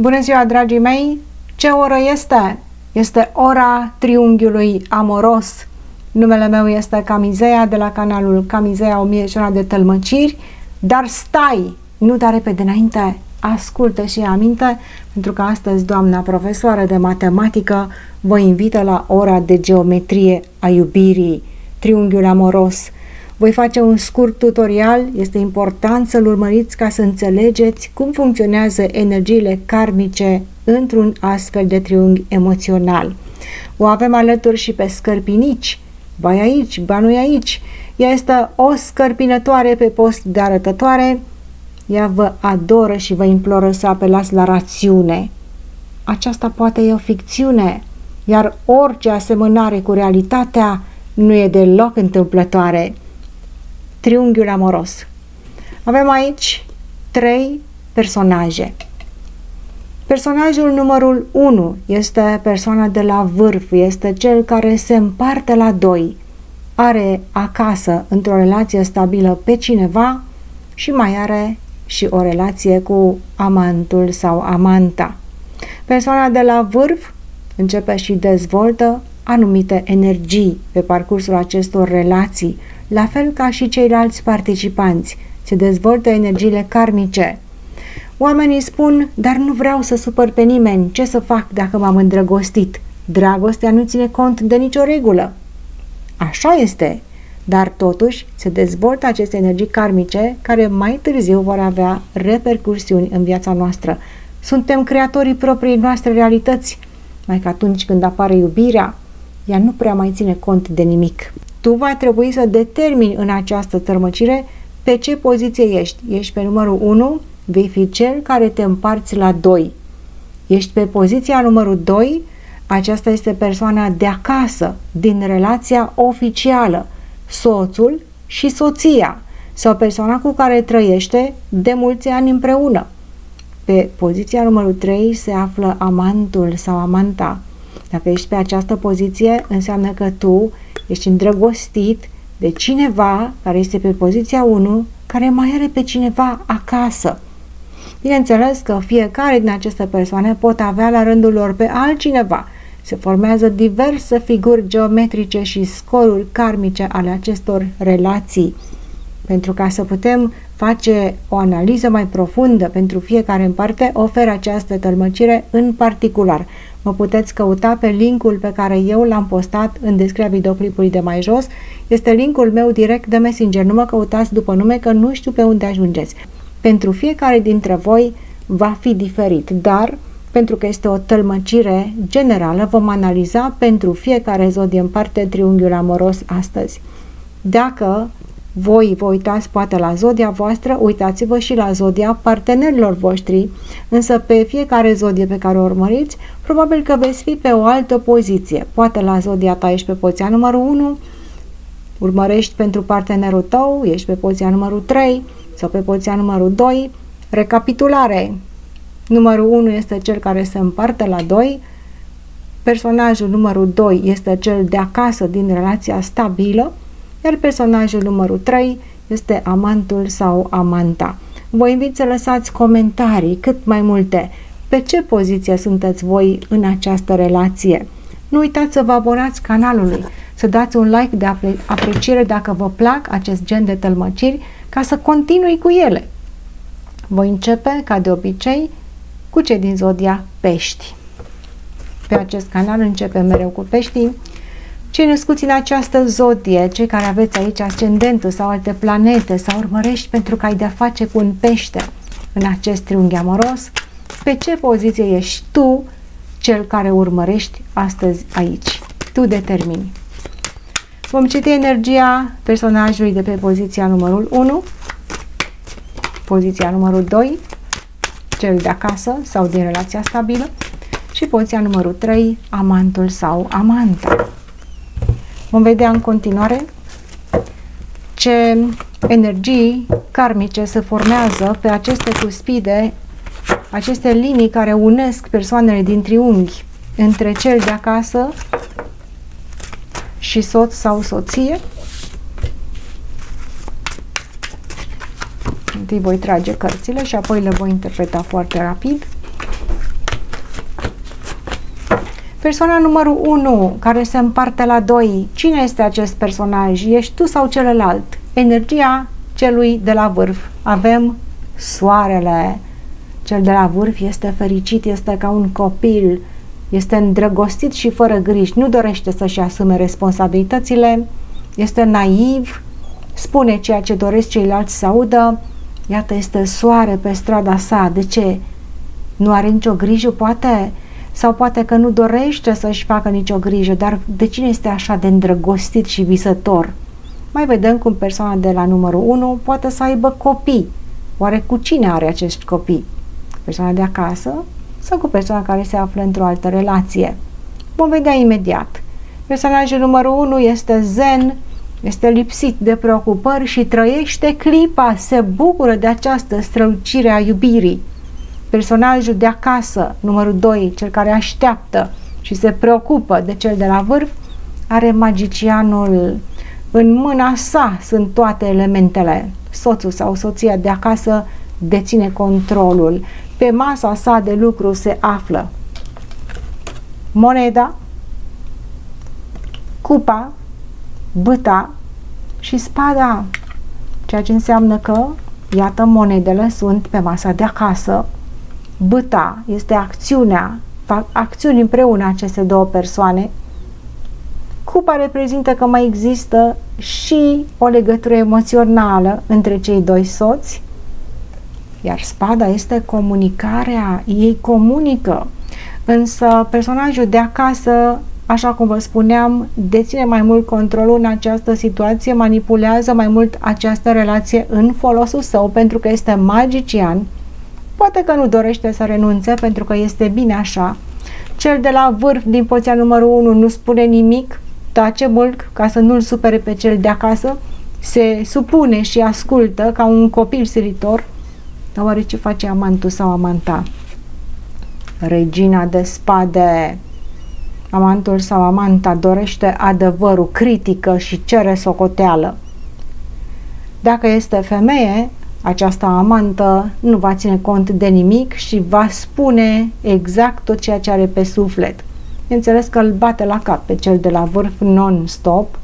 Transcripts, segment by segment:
Bună ziua, dragii mei! Ce oră este? Este ora triunghiului amoros. Numele meu este Camizea, de la canalul Camizea 1000 de tălmăciri. Dar stai! Nu da repede înainte! Ascultă și aminte, pentru că astăzi doamna profesoară de matematică vă invită la ora de geometrie a iubirii, triunghiul amoros. Voi face un scurt tutorial, este important să-l urmăriți ca să înțelegeți cum funcționează energiile karmice într-un astfel de triunghi emoțional. O avem alături și pe scărpinici, ba aici, ba nu aici. Ea este o scărpinătoare pe post de arătătoare, ea vă adoră și vă imploră să apelați la rațiune. Aceasta poate e o ficțiune, iar orice asemănare cu realitatea nu e deloc întâmplătoare. Triunghiul amoros. Avem aici 3 personaje. Personajul numărul 1 este persoana de la vârf, este cel care se împarte la 2. Are acasă, într-o relație stabilă, pe cineva și mai are și o relație cu amantul sau amanta. Persoana de la vârf începe și dezvoltă anumite energii pe parcursul acestor relații, la fel ca și ceilalți participanți. Se dezvoltă energiile karmice. Oamenii spun, dar nu vreau să supăr pe nimeni, ce să fac dacă m-am îndrăgostit? Dragostea nu ține cont de nicio regulă. Așa este, dar totuși se dezvoltă aceste energii karmice care mai târziu vor avea repercursiuni în viața noastră. Suntem creatorii propriei noastre realități, mai că atunci când apare iubirea, ea nu prea mai ține cont de nimic. Tu va trebui să determini în această tărmăcire pe ce poziție ești. Ești pe numărul 1, vei fi cel care te împarți la 2. Ești pe poziția numărul 2, aceasta este persoana de acasă, din relația oficială, soțul și soția, sau persoana cu care trăiește de mulți ani împreună. Pe poziția numărul 3 se află amantul sau amanta. Dacă ești pe această poziție, înseamnă că tu ești îndrăgostit de cineva care este pe poziția 1, care mai are pe cineva acasă. Bineînțeles că fiecare din aceste persoane pot avea la rândul lor pe altcineva. Se formează diverse figuri geometrice și scoruri karmice ale acestor relații. Pentru ca să putem face o analiză mai profundă pentru fiecare în parte, ofer această tălmăcire în particular. Mă puteți căuta pe linkul pe care eu l-am postat în descrierea videoclipului de mai jos. Este linkul meu direct de Messenger. Nu mă căutați după nume, că nu știu pe unde ajungeți. Pentru fiecare dintre voi va fi diferit, dar pentru că este o tălmăcire generală, vom analiza pentru fiecare zodie în parte triunghiul amoros astăzi. Dacă voi vă uitați poate la zodia voastră, uitați-vă și la zodia partenerilor voștri, însă pe fiecare zodie pe care o urmăriți, probabil că veți fi pe o altă poziție. Poate la zodia ta ești pe poziția numărul 1, urmărești pentru partenerul tău, ești pe poziția numărul 3 sau pe poziția numărul 2. Recapitulare. Numărul 1 este cel care se împarte la 2, personajul numărul 2 este cel de acasă din relația stabilă, iar personajul numărul 3 este amantul sau amanta. Vă invit să lăsați comentarii, cât mai multe, pe ce poziție sunteți voi în această relație. Nu uitați să vă abonați canalului, să dați un like de apreciere dacă vă plac acest gen de tălmăciri, ca să continui cu ele. Voi începe, ca de obicei, cu cei din zodia Pești. Pe acest canal începem mereu cu peștii. Cei născuți în această zodie, cei care aveți aici ascendentul sau alte planete sau urmărești pentru că ai de-a face cu un pește în acest triunghi amoros, pe ce poziție ești tu, cel care urmărești astăzi aici? Tu determini. Vom citi energia personajului de pe poziția numărul 1, poziția numărul 2, cel de acasă sau din relația stabilă, și poziția numărul 3, amantul sau amanta. Vom vedea în continuare ce energii karmice se formează pe aceste cuspide, aceste linii care unesc persoanele din triunghi între cel de acasă și soț sau soție. Întâi voi trage cărțile și apoi le voi interpreta foarte rapid. Persoana numărul 1, care se împarte la 2. Cine este acest personaj? Ești tu sau celălalt? Energia celui de la vârf. Avem soarele. Cel de la vârf este fericit, este ca un copil, este îndrăgostit și fără griji, nu dorește să-și asume responsabilitățile, este naiv, spune ceea ce doresc ceilalți să audă. Iată, este soare pe strada sa. De ce? Nu are nicio grijă, poate? Sau poate că nu dorește să-și facă nicio grijă, dar de cine este așa de îndrăgostit și visător? Mai vedem cum persoana de la numărul 1 poate să aibă copii. Oare cu cine are acești copii? Persoana de acasă sau cu persoana care se află într-o altă relație? Vom vedea imediat. Personajul numărul 1 este zen, este lipsit de preocupări și trăiește clipa, se bucură de această strălucire a iubirii. Personajul de acasă, numărul 2, cel care așteaptă și se preocupă de cel de la vârf, are magicianul. În mâna sa sunt toate elementele. Soțul sau soția de acasă deține controlul. Pe masa sa de lucru se află moneda, cupa, bâta și spada, ceea ce înseamnă că, iată, monedele sunt pe masa de acasă, bâta este acțiunea, fac acțiuni împreună aceste două persoane, cupa reprezintă că mai există și o legătură emoțională între cei doi soți, iar spada este comunicarea, ei comunică, însă personajul de acasă, așa cum vă spuneam, deține mai mult controlul în această situație, manipulează mai mult această relație în folosul său pentru că este magician, poate că nu dorește să renunțe pentru că este bine așa. Cel de la vârf din poziția numărul 1 nu spune nimic, tace mult ca să nu-l supere pe cel de acasă, se supune și ascultă ca un copil silitor. Dar oare ce face amantul sau amanta? Regina de spade. Amantul sau amanta dorește adevărul, critică și cere socoteală. Dacă este femeie, această amantă nu va ține cont de nimic și va spune exact tot ceea ce are pe suflet. Înțeles că îl bate la cap pe cel de la vârf non-stop,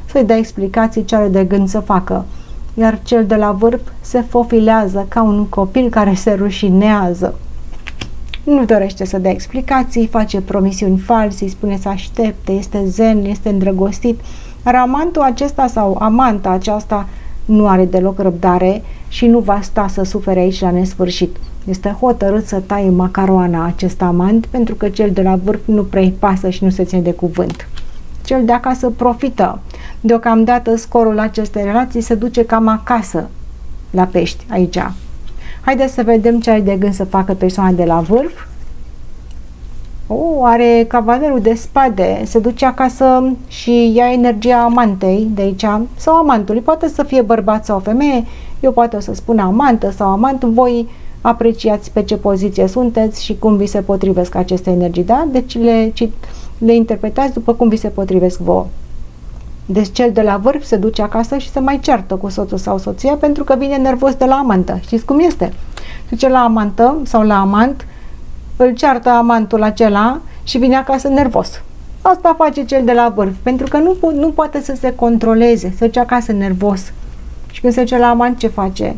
să-i dea explicații ce are de gând să facă, iar cel de la vârf se fofilează ca un copil care se rușinează. Nu dorește să dea explicații, face promisiuni false, îi spune să aștepte, este zen, este îndrăgostit, iar amantul acesta sau amanta aceasta nu are deloc răbdare și nu va sta să sufere aici la nesfârșit. Este hotărât să taie macaroana acest amant pentru că cel de la vârf nu prea-i pasă și nu se ține de cuvânt. Cel de acasă profită. Deocamdată scorul acestei relații se duce cam acasă la pești, aici. Haideți să vedem ce are de gând să facă persoana de la vârf. Are cavalerul de spade, se duce acasă și ia energia amantei de aici sau amantului, poate să fie bărbat sau femeie, eu poate o să spun amantă sau amant, voi apreciați pe ce poziție sunteți și cum vi se potrivesc aceste energii, da? Deci le interpretați după cum vi se potrivesc vouă. Deci cel de la vârf se duce acasă și se mai ceartă cu soțul sau soția pentru că vine nervos de la amantă. Știți cum este? Duce la amantă sau la amant, îl ceartă amantul acela și vine acasă nervos. Asta face cel de la vârf, pentru că nu poate să se controleze, se duce acasă nervos. Și când se duce la amant, ce face?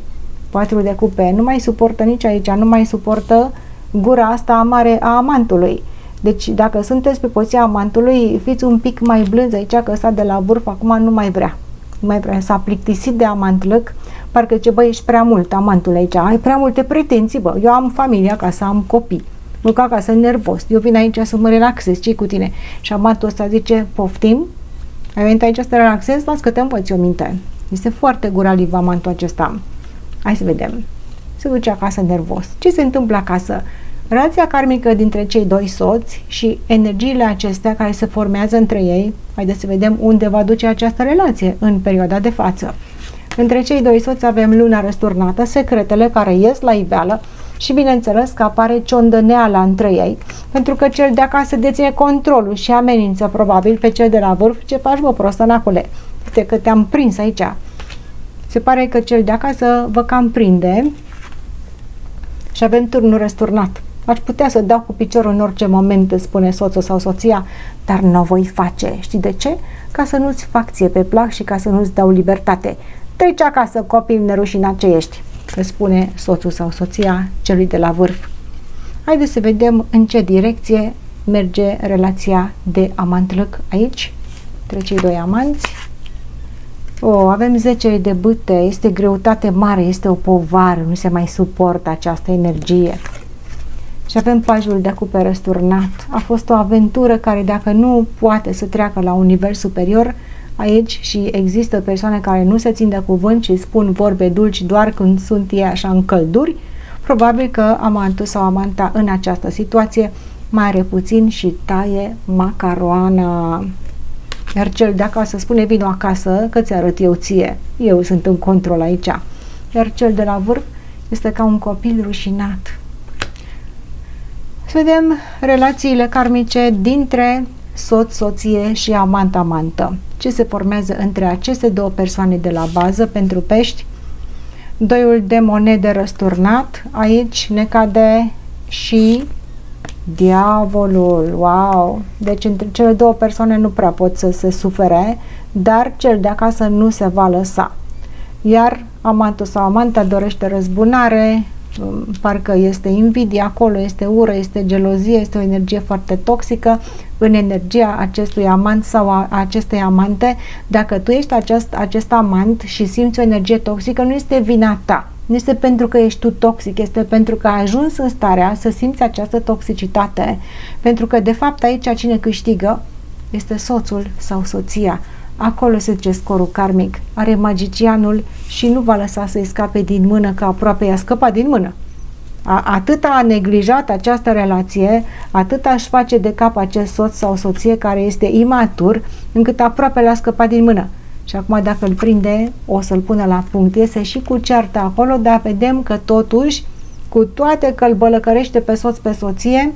4 de cupe, nu mai suportă nici aici, nu mai suportă gura asta amare a amantului. Deci dacă sunteți pe poziția amantului, fiți un pic mai blânzi aici, că ăsta de la vârf acum nu mai vrea. Nu mai vrea, s-a plictisit de amantlăc, parcă ce, bă, ești prea mult amantul aici, ai prea multe pretenții, bă, eu am familie acasă, am copii, nu ca acasă nervos, eu vin aici să mă relaxez, ce-i cu tine? Și amantul ăsta zice, poftim? Ai venit aici să te relaxezi? Las că te învăț eu minte. Este foarte guraliv amantul acesta. Hai să vedem. Se duce acasă nervos. Ce se întâmplă acasă? Relația karmică dintre cei doi soți și energiile acestea care se formează între ei, haideți să vedem unde va duce această relație în perioada de față. Între cei doi soți avem luna răsturnată, secretele care ies la iveală și bineînțeles că apare ciondăneala între ei, pentru că cel de acasă deține controlul și amenință probabil pe cel de la vârf. Ce faci, bă, prostănacule? Uite că te-am prins aici. Se pare că cel de acasă vă cam prinde și avem turnul răsturnat. Aș putea să dau cu piciorul în orice moment, îți spune soțul sau soția, dar nu o voi face. Știi de ce? Ca să nu-ți fac ție pe plac și ca să nu-ți dau libertate. Treci acasă, copil nerușinat ce ești, îți spune soțul sau soția celui de la vârf. Haideți să vedem în ce direcție merge relația de amant-lăc aici, între cei doi amanți. Avem 10 de bâte, este greutate mare, este o povară, nu se mai suportă această energie. Și avem pajul de cupe răsturnat. A fost o aventură care dacă nu poate să treacă la un nivel superior, aici și există persoane care nu se țin de cuvânt și spun vorbe dulci doar când sunt ei așa în călduri, probabil că amantul sau amanta în această situație mai are puțin și taie macaroana. Iar cel de acasă spune vino acasă că ți-arăt eu ție, eu sunt în control aici. Iar cel de la vârf este ca un copil rușinat. Să vedem relațiile karmice dintre soț, soție și amant-amantă. Ce se formează între aceste două persoane de la bază pentru pești? Doiul de monede răsturnat, aici ne cade și diavolul. Wow! Deci între cele două persoane nu prea pot să se sufere, dar cel de acasă nu se va lăsa. Iar amantul sau amanta dorește răzbunare, parcă este invidie acolo, este ură, este gelozie, este o energie foarte toxică în energia acestui amant sau a acestei amante. Dacă tu ești acest amant și simți o energie toxică, nu este vina ta, nu este pentru că ești tu toxic, este pentru că ai ajuns în starea să simți această toxicitate, pentru că de fapt aici cine câștigă este soțul sau soția. Acolo se duce scorul karmic, are magicianul și nu va lăsa să-i scape din mână, că aproape i-a scăpat din mână. Atât a neglijat această relație, atât aș face de cap acest soț sau soție care este imatur, încât aproape l-a scăpat din mână. Și acum dacă îl prinde, o să-l pună la punct. Iese și cu ceartă acolo, dar vedem că totuși, cu toate că îl bălăcărește pe soț, pe soție,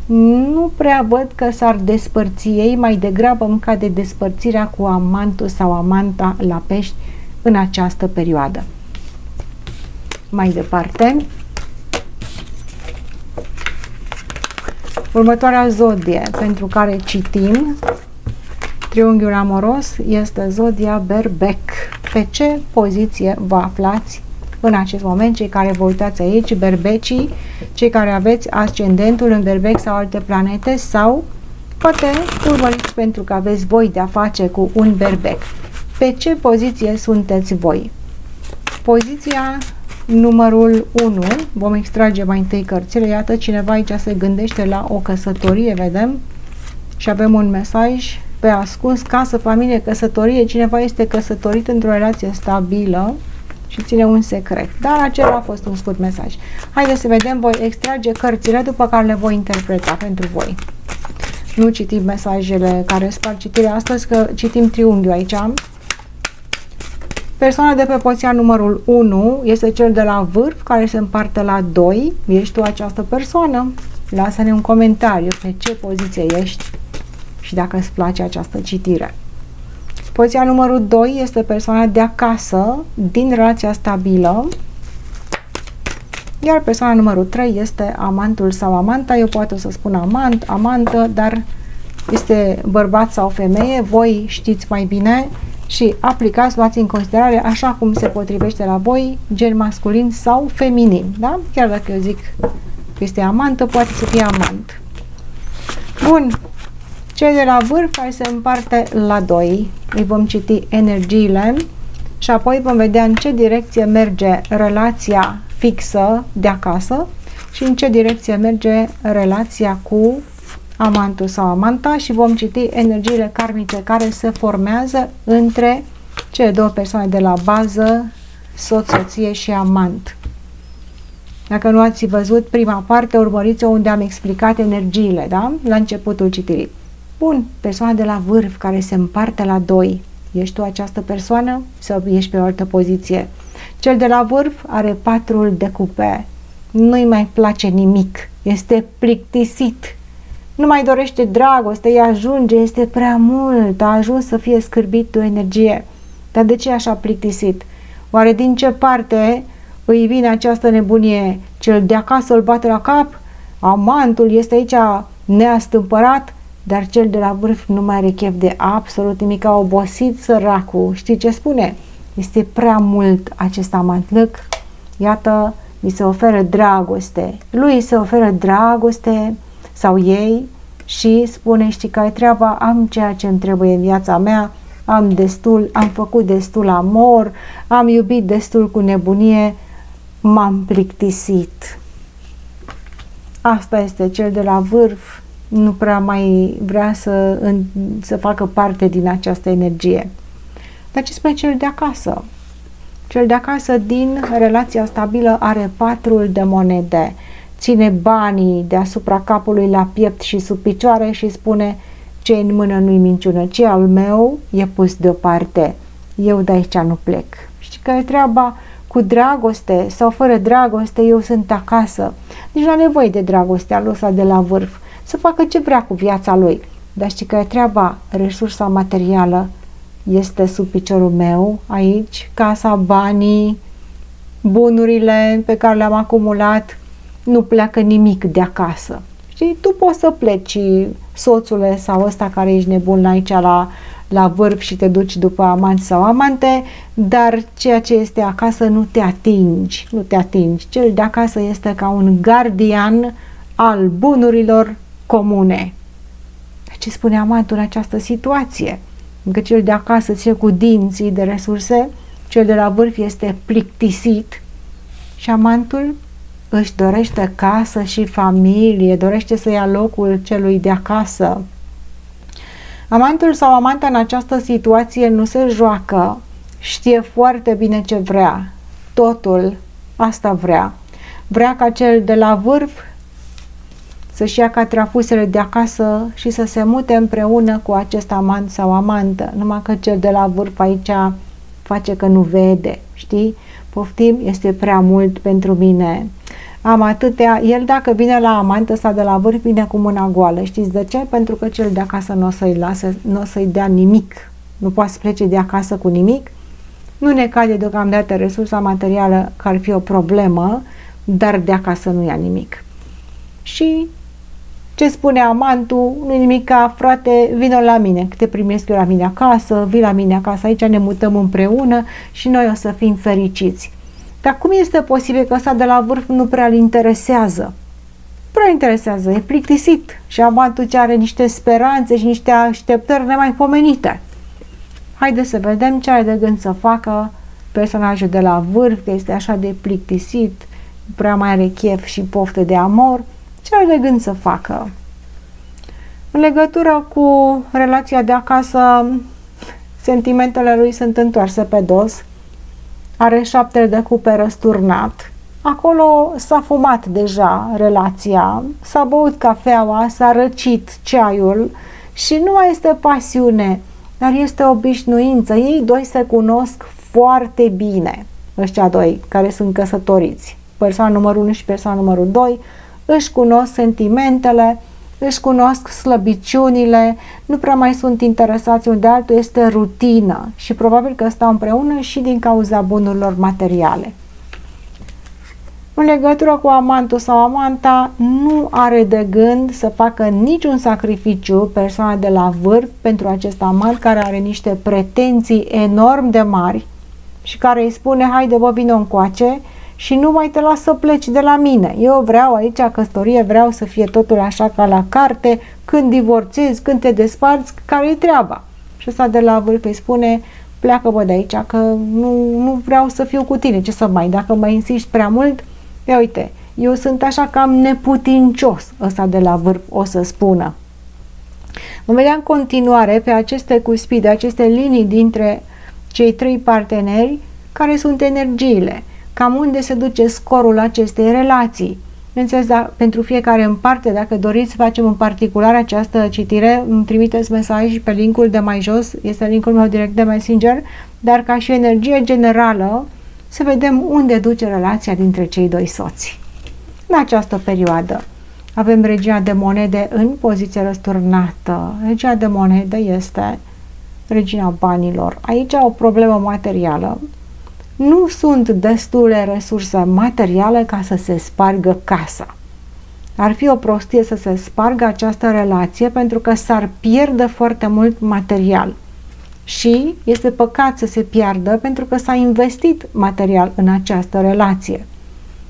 nu prea văd că s-ar despărți ei, mai degrabă îmi cade despărțirea cu amantul sau amanta la pești în această perioadă. Mai departe, următoarea zodie pentru care citim triunghiul amoros este zodia Berbec. Pe ce poziție vă aflați în acest moment, cei care vă uitați aici, berbecii, cei care aveți ascendentul în berbec sau alte planete, sau poate urmăriți pentru că aveți voi de a face cu un berbec. Pe ce poziție sunteți voi? Poziția numărul 1, vom extrage mai întâi cărțile. Iată, cineva aici se gândește la o căsătorie, vedem, și avem un mesaj pe ascuns, casă, familie, căsătorie. Cineva este căsătorit într-o relație stabilă și ține un secret. Dar acela a fost un scurt mesaj. Haideți să vedem, voi extrage cărțile, după care le voi interpreta pentru voi. Nu citim mesajele care spar citirea astăzi, că citim triunghiul aici. Persoana de pe poziția numărul 1 este cel de la vârf, care se împarte la 2. Ești tu această persoană? Lasă-ne un comentariu pe ce poziție ești și dacă îți place această citire. Poziția numărul 2 este persoana de acasă, din relația stabilă, iar persoana numărul 3 este amantul sau amanta. Eu poate o să spun amant, amantă, dar este bărbat sau femeie, voi știți mai bine și aplicați, luați în considerare așa cum se potrivește la voi, gen masculin sau feminin, da? Chiar dacă eu zic că este amantă, poate să fie amant. Bun. Cei de la vârf care se împarte la 2, îi vom citi energiile și apoi vom vedea în ce direcție merge relația fixă de acasă și în ce direcție merge relația cu amantul sau amanta și vom citi energiile karmice care se formează între cele două persoane de la bază, soț, soție și amant. Dacă nu ați văzut prima parte, urmăriți-o unde am explicat energiile, da? La începutul citirii. Bun, persoana de la vârf care se împarte la 2. Ești tu această persoană sau ești pe o altă poziție? Cel de la vârf are 4 de cupe. Nu-i mai place nimic. Este plictisit. Nu mai dorește dragoste, îi ajunge, este prea mult. A ajuns să fie scârbit de o energie. Dar de ce e așa plictisit? Oare din ce parte îi vine această nebunie? Cel de acasă îl bate la cap? Amantul este aici neastâmpărat, dar cel de la vârf nu mai are chef de absolut nimic, a obosit săracul. Știi ce spune? Este prea mult acest amant. Iată, îi se oferă dragoste. Lui îi se oferă dragoste sau ei și spune, știi care treaba, am ceea ce îmi trebuie în viața mea, am destul, am făcut destul amor, am iubit destul cu nebunie, m-am plictisit. Asta este cel de la vârf, nu prea mai vrea să facă parte din această energie. Dar ce spune cel de acasă? Cel de acasă din relația stabilă are 4 de monede, ține banii deasupra capului la piept și sub picioare și spune, ce în mână nu-i minciună, ce al meu e pus deoparte, eu de aici nu plec. Știi că e treaba cu dragoste sau fără dragoste, eu sunt acasă. Nici nu are nevoie de dragostea lui ăsta de la vârf, să facă ce vrea cu viața lui. Dar știi că e treaba, resursa materială este sub piciorul meu, aici, casa, banii, bunurile pe care le-am acumulat, nu pleacă nimic de acasă. Știi, tu poți să pleci, soțule sau ăsta care ești nebun aici la vârf și te duci după amanți sau amante, dar ceea ce este acasă nu te atingi, nu te atingi. Cel de acasă este ca un gardian al bunurilor comune. Ce spune amantul în această situație? Încă cel de acasă ține cu dinții de resurse, cel de la vârf este plictisit și amantul își dorește casă și familie, dorește să ia locul celui de acasă. Amantul sau amanta în această situație nu se joacă, știe foarte bine ce vrea, totul asta vrea. Vrea ca cel de la vârf să-și ia catrafusele de acasă și să se mute împreună cu acest amant sau amantă, numai că cel de la vârf aici face că nu vede, știi? Poftim, este prea mult pentru mine. Am atâtea, el dacă vine la amant ăsta de la vârf, vine cu mâna goală. Știți de ce? Pentru că cel de acasă nu o să-i lase, nu o să-i dea nimic. Nu poate să plece de acasă cu nimic. Nu ne cade deocamdată resursa materială, că ar fi o problemă, dar de acasă nu ia nimic. Și ce spune amantul? Nu-i nimica, frate, vină la mine, că te primesc eu la mine acasă, vii la mine acasă, aici ne mutăm împreună și noi o să fim fericiți. Dar cum este posibil că ăsta de la vârf nu prea îl interesează? Prea interesează, e plictisit și amantul ce are niște speranțe și niște așteptări nemaipomenite. Haideți să vedem ce are de gând să facă personajul de la vârf, că este așa de plictisit, nu prea mai are chef și poftă de amor. Ce are de gând să facă? În legătură cu relația de acasă, sentimentele lui sunt întoarse pe dos. Are 7 de cupe răsturnat. Acolo s-a fumat deja relația, s-a băut cafeaua, s-a răcit ceaiul și nu mai este pasiune, dar este obișnuință. Ei doi se cunosc foarte bine, ăștia doi care sunt căsătoriți. Persoana numărul 1 și persoana numărul 2 își cunosc sentimentele, își cunosc slăbiciunile, nu prea mai sunt interesați unde altul, este rutină și probabil că stau împreună și din cauza bunurilor materiale. În legătură cu amantul sau amanta, nu are de gând să facă niciun sacrificiu persoana de la vârf pentru acest amant care are niște pretenții enorm de mari și care îi spune, haide bă, vină încoace și nu mai te las să pleci de la mine. Eu vreau aici căsătorie, vreau să fie totul așa ca la carte, când divorțezi, când te desparți, care-i treaba? Și ăsta de la vârf îi spune, pleacă bă de aici, că nu vreau să fiu cu tine, ce să mai, dacă mai insisti prea mult, ia uite, eu sunt așa cam neputincios, ăsta de la vârf o să spună. Vom vedea în continuare pe aceste cuspide, aceste linii dintre cei 3 parteneri, care sunt energiile, cam unde se duce scorul acestei relații. Bineînțeles, pentru fiecare în parte, dacă doriți să facem în particular această citire, îmi trimiteți mesaj pe linkul de mai jos, este linkul meu direct de Messenger, dar ca și energie generală, să vedem unde duce relația dintre cei 2 soți. În această perioadă avem regina de monede în poziție răsturnată. Regina de monede este regina banilor. Aici o problemă materială. Nu sunt destule resurse materiale ca să se spargă casa. Ar fi o prostie să se spargă această relație pentru că s-ar pierde foarte mult material. Și este păcat să se piardă pentru că s-a investit material în această relație.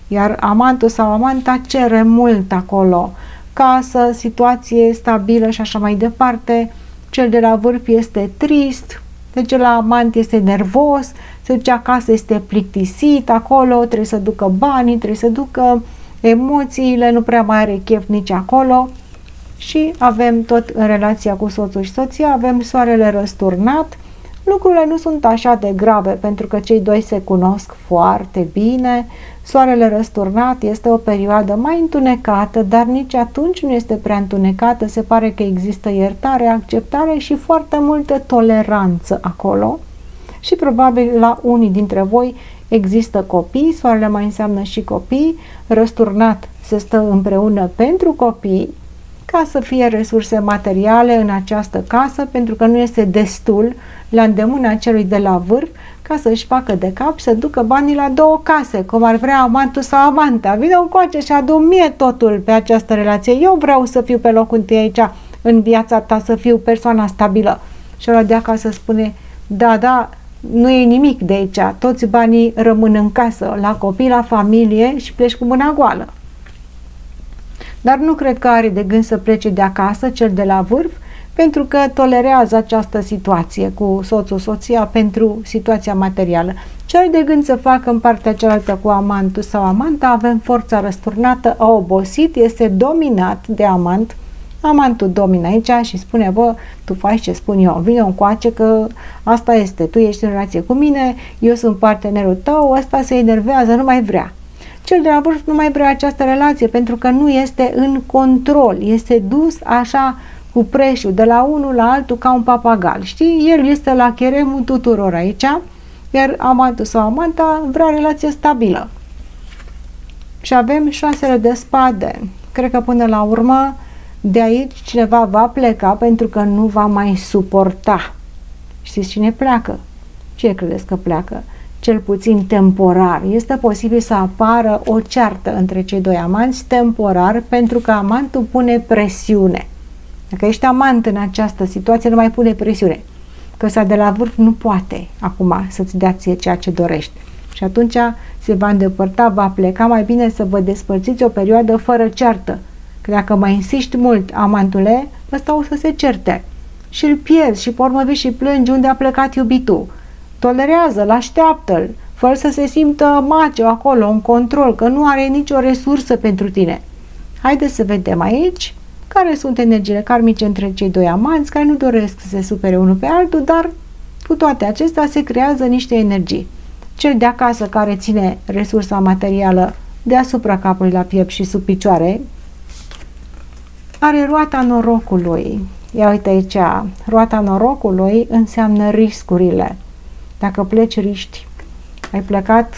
Iar amantul sau amanta cere mult acolo. Casă, situație stabilă și așa mai departe. Cel de la vârf este trist, cel la amant este nervos, se duce acasă, este plictisit acolo, trebuie să ducă banii, trebuie să ducă emoțiile, nu prea mai are chef nici acolo. Și avem tot în relația cu soțul și soția, avem soarele răsturnat. Lucrurile nu sunt așa de grave pentru că cei doi se cunosc foarte bine. Soarele răsturnat este o perioadă mai întunecată, dar nici atunci nu este prea întunecată. Se pare că există iertare, acceptare și foarte multă toleranță acolo. Și probabil la unii dintre voi există copii, soarele mai înseamnă și copii, răsturnat se stă împreună pentru copii, ca să fie resurse materiale în această casă, pentru că nu este destul la îndemâna celui de la vârf ca să-și facă de cap să ducă banii la două case, cum ar vrea amantul sau amanta. Vine încoace și adu mie totul pe această relație. Eu vreau să fiu pe locul întâi aici în viața ta, să fiu persoana stabilă. Și ăla de acasă spune, da, nu e nimic de aici, toți banii rămân în casă, la copii, la familie și pleci cu mâna goală. Dar nu cred că are de gând să plece de acasă, cel de la vârf, pentru că tolerează această situație cu soțul, soția pentru situația materială. Ce are de gând să facă în partea cealaltă cu amantul sau amanta? Avem forța răsturnată, a obosit, este dominat de amant. Amantul domină aici și spune, bă, tu faci ce spun eu, vine încoace că asta este, tu ești în relație cu mine, eu sunt partenerul tău, ăsta se enervează, nu mai vrea. Cel de la vârf nu mai vrea această relație pentru că nu este în control, este dus așa cu preșul de la unul la altul ca un papagal. Știi? El este la cheremul tuturor aici, iar amantul sau amanta vrea relație stabilă. Și avem 6 de spade. Cred că până la urmă de aici cineva va pleca pentru că nu va mai suporta. Știți cine pleacă? Ce credeți că pleacă? Cel puțin temporar. Este posibil să apară o ceartă între cei doi amanți temporar pentru că amantul pune presiune. Dacă ești amant în această situație, nu mai pune presiune. Că ăsta de la vârf nu poate acum să-ți dea ție ceea ce dorești. Și atunci se va îndepărta, va pleca, mai bine să vă despărțiți o perioadă fără ceartă. Că dacă mai insiști mult, amantule, ăsta o să se certe. Și îl pierzi și pe urmă vii și plângi unde a plecat iubitul. Tolerează-l, așteaptă-l, fără să se simtă macio acolo, în control, că nu are nicio resursă pentru tine. Haideți să vedem aici care sunt energiile karmice între cei doi amanți care nu doresc să se supere unul pe altul, dar cu toate acestea se creează niște energii. Cel de acasă care ține resursa materială deasupra capului la piept și sub picioare are roata norocului. Ia uite aici, roata norocului înseamnă riscurile. Dacă pleci riști, ai plecat,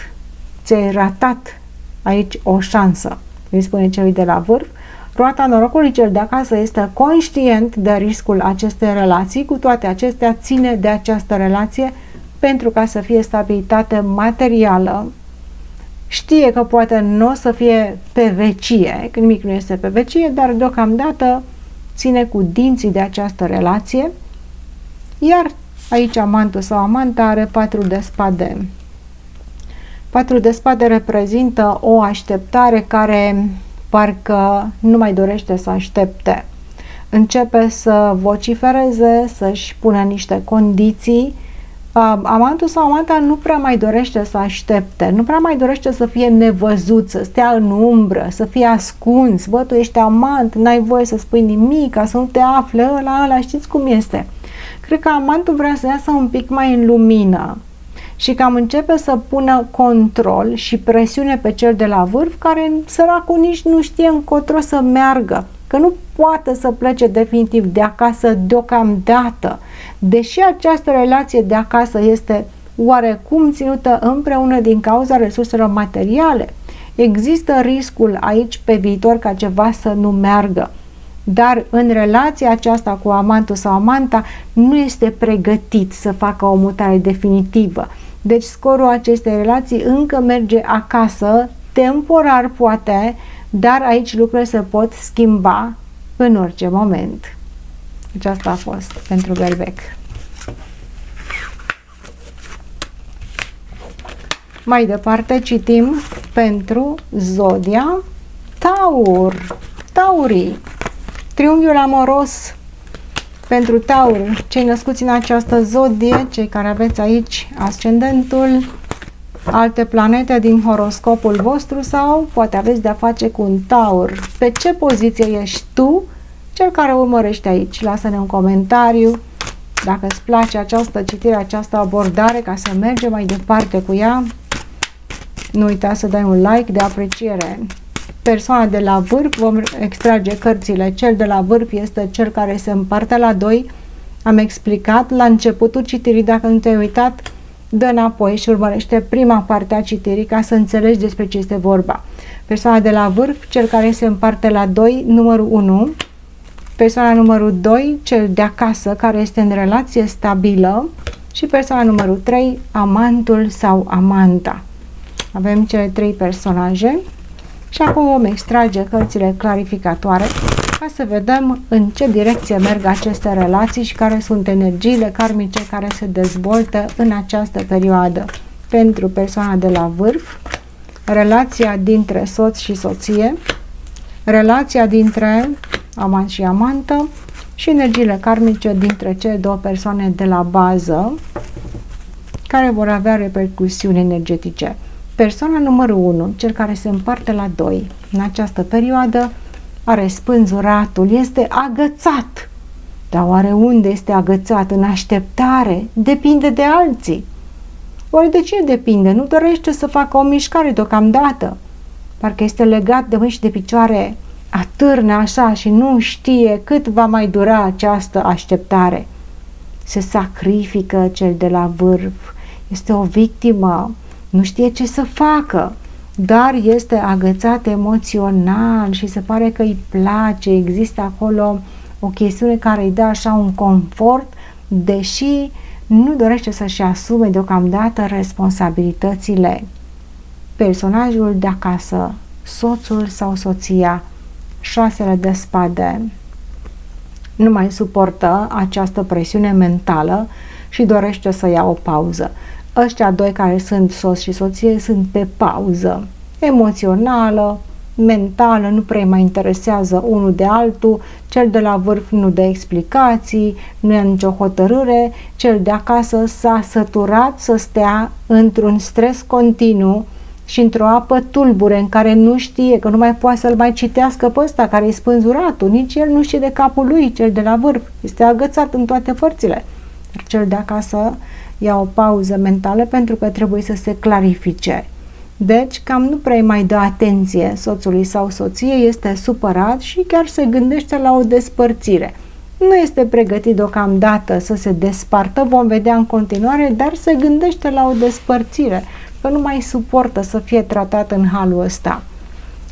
ți-ai ratat aici o șansă, îi spune celui de la vârf. Roata norocului, cel de acasă, este conștient de riscul acestei relații, cu toate acestea ține de această relație pentru ca să fie stabilitate materială. Știe că poate nu o să fie pe vecie, că nimic nu este pe vecie, dar deocamdată ține cu dinții de această relație, iar aici amantul sau amanta are 4 de spade. 4 de spade reprezintă o așteptare care parcă nu mai dorește să aștepte. Începe să vocifereze, să-și pună niște condiții. Amantul sau amanta nu prea mai dorește să aștepte, nu prea mai dorește să fie nevăzut, să stea în umbră, să fie ascuns. Bă, tu ești amant, n-ai voie să spui nimic, ca să nu te afle ăla, știți cum este. Cred că amantul vrea să iasă un pic mai în lumină și cam începe să pună control și presiune pe cel de la vârf, care săracul nici nu știe încotro să meargă, că nu poate să plece definitiv de acasă deocamdată. Deși această relație de acasă este oarecum ținută împreună din cauza resurselor materiale, există riscul aici pe viitor ca ceva să nu meargă. Dar în relația aceasta cu amantul sau amanta nu este pregătit să facă o mutare definitivă. Deci scorul acestei relații încă merge acasă, temporar poate, dar aici lucrurile se pot schimba în orice moment. Deci asta a fost pentru berbec. Mai departe citim pentru zodia Taur. Taurii. Triunghiul amoros pentru Taur. Cei născuți în această zodie, cei care aveți aici ascendentul, alte planete din horoscopul vostru sau poate aveți de-a face cu un Taur. Pe ce poziție ești tu, cel care urmărește aici? Lasă-ne un comentariu dacă îți place această citire, această abordare, ca să mergem mai departe cu ea. Nu uita să dai un like de apreciere. Persoana de la vârf, vom extrage cărțile. Cel de la vârf este cel care se împarte la 2. Am explicat la începutul citirii, dacă nu te-ai uitat, dă înapoi și urmărește prima parte a citirii ca să înțelegi despre ce este vorba. Persoana de la vârf, cel care se împarte la 2, numărul 1. Persoana numărul 2, cel de acasă, care este în relație stabilă. Și persoana numărul 3, amantul sau amanta. Avem cele 3 personaje. Și acum vom extrage cărțile clarificatoare ca să vedem în ce direcție merg aceste relații și care sunt energiile karmice care se dezvoltă în această perioadă. Pentru persoana de la vârf, relația dintre soț și soție, relația dintre amant și amantă și energiile karmice dintre cele două persoane de la bază care vor avea repercusiuni energetice. Persoana numărul 1, cel care se împarte la 2, în această perioadă are spânzuratul, este agățat. Dar oare unde este agățat? În așteptare? Depinde de alții. Oare de ce depinde? Nu dorește să facă o mișcare deocamdată. Parcă este legat de mâini și de picioare, atârnă așa și nu știe cât va mai dura această așteptare. Se sacrifică cel de la vârf, este o victimă, nu știe ce să facă, dar este agățat emoțional și se pare că îi place, există acolo o chestiune care îi dă așa un confort, deși nu dorește să-și asume deocamdată responsabilitățile. Personajul de acasă, soțul sau soția, 6 de spade, nu mai suportă această presiune mentală și dorește să ia o pauză. Ăștia 2 care sunt soț și soție sunt pe pauză emoțională, mentală, nu prea mai interesează unul de altul, cel de la vârf nu dă explicații, nu ia nicio hotărâre, cel de acasă s-a săturat să stea într-un stres continuu și într-o apă tulbure în care nu știe, că nu mai poate să-l mai citească pe ăsta care e spânzuratul, nici el nu știe de capul lui, cel de la vârf, este agățat în toate părțile. Dar cel de acasă ia o pauză mentală pentru că trebuie să se clarifice. Deci, cam nu prea mai dă atenție soțului sau soției, este supărat și chiar se gândește la o despărțire. Nu este pregătit deocamdată să se despartă, vom vedea în continuare, dar se gândește la o despărțire, că nu mai suportă să fie tratat în halul ăsta.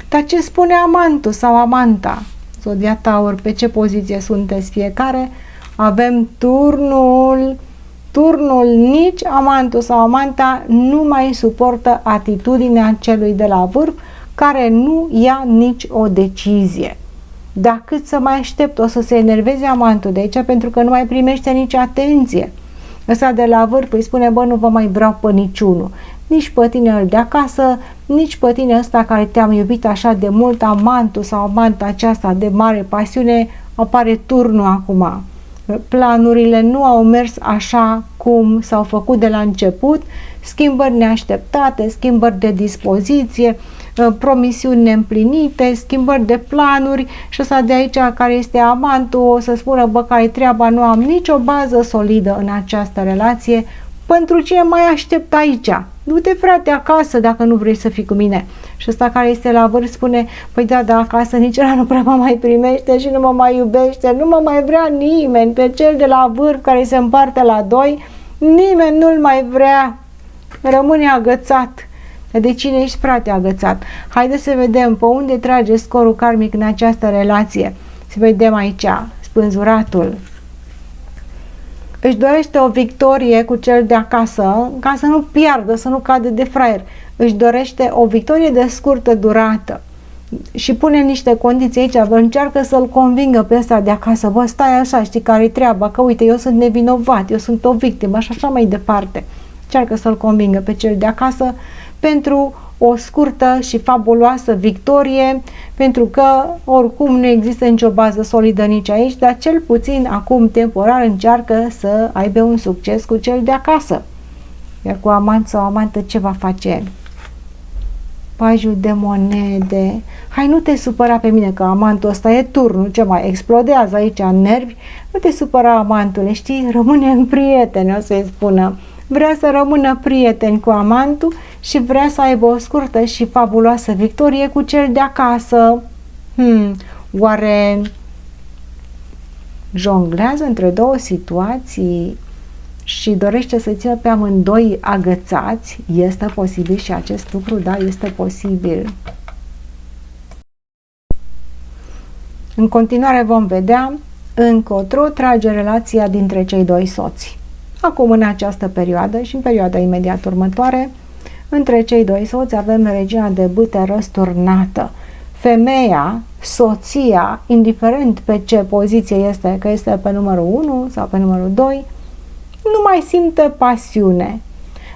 Dar ce spune amantul sau amanta? Zodia Taur, pe ce poziție sunteți fiecare? Avem turnul, nici amantul sau amanta nu mai suportă atitudinea celui de la vârf care nu ia nici o decizie. Dar cât să mai aștept, o să se enerveze amantul de aici pentru că nu mai primește nici atenție. Ăsta de la vârf îi spune, bă, nu vă mai vreau pe niciunul. Nici pe tine îl de acasă, nici pe tine ăsta care te-am iubit așa de mult, amantul sau amanta aceasta de mare pasiune, apare turnul acum. Planurile nu au mers așa cum s-au făcut de la început, schimbări neașteptate, schimbări de dispoziție, promisiuni neîmplinite, schimbări de planuri și ăsta de aici care este amantul o să spună, bă, care treaba, nu am nicio bază solidă în această relație, pentru ce mai aștept aici? Du-te, frate, acasă dacă nu vrei să fii cu mine. Și ăsta care este la vârf spune, păi da, dar acasă nici ăla nu prea mă mai primește și nu mă mai iubește, nu mă mai vrea nimeni, pe cel de la vârf care se împarte la 2, nimeni nu-l mai vrea, rămâne agățat. De cine ești, frate, agățat? Haideți să vedem pe unde trage scorul karmic în această relație. Să vedem aici, spânzuratul. Își dorește o victorie cu cel de acasă ca să nu piardă, să nu cadă de fraier. Își dorește o victorie de scurtă durată. și pune niște condiții aici, încearcă să-l convingă pe ăsta de acasă, bă, stai așa, știi care-i treaba, că uite, eu sunt nevinovat, eu sunt o victimă și așa mai departe. Încearcă să-l convingă pe cel de acasă pentru o scurtă și fabuloasă victorie, pentru că oricum nu există nicio bază solidă nici aici, dar cel puțin acum temporar încearcă să aibă un succes cu cel de acasă. Iar cu amant sau amantă ce va face el? Pajul de monede. Hai, nu te supăra pe mine că amantul ăsta e turnul, ce mai explodează aici în nervi. Nu te supăra, amantule, știi? Rămâne în prieteni, o să-i spună. Vrea să rămână prieteni cu amantul și vrea să aibă o scurtă și fabuloasă victorie cu cel de acasă. Oare jonglează între două situații și dorește să țină pe amândoi agățați? Este posibil și acest lucru, da, este posibil. În continuare vom vedea încotro trage relația dintre cei doi soți. Acum, în această perioadă și în perioada imediat următoare, între cei doi soți avem regina de bâte răsturnată. Femeia, soția, indiferent pe ce poziție este, că este pe numărul 1 sau pe numărul 2, nu mai simte pasiune,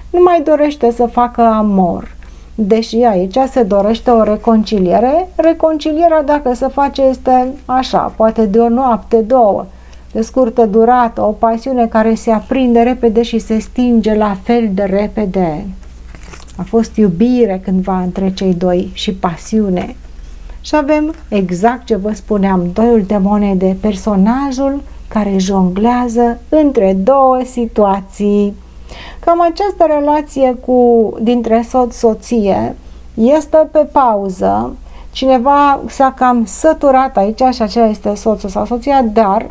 nu mai dorește să facă amor. Deși aici se dorește o reconciliere, reconcilierea dacă se face este așa, poate de o noapte, două, de scurtă durată, o pasiune care se aprinde repede și se stinge la fel de repede. A fost iubire cândva între cei doi și pasiune. Și avem exact ce vă spuneam, doiul de monede, personajul care jonglează între două situații. Cam această relație dintre soț-soție este pe pauză. Cineva s-a cam săturat aici și acela este soțul sau soția, dar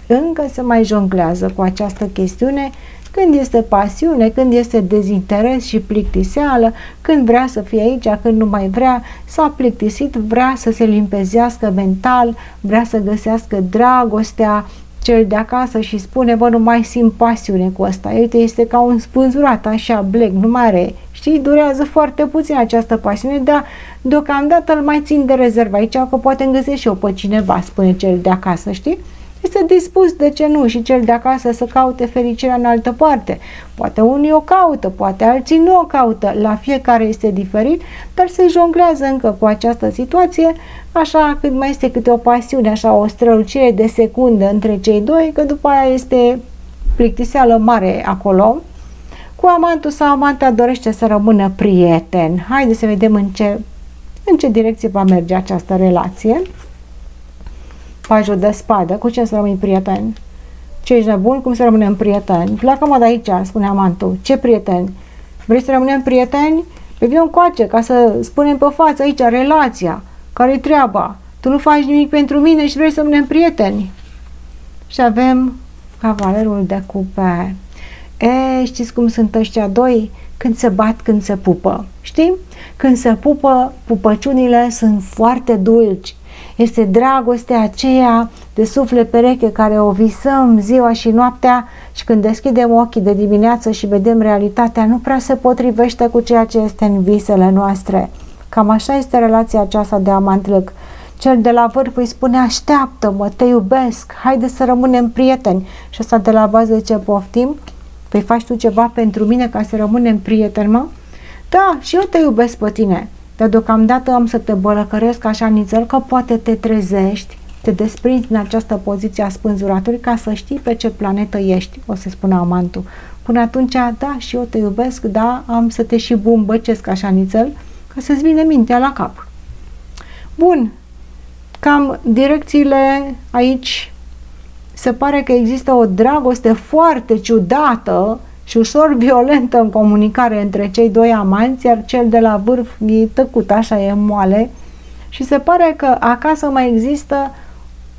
încă se mai jonglează cu această chestiune când este pasiune, când este dezinteres și plictiseală, când vrea să fie aici, când nu mai vrea, s-a plictisit, vrea să se limpezească mental, vrea să găsească dragostea, cel de acasă și spune, bă, nu mai simt pasiune cu ăsta, uite, este ca un spânzurat, așa, blec, nu mai are, știi, durează foarte puțin această pasiune, dar deocamdată îl mai țin de rezervă aici, că poate îmi găsesc și eu pe cineva, spune cel de acasă, știi? Este dispus, de ce nu, și cel de acasă să caute fericirea în altă parte. Poate unii o caută, poate alții nu o caută, la fiecare este diferit, dar se jonglează încă cu această situație, așa cât mai este câte o pasiune, așa o strălucire de secundă între cei doi, că după aia este plictiseală mare acolo. Cu amantul sau amanta dorește să rămână prieten. Haideți să vedem în ce direcție va merge această relație. Pajul de spadă. Cu ce să rămâi prieten? Ce ești nebun? Cum să rămânem prieteni? Pleacă-mă de aici, spune amantul. Ce prieteni? Vrei să rămânem prieteni? Păi vină încoace, ca să spunem pe față aici relația. Care-i treaba? Tu nu faci nimic pentru mine și vrei să rămânem prieteni? Și avem cavalerul de cupe. Știți cum sunt ăștia doi? Când se bat, când se pupă. Știi? Când se pupă, pupăciunile sunt foarte dulci. Este dragostea aceea de suflet pereche care o visăm ziua și noaptea și când deschidem ochii de dimineață și vedem realitatea, nu prea se potrivește cu ceea ce este în visele noastre. Cam așa este relația aceasta de amant-lăc. Cel de la vârf îi spune, așteaptă-mă, te iubesc, haide să rămânem prieteni. Și asta de la bază de ce poftim? Păi faci tu ceva pentru mine ca să rămânem prieteni, mă? Da, și eu te iubesc pe tine. Dar deocamdată am să te bălăcăresc așa nițel că poate te trezești, te desprinzi din această poziție a spânzuratului ca să știi pe ce planetă ești, o să spună amantul. Până atunci, da, și eu te iubesc, da, am să te și bumbăcesc așa nițel ca să-ți vine mintea la cap. Bun, cam direcțiile aici se pare că există o dragoste foarte ciudată și ușor violentă în comunicare între cei doi amanți, iar cel de la vârf e tăcut, așa e moale și se pare că acasă mai există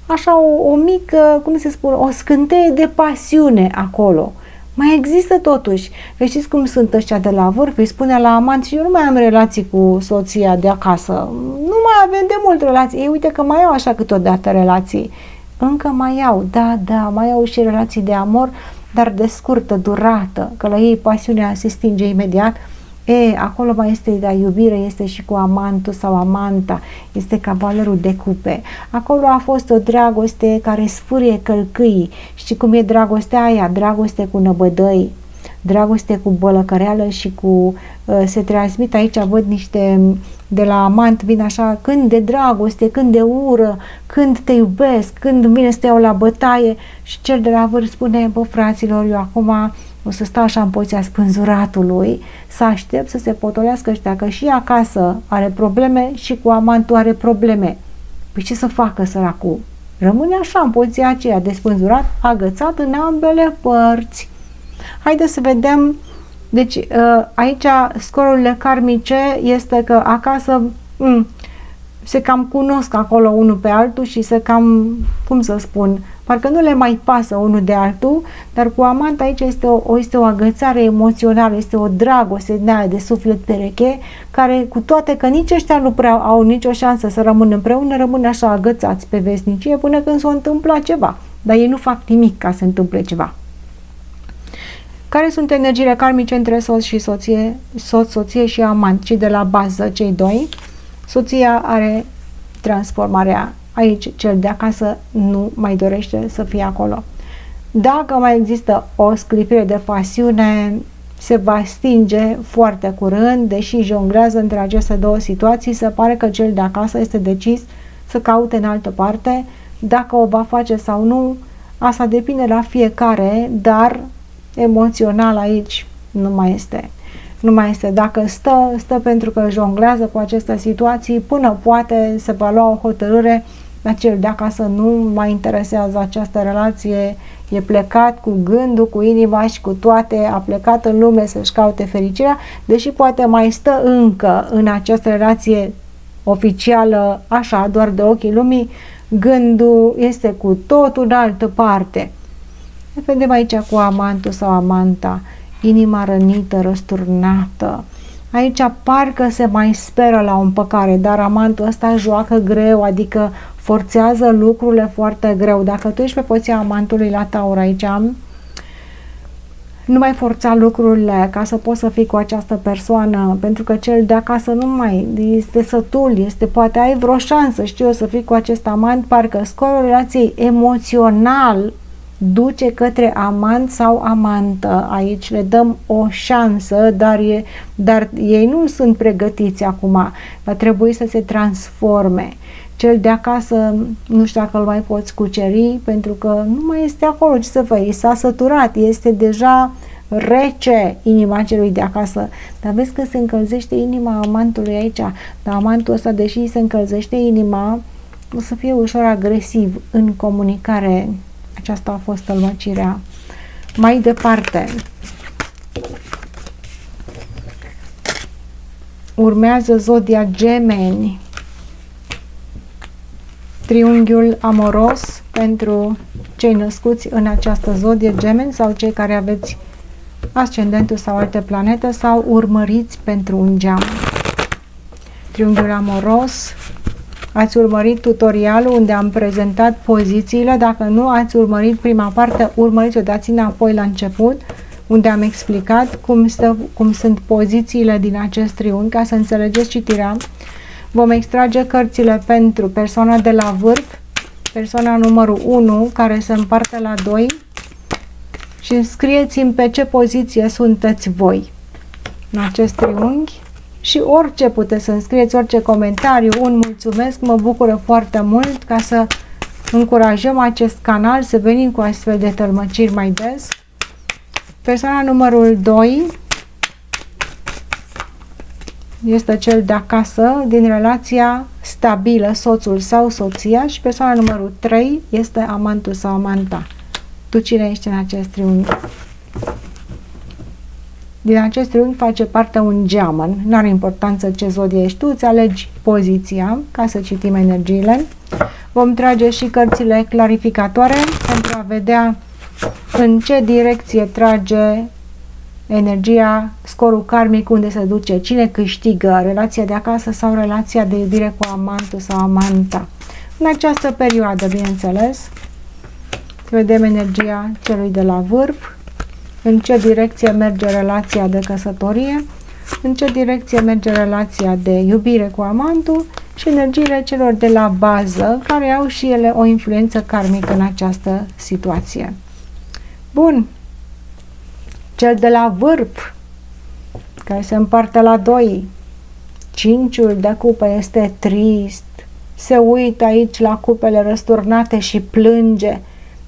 așa o mică, cum se spune, o scânteie de pasiune acolo. Mai există totuși, că știți cum sunt ăștia de la vârf, îi spune la amant și eu nu mai am relații cu soția de acasă, nu mai avem de mult relații, ei uite că mai au așa câteodată relații, încă mai au, da, mai au și relații de amor, dar de scurtă durată, că la ei pasiunea se stinge imediat, Acolo mai este de iubire, este și cu amantul sau amanta, este cavalerul de cupe. Acolo a fost o dragoste care sfârie călcâii. Știi cum e dragostea aia? Dragoste cu năbădăi, dragoste cu bălăcăreală și cu... se transmit aici, văd niște... de la amant vin așa, când de dragoste, când de ură, când te iubesc, când vine să te iau la bătaie. Și cel de la vârf spune, bă fraților, eu acum o să stau așa în poziția spânzuratului, să aștept să se potolească ăștia, că și acasă are probleme și cu amantul are probleme. Păi ce să facă săracul? Rămâne așa în poziția aceea de spânzurat, agățat în ambele părți. Haideți să vedem. Deci aici scorurile karmice este că acasă se cam cunosc acolo unul pe altul și se cam, cum să spun, parcă nu le mai pasă unul de altul, dar cu amant aici este o agățare emoțională, este o dragoste de suflet pereche, care cu toate că nici ăștia nu prea au nicio șansă să rămână împreună, rămân așa agățați pe veșnicie până când s-o întâmpla ceva, dar ei nu fac nimic ca să se întâmple ceva. Care sunt energiile karmice între soț și soție, soție și amant, ci de la bază cei doi? Soția are transformarea. Aici cel de acasă nu mai dorește să fie acolo. Dacă mai există o sclipire de pasiune, se va stinge foarte curând, deși jonglează între aceste două situații, se pare că cel de acasă este decis să caute în altă parte. Dacă o va face sau nu, asta depinde la fiecare, dar emoțional aici nu mai este. Nu mai este. Dacă stă pentru că jonglează cu aceste situații, până poate se va lua o hotărâre, dar cel de acasă nu mai interesează această relație, e plecat cu gândul, cu inima și cu toate, a plecat în lume să-și caute fericirea, deși poate mai stă încă în această relație oficială, așa, doar de ochii lumii, gândul este cu totul în altă parte. Vedem aici cu amantul sau amanta, inima rănită, răsturnată. Aici parcă se mai speră la o împăcare, dar amantul ăsta joacă greu, adică forțează lucrurile foarte greu. Dacă tu ești pe poziția amantului la Taur aici, nu mai forța lucrurile ca să poți să fii cu această persoană, pentru că cel de acasă nu mai este sătul, poate ai vreo șansă, știu eu, să fii cu acest amant, parcă scorul relației emoțional duce către amant sau amantă. Aici le dăm o șansă, dar ei nu sunt pregătiți acum. Va trebui să se transforme. Cel de acasă, nu știu dacă îl mai poți cuceri, pentru că nu mai este acolo, ce să faci, s-a săturat, este deja rece inima celui de acasă. Dar vezi că se încălzește inima amantului aici, dar amantul ăsta, deși se încălzește inima, o să fie ușor agresiv în comunicare. Aceasta a fost tălmăcirea. Mai departe, urmează zodia Gemeni, triunghiul amoros pentru cei născuți în această zodie Gemeni sau cei care aveți ascendentul sau alte planete sau urmăriți pentru un geam. Triunghiul amoros. Ați urmărit tutorialul unde am prezentat pozițiile. Dacă nu ați urmărit prima parte, urmăriți-o, dați înapoi la început, unde am explicat cum sunt pozițiile din acest triunghi, ca să înțelegeți citirea. Vom extrage cărțile pentru persoana de la vârf, persoana numărul 1, care se împarte la 2, și scrieți-mi pe ce poziție sunteți voi în acest triunghi. Și orice puteți să înscrieți, orice comentariu, un mulțumesc, mă bucură foarte mult, ca să încurajăm acest canal să venim cu astfel de tălmăciri mai des. Persoana numărul 2 este cel de acasă, din relația stabilă, soțul sau soția, și persoana numărul 3 este amantul sau amanta. Tu cine ești în acest triunghi? Din acest triunghi face parte un geamăn, nu are importanță ce zodie ești tu, îți alegi poziția ca să citim energiile. Vom trage și cărțile clarificatoare pentru a vedea în ce direcție trage energia, scorul karmic, unde se duce, cine câștigă, relația de acasă sau relația de iubire cu amantul sau amanta. În această perioadă, bineînțeles, vedem energia celui de la vârf, în ce direcție merge relația de căsătorie, în ce direcție merge relația de iubire cu amantul și energiile celor de la bază, care au și ele o influență karmică în această situație. Bun. Cel de la vârf, care se împarte la 2, 5-ul de cupe este trist, se uită aici la cupele răsturnate și plânge.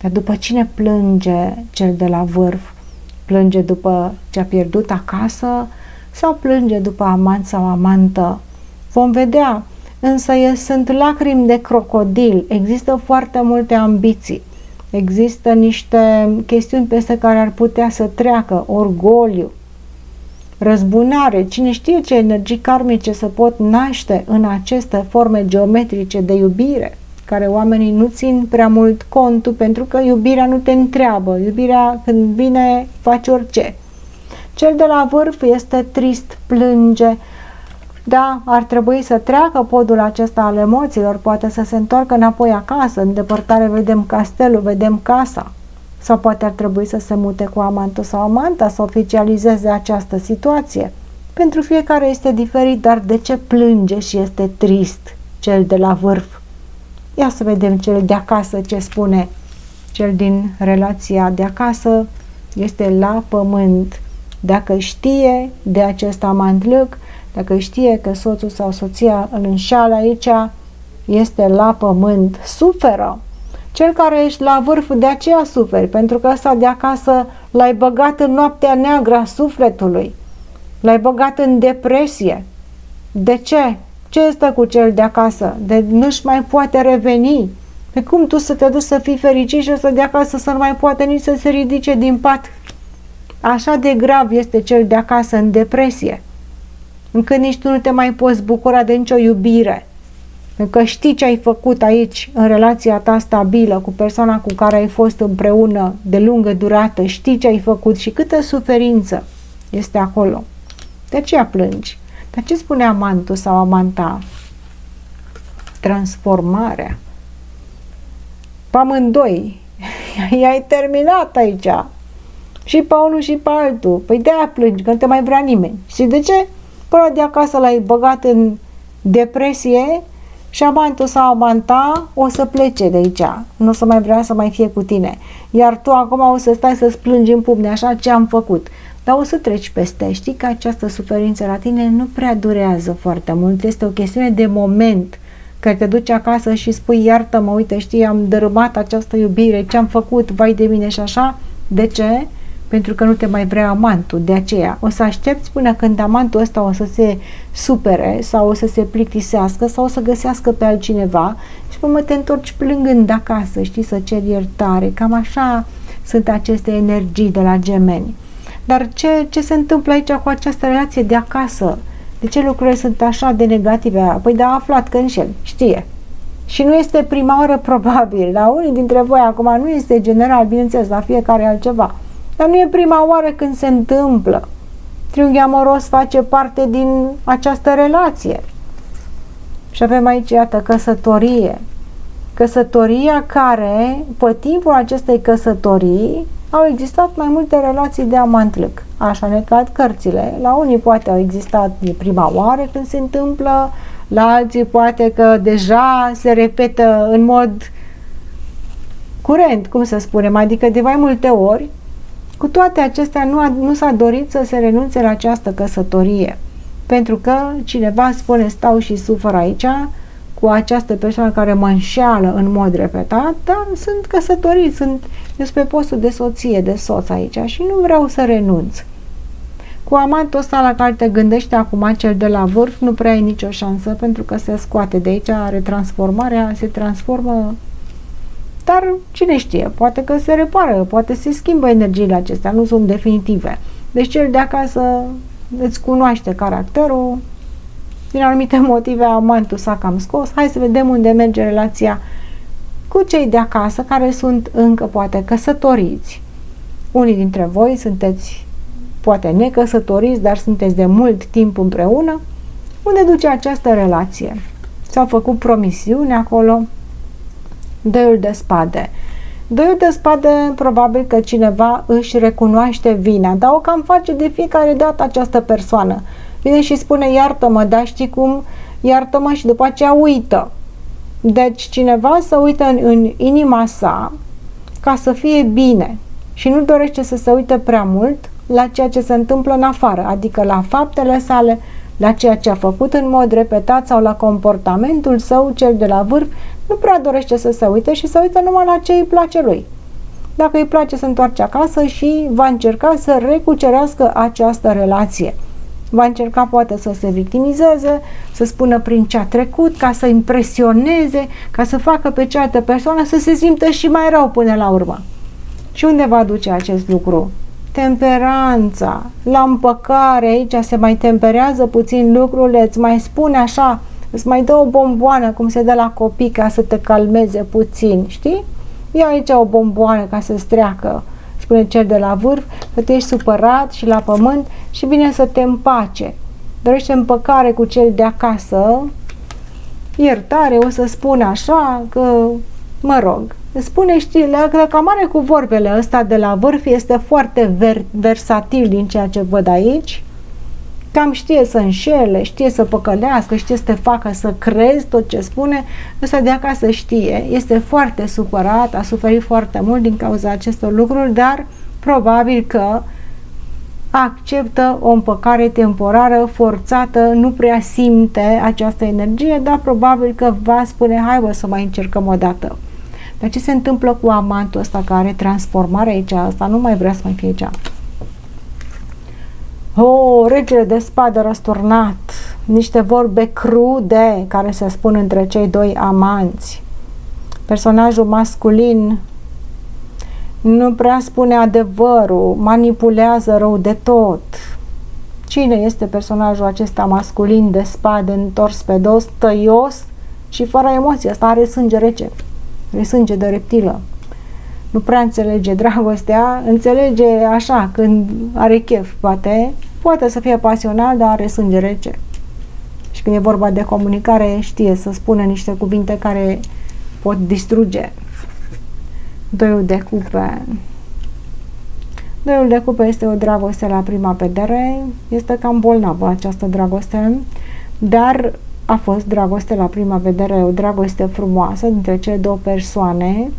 Dar după cine plânge cel de la vârf? Plânge după ce a pierdut acasă sau plânge după amant sau amantă? Vom vedea, însă sunt lacrimi de crocodil, există foarte multe ambiții, există niște chestiuni peste care ar putea să treacă, orgoliu, răzbunare, cine știe ce energii karmice se pot naște în aceste forme geometrice de iubire, care oamenii nu țin prea mult contul, pentru că iubirea nu te întreabă, iubirea când vine face orice. Cel de la vârf este trist, plânge, da, ar trebui să treacă podul acesta al emoțiilor, poate să se întoarcă înapoi acasă, în depărtare vedem castelul, vedem casa, sau poate ar trebui să se mute cu amantul sau amanta, să oficializeze această situație. Pentru fiecare este diferit, dar de ce plânge și este trist cel de la vârf? Ia să vedem cel de acasă ce spune. Cel din relația de acasă este la pământ. Dacă știe de acest amantlâc, dacă știe că soțul sau soția îl înșală aici, este la pământ, suferă. Cel care ești la vârf, de aceea suferi, pentru că ăsta de acasă l-ai băgat în noaptea neagră a sufletului, l-ai băgat în depresie. De ce? Ce este cu cel de acasă? De nu-și mai poate reveni. Pe cum tu să te duci să fii fericit și ăsta de acasă să nu mai poate nici să se ridice din pat? Așa de grav este cel de acasă în depresie, încât nici tu nu te mai poți bucura de nicio iubire. Pentru că știi ce ai făcut aici, în relația ta stabilă, cu persoana cu care ai fost împreună de lungă durată, știi ce ai făcut și câtă suferință este acolo. De aceea plângi. Dar ce spune amantul sau amanta? Transformarea. Pe amândoi. I-ai terminat aici. Și pe unul și pe altul. Păi de-aia plângi, că nu te mai vrea nimeni. Și de ce? Până de acasă l-ai băgat în depresie și amantul sau amanta o să plece de aici. Nu o să mai vrea să mai fie cu tine. Iar tu acum o să stai să-ți plângi în pumne, așa ce am făcut. Dar o să treci peste. Știi că această suferință la tine nu prea durează foarte mult. Este o chestiune de moment, că te duci acasă și spui, iartă-mă, uite, știi, am dărâmat această iubire, ce-am făcut, vai de mine și așa. De ce? Pentru că nu te mai vrea amantul. De aceea o să aștepți până când amantul ăsta o să se supere sau o să se plictisească sau o să găsească pe altcineva și până te întorci plângând acasă, știi, să ceri iertare. Cam așa sunt aceste energii de la gemeni. Dar ce se întâmplă aici cu această relație de acasă? De ce lucrurile sunt așa de negative? Păi de-a aflat că înșel, știe. Și nu este prima oară probabil. La unii dintre voi acum nu este general, bineînțeles, la fiecare altceva. Dar nu e prima oară când se întâmplă. Triunghi amoros face parte din această relație. Și avem aici, iată, căsătorie. Căsătoria care, pe timpul acestei căsătorii, au existat mai multe relații de amantlâc. Așa ne cad cărțile. La unii poate au existat de prima oară când se întâmplă, la alții poate că deja se repetă în mod curent, cum să spunem, adică de mai multe ori. Cu toate acestea nu s-a dorit să se renunțe la această căsătorie, pentru că cineva spune stau și sufăr aici cu această persoană care mă înșeală în mod repetat, dar sunt căsătorit, sunt pe postul de soție, de soț aici și nu vreau să renunț. Cu amantul ăsta la care te gândești acum, cel de la vârf, nu prea ai nicio șansă, pentru că se scoate de aici, are transformarea, se transformă. Dar cine știe, poate că se repară, poate se schimbă energiile acestea, nu sunt definitive. Deci cel de acasă îți cunoaște caracterul, din anumite motive amantul s-a cam scos. Hai să vedem unde merge relația cu cei de acasă care sunt încă poate căsătoriți. Unii dintre voi sunteți poate necăsătoriți, dar sunteți de mult timp împreună. Unde duce această relație? S-au făcut promisiuni acolo. Doi de spade. Doi de spade, probabil că cineva își recunoaște vina, dar o cam face de fiecare dată această persoană. Vine și spune iartă-mă, dar știi cum? Iartă-mă și după aceea uită. Deci cineva să uită în inima sa ca să fie bine și nu dorește să se uite prea mult la ceea ce se întâmplă în afară, adică la faptele sale, la ceea ce a făcut în mod repetat sau la comportamentul său, cel de la vârf, nu prea dorește să se uite și să uite numai la ce îi place lui. Dacă îi place, se întoarce acasă și va încerca să recucerească această relație. Va încerca poate să se victimizeze, să spună prin ce a trecut, ca să impresioneze, ca să facă pe cealaltă persoană să se simtă și mai rău până la urmă. Și unde va duce acest lucru? Temperanța, la împăcare, aici se mai temperează puțin lucrurile, îți mai spune așa, îți mai dă o bomboană, cum se dă la copii, ca să te calmeze puțin, știi? Ia aici o bomboană ca să-ți treacă, spune cel de la vârf, că tu ești supărat și la pământ și vine să te împace. Dorește împăcare cu cel de acasă, iertare, o să spune așa, că, mă rog, spune, știi, că cam are cu vorbele ăsta de la vârf, este foarte versatil din ceea ce văd aici, cam știe să înșele, știe să păcălească, știe să te facă să crezi tot ce spune, ăsta de acasă știe, este foarte supărat, a suferit foarte mult din cauza acestor lucruri, dar probabil că acceptă o împăcare temporară, forțată, nu prea simte această energie, dar probabil că va spune, hai bă, să mai încercăm o dată. Dar ce se întâmplă cu amantul ăsta care are transformare aici? Asta nu mai vrea să mai fie aici. Regele de spade răsturnat, niște vorbe crude care se spun între cei doi amanți. Personajul masculin nu prea spune adevărul, manipulează rău de tot. Cine este personajul acesta masculin de spade, întors pe dos, tăios și fără emoție? Asta are sânge rece, are sânge de reptilă. Nu prea înțelege dragostea, înțelege așa, când are chef, poate să fie pasional, dar are sânge rece. Și când e vorba de comunicare, știe să spună niște cuvinte care pot distruge. Doiul de cupe. Doiul de cupe este o dragoste la prima vedere, este cam bolnavă această dragoste, dar a fost dragoste la prima vedere, o dragoste frumoasă dintre cele două persoane,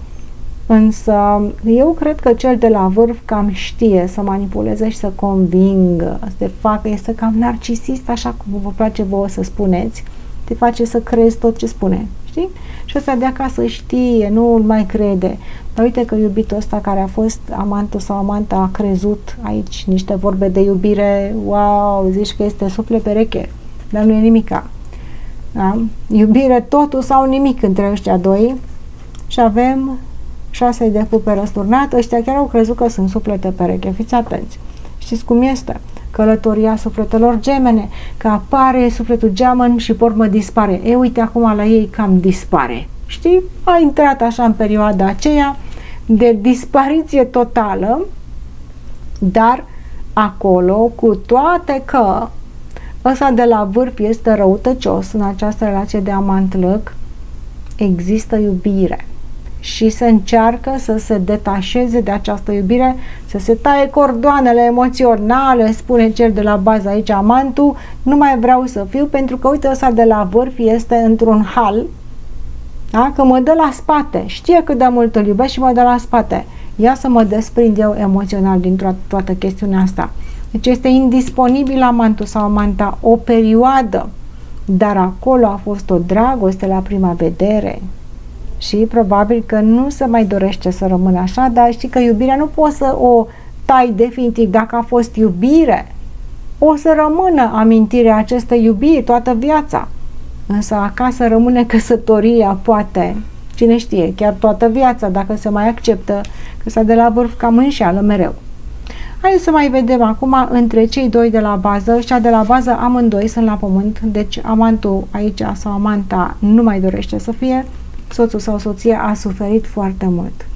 însă eu cred că cel de la vârf cam știe să manipuleze și să convingă, să facă, este cam narcisist, așa cum vă place vouă să spuneți, te face să crezi tot ce spune, știi? Și ăsta de acasă știe, nu îl mai crede. Dar uite că iubitul ăsta care a fost amantul sau amanta a crezut aici niște vorbe de iubire, wow, zici că este suflet pereche, dar nu e nimica. Da? Iubire totul sau nimic între ăștia doi și avem 6 de cupe răsturnat, ăștia chiar au crezut că sunt suflete pereche, fiți atenți. Știți cum este? Călătoria sufletelor gemene, că apare sufletul geamăn și pe urmă dispare. Uite acum la ei cam dispare. Știi? A intrat așa în perioada aceea de dispariție totală, dar acolo, cu toate că ăsta de la vârf este răutăcios în această relație de amant-lăc, există iubire. Și se încearcă să se detașeze de această iubire, să se taie cordoanele emoționale, spune cel de la bază aici, amantul, nu mai vreau să fiu, pentru că uite ăsta de la vârf este într-un hal, da? Că mă dă la spate, știe cât de mult îl iubesc și mă dă la spate. Ia să mă desprind eu emoțional din toată chestiunea asta. Deci este indisponibil amantul sau amanta o perioadă, dar acolo a fost o dragoste la prima vedere. Și probabil că nu se mai dorește să rămână așa, dar știi că iubirea nu poți să o tai definitiv. Dacă a fost iubire, o să rămână amintirea acestei iubiri toată viața. Însă acasă rămâne căsătoria, poate, cine știe, chiar toată viața, dacă se mai acceptă, că s-a de la vârf cam înșeală mereu. Hai să mai vedem acum între cei doi de la bază. Ăștia de la bază amândoi sunt la pământ, deci amantul aici sau amanta nu mai dorește să fie. Soțul sau soția a suferit foarte mult.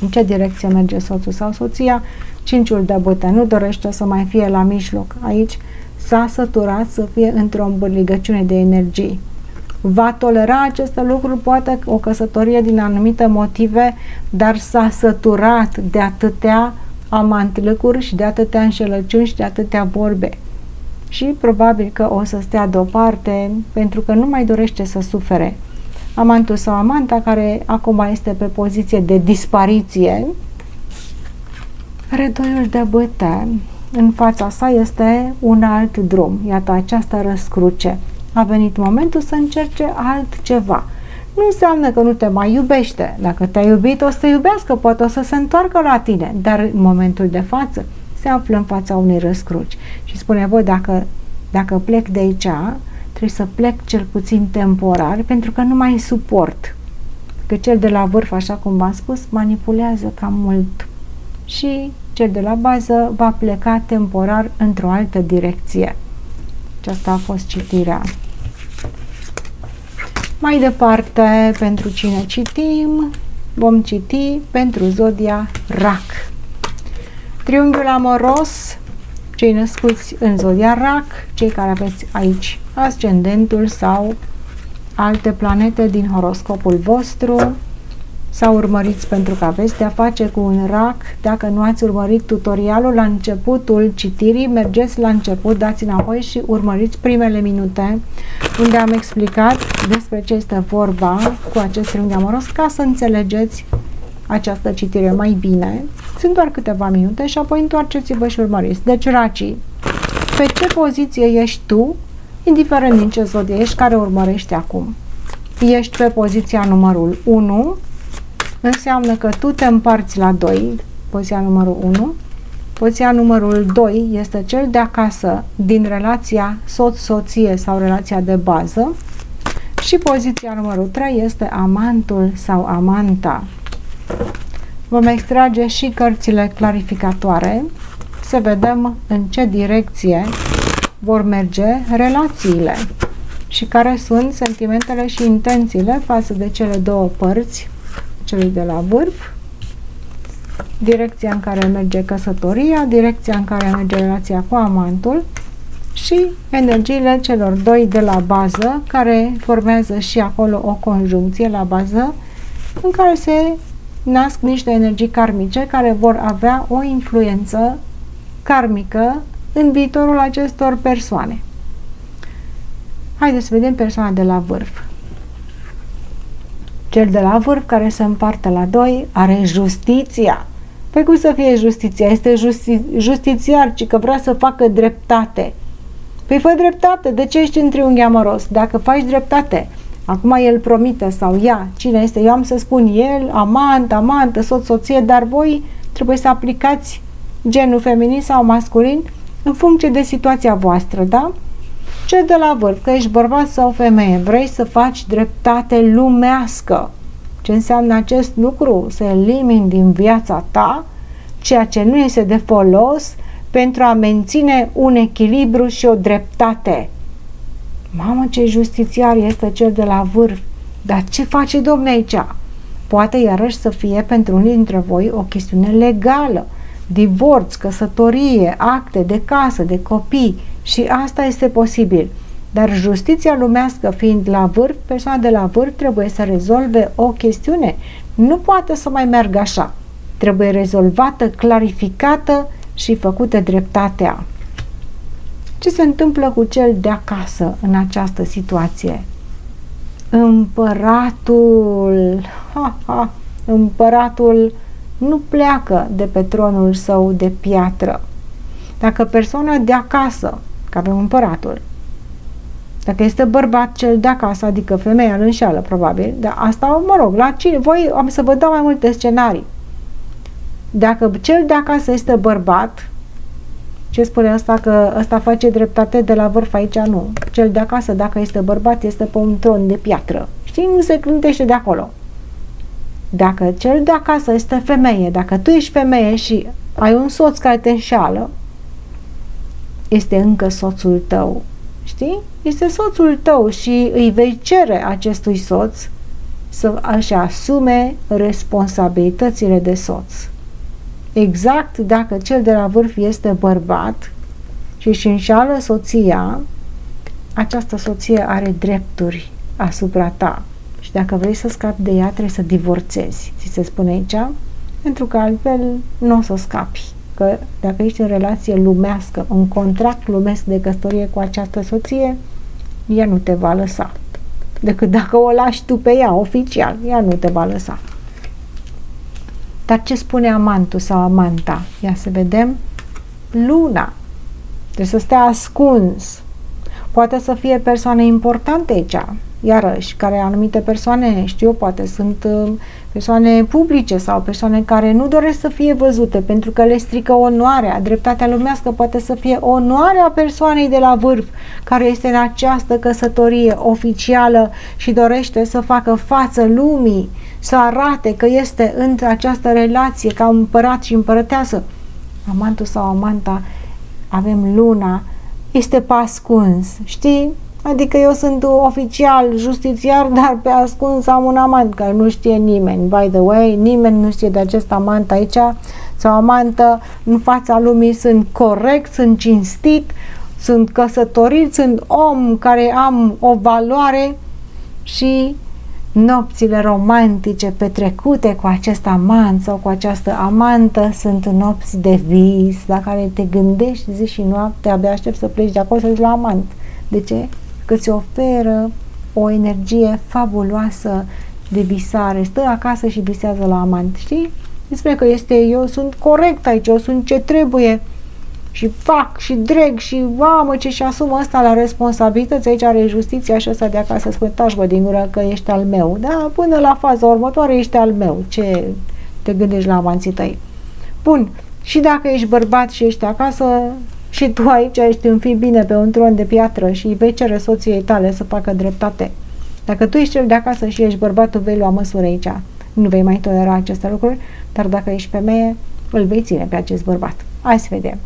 În ce direcție merge soțul sau soția? Cinciul de bâte nu dorește să mai fie la mijloc. Aici s-a săturat să fie într-o îmbârligăciune de energii. Va tolera aceste lucruri, poate o căsătorie din anumite motive, dar s-a săturat de atâtea amantlăcuri și de atâtea înșelăciuni și de atâtea vorbe. și probabil că o să stea deoparte pentru că nu mai dorește să sufere. Amantul sau amanta, care acum este pe poziție de dispariție, redoiul de bâte. În fața sa este un alt drum. Iată această răscruce. A venit momentul să încerce altceva. Nu înseamnă că nu te mai iubește. Dacă te-a iubit, o să te iubească, poate o să se întoarcă la tine. Dar în momentul de față se află în fața unei răscruci. Și spune, voi, dacă plec de aici, trebuie să plec cel puțin temporar, pentru că nu mai suport. Că cel de la vârf, așa cum v-am spus, manipulează cam mult. Și cel de la bază va pleca temporar într-o altă direcție. Aceasta a fost citirea. Mai departe, pentru cine citim, vom citi pentru zodia Rac. Triunghiul amoros, cei născuți în zodia Rac, cei care aveți aici ascendentul sau alte planete din horoscopul vostru, sau urmăriți pentru că aveți de-a face cu un Rac. Dacă nu ați urmărit tutorialul la începutul citirii, mergeți la început, dați înapoi și urmăriți primele minute unde am explicat despre ce este vorba cu acest triunghi amoros, ca să înțelegeți această citire mai bine. Sunt doar câteva minute și apoi întoarceți-vă și urmăriți. Deci, Racii, pe ce poziție ești tu, indiferent din ce zodie ești, care urmărești acum? Ești pe poziția numărul 1, înseamnă că tu te împarți la 2, poziția numărul 1. Poziția numărul 2 este cel de acasă din relația soț-soție sau relația de bază. Și poziția numărul 3 este amantul sau amanta. Vom extrage și cărțile clarificatoare să vedem în ce direcție vor merge relațiile și care sunt sentimentele și intențiile față de cele două părți, celui de la vârf, direcția în care merge căsătoria, direcția în care merge relația cu amantul și energiile celor doi de la bază, care formează și acolo o conjuncție la bază în care se nasc niște energii karmice care vor avea o influență karmică în viitorul acestor persoane. Haideți să vedem persoana de la vârf. Cel de la vârf, care se împarte la 2, are justiția. Păi cum să fie justiția? Este justițiar, ci că vrea să facă dreptate. Păi fă dreptate, de ce ești în triunghi amoros? Dacă faci dreptate, acum el promite sau ea, cine este? Eu am să spun el, amant, amantă, soț, soție, dar voi trebuie să aplicați genul feminin sau masculin în funcție de situația voastră, da? Cel de la vârf, că ești bărbat sau femeie, vrei să faci dreptate lumească. Ce înseamnă acest lucru? Să elimini din viața ta ceea ce nu este de folos pentru a menține un echilibru și o dreptate. Mamă, ce justițiar este cel de la vârf! Dar ce face domnul aici? Poate iarăși să fie pentru unii dintre voi o chestiune legală, divorț, căsătorie, acte de casă, de copii, și asta este posibil. Dar justiția lumească fiind la vârf, persoana de la vârf trebuie să rezolve o chestiune. Nu poate să mai meargă așa. Trebuie rezolvată, clarificată și făcută dreptatea. Ce se întâmplă cu cel de acasă în această situație? Împăratul, împăratul nu pleacă de pe tronul său de piatră. Dacă persoana de acasă, că avem împăratul, dacă este bărbat cel de acasă, adică femeia îl înșeală probabil, dar asta, mă rog, la cine? Voi am să vă dau mai multe scenarii. Dacă cel de acasă este bărbat, ce spune asta? Că ăsta face dreptate de la vârf, aici nu. Cel de acasă, dacă este bărbat, este pe un tron de piatră. Știi? Nu se clintește de acolo. Dacă cel de acasă este femeie, dacă tu ești femeie și ai un soț care te înșeală, este încă soțul tău. Știi? Este soțul tău și îi vei cere acestui soț să își asume responsabilitățile de soț. Exact dacă cel de la vârf este bărbat și își înșeală soția, această soție are drepturi asupra ta. Și dacă vrei să scapi de ea, trebuie să divorțezi. Ți se spune aici? Pentru că altfel nu o să scapi. că dacă ești în relație lumească, un contract lumesc de căsătorie cu această soție, ea nu te va lăsa. Decât dacă o lași tu pe ea, oficial, ea nu te va lăsa. Dar ce spune amantul sau amanta? Ia să vedem. Luna. Trebuie să stea ascuns. Poate să fie persoane importante aici, iarăși, care anumite persoane, știu eu, poate sunt persoane publice sau persoane care nu doresc să fie văzute pentru că le strică onoarea. Dreptatea lumească poate să fie onoarea persoanei de la vârf care este în această căsătorie oficială și dorește să facă față lumii, să arate că este în această relație ca un împărat și împărăteasă. Amantul sau amanta, avem luna, este pe ascuns, știi? Adică eu sunt oficial justițiar, dar pe ascuns am un amant care nu știe nimeni. By the way, nimeni nu știe de acest amant aici sau amantă. În fața lumii sunt corect, sunt cinstit, sunt căsătorit, sunt om care am o valoare și nopțile romantice petrecute cu acest amant sau cu această amantă sunt nopți de vis la care te gândești zi și noapte, abia aștept să pleci de acolo să duci la amant. De ce? Că ți oferă o energie fabuloasă de visare. Stă acasă și visează la amant, știi? Îi spune că eu sunt corect aici, eu sunt ce trebuie și fac și dreg și mamă ce și asumă ăsta la responsabilități. Aici are justiția și ăsta de acasă spune tași-bă din gură că ești al meu. Da, până la faza următoare ești al meu. Ce te gândești la amanții tăi? Bun, și dacă ești bărbat și ești acasă și tu aici ești în fi bine pe un tron de piatră și vei cere soției tale să facă dreptate. Dacă tu ești cel de acasă și ești bărbatul, vei lua măsură aici. Nu vei mai tolera aceste lucruri, dar dacă ești femeie, îl vei ține pe acest bărbat. Hai să vedem.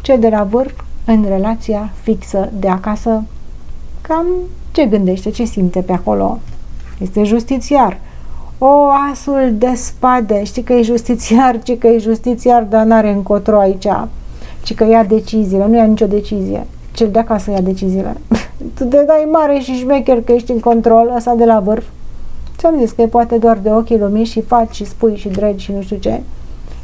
Cel de la vârf, în relația fixă de acasă, cam ce gândește, ce simte pe acolo? Este justițiar. O, asul de spade, știi că e justițiar, ci că e justițiar, dar n-are încotro aici, ci că ia deciziile, nu ia nicio decizie. Cel de acasă ia deciziile. Tu te dai mare și șmecher că ești în control, ăsta de la vârf. Ți-am zis că e poate doar de ochii lumii și faci și spui și dregi și nu știu ce.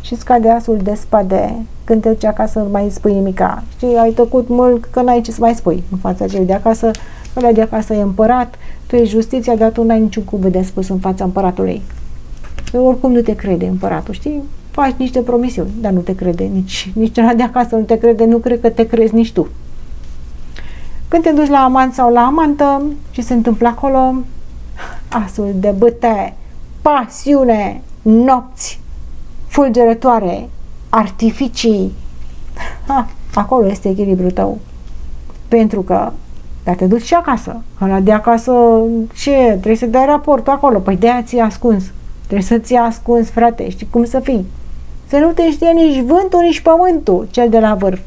Și scade asul de spade. Când te duci acasă nu mai spui nimica. Știi, ai tăcut mult că n-ai ce să mai spui în fața celui de acasă. Ăla de acasă e împărat, tu ești justiția, dar tu n-ai niciun cuvânt de spus în fața împăratului. Oricum nu te crede împăratul, știi? Faci niște promisiuni, dar nu te crede nici ăla de acasă nu te crede, nu cred că te crezi nici tu. Când te duci la amant sau la amantă, ce se întâmplă acolo? Asul de bâte, pasiune, nopți, fulgerătoare, artificii. Acolo este echilibrul tău. Pentru că dar te duci și acasă. Ăla de acasă, ce? Trebuie să dai raportul acolo. Păi de-aia ți-ai ascuns. Trebuie să ți-ai ascuns, frate. Știi cum să fii? Să nu te știe nici vântul, nici pământul, cel de la vârf.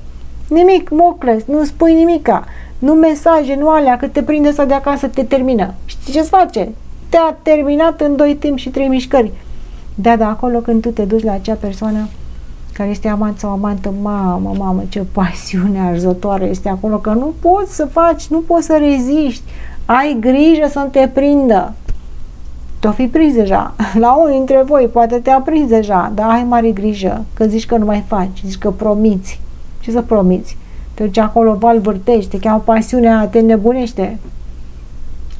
Nimic, mocles, nu spui nimica. Nu mesaje, nu alea, că te prinde să de acasă, te termină. Știi ce-ți face? Te-a terminat în 2 timp și 3 mișcări. Da, acolo când tu te duci la acea persoană care este amant sau amantă, mamă, ce pasiune arzătoare este acolo, că nu poți să faci, nu poți să reziști. Ai grijă să nu te prindă. Te-o fi prins deja. La unul dintre voi poate te-a prins deja, dar ai mare grijă, că zici că nu mai faci, zici că promiți. Ce să promiți? Te duci acolo, vârtești, te cheamă pasiunea, te nebunește.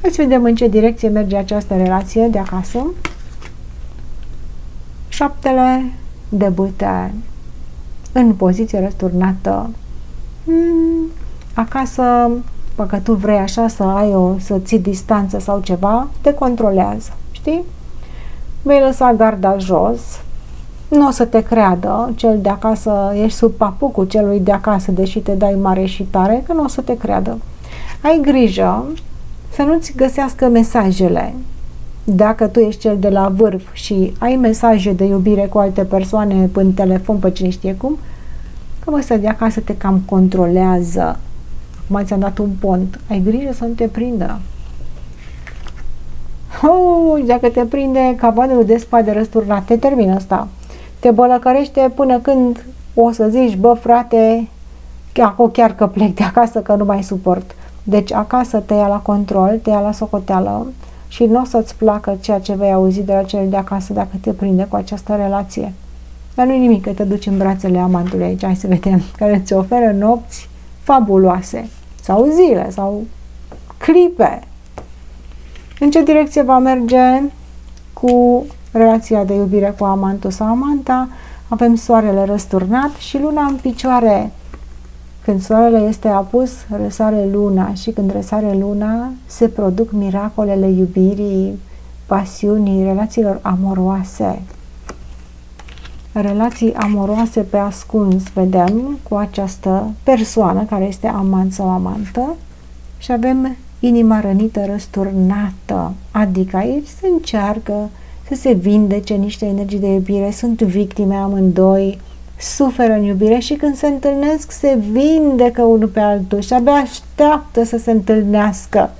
Hai să vedem în ce direcție merge această relație de acasă. 7 de bâte în poziție răsturnată. Acasă, dacă tu vrei așa să ții distanță sau ceva, te controlează, știi? Vei lăsa garda jos, nu o să te creadă, cel de acasă, ești sub papucul celui de acasă, deși te dai mare și tare, că nu o să te creadă. Ai grijă să nu-ți găsească mesajele. Dacă tu ești cel de la vârf și ai mesaje de iubire cu alte persoane pe telefon, pe cine știe cum, că ăsta de acasă te cam controlează. Acum ți-am dat un pont. Ai grijă să nu te prindă. Dacă te prinde cavalerul de spade răsturnat, te termină asta. Te bălăcărește până când o să zici, bă frate, chiar că plec de acasă, că nu mai suport. Deci acasă te ia la control, te ia la socoteală și nu o să-ți placă ceea ce vei auzi de la cel de acasă dacă te prinde cu această relație. Dar nu-i nimic că te duci în brațele amantului aici, hai să vedem, care îți oferă nopți fabuloase, sau zile, sau clipe. În ce direcție va merge cu relația de iubire cu amantul sau amanta? Avem soarele răsturnat și luna în picioare. Când soarele este apus, răsare luna și când răsare luna, se produc miracolele iubirii, pasiunii, relațiilor amoroase. Relații amoroase pe ascuns vedem cu această persoană care este amant sau amantă și avem inima rănită, răsturnată, adică aici se încearcă să se vindece niște energii de iubire, sunt victime amândoi, suferă în iubire și când se întâlnesc se vindecă unul pe altul și abia așteaptă să se întâlnească,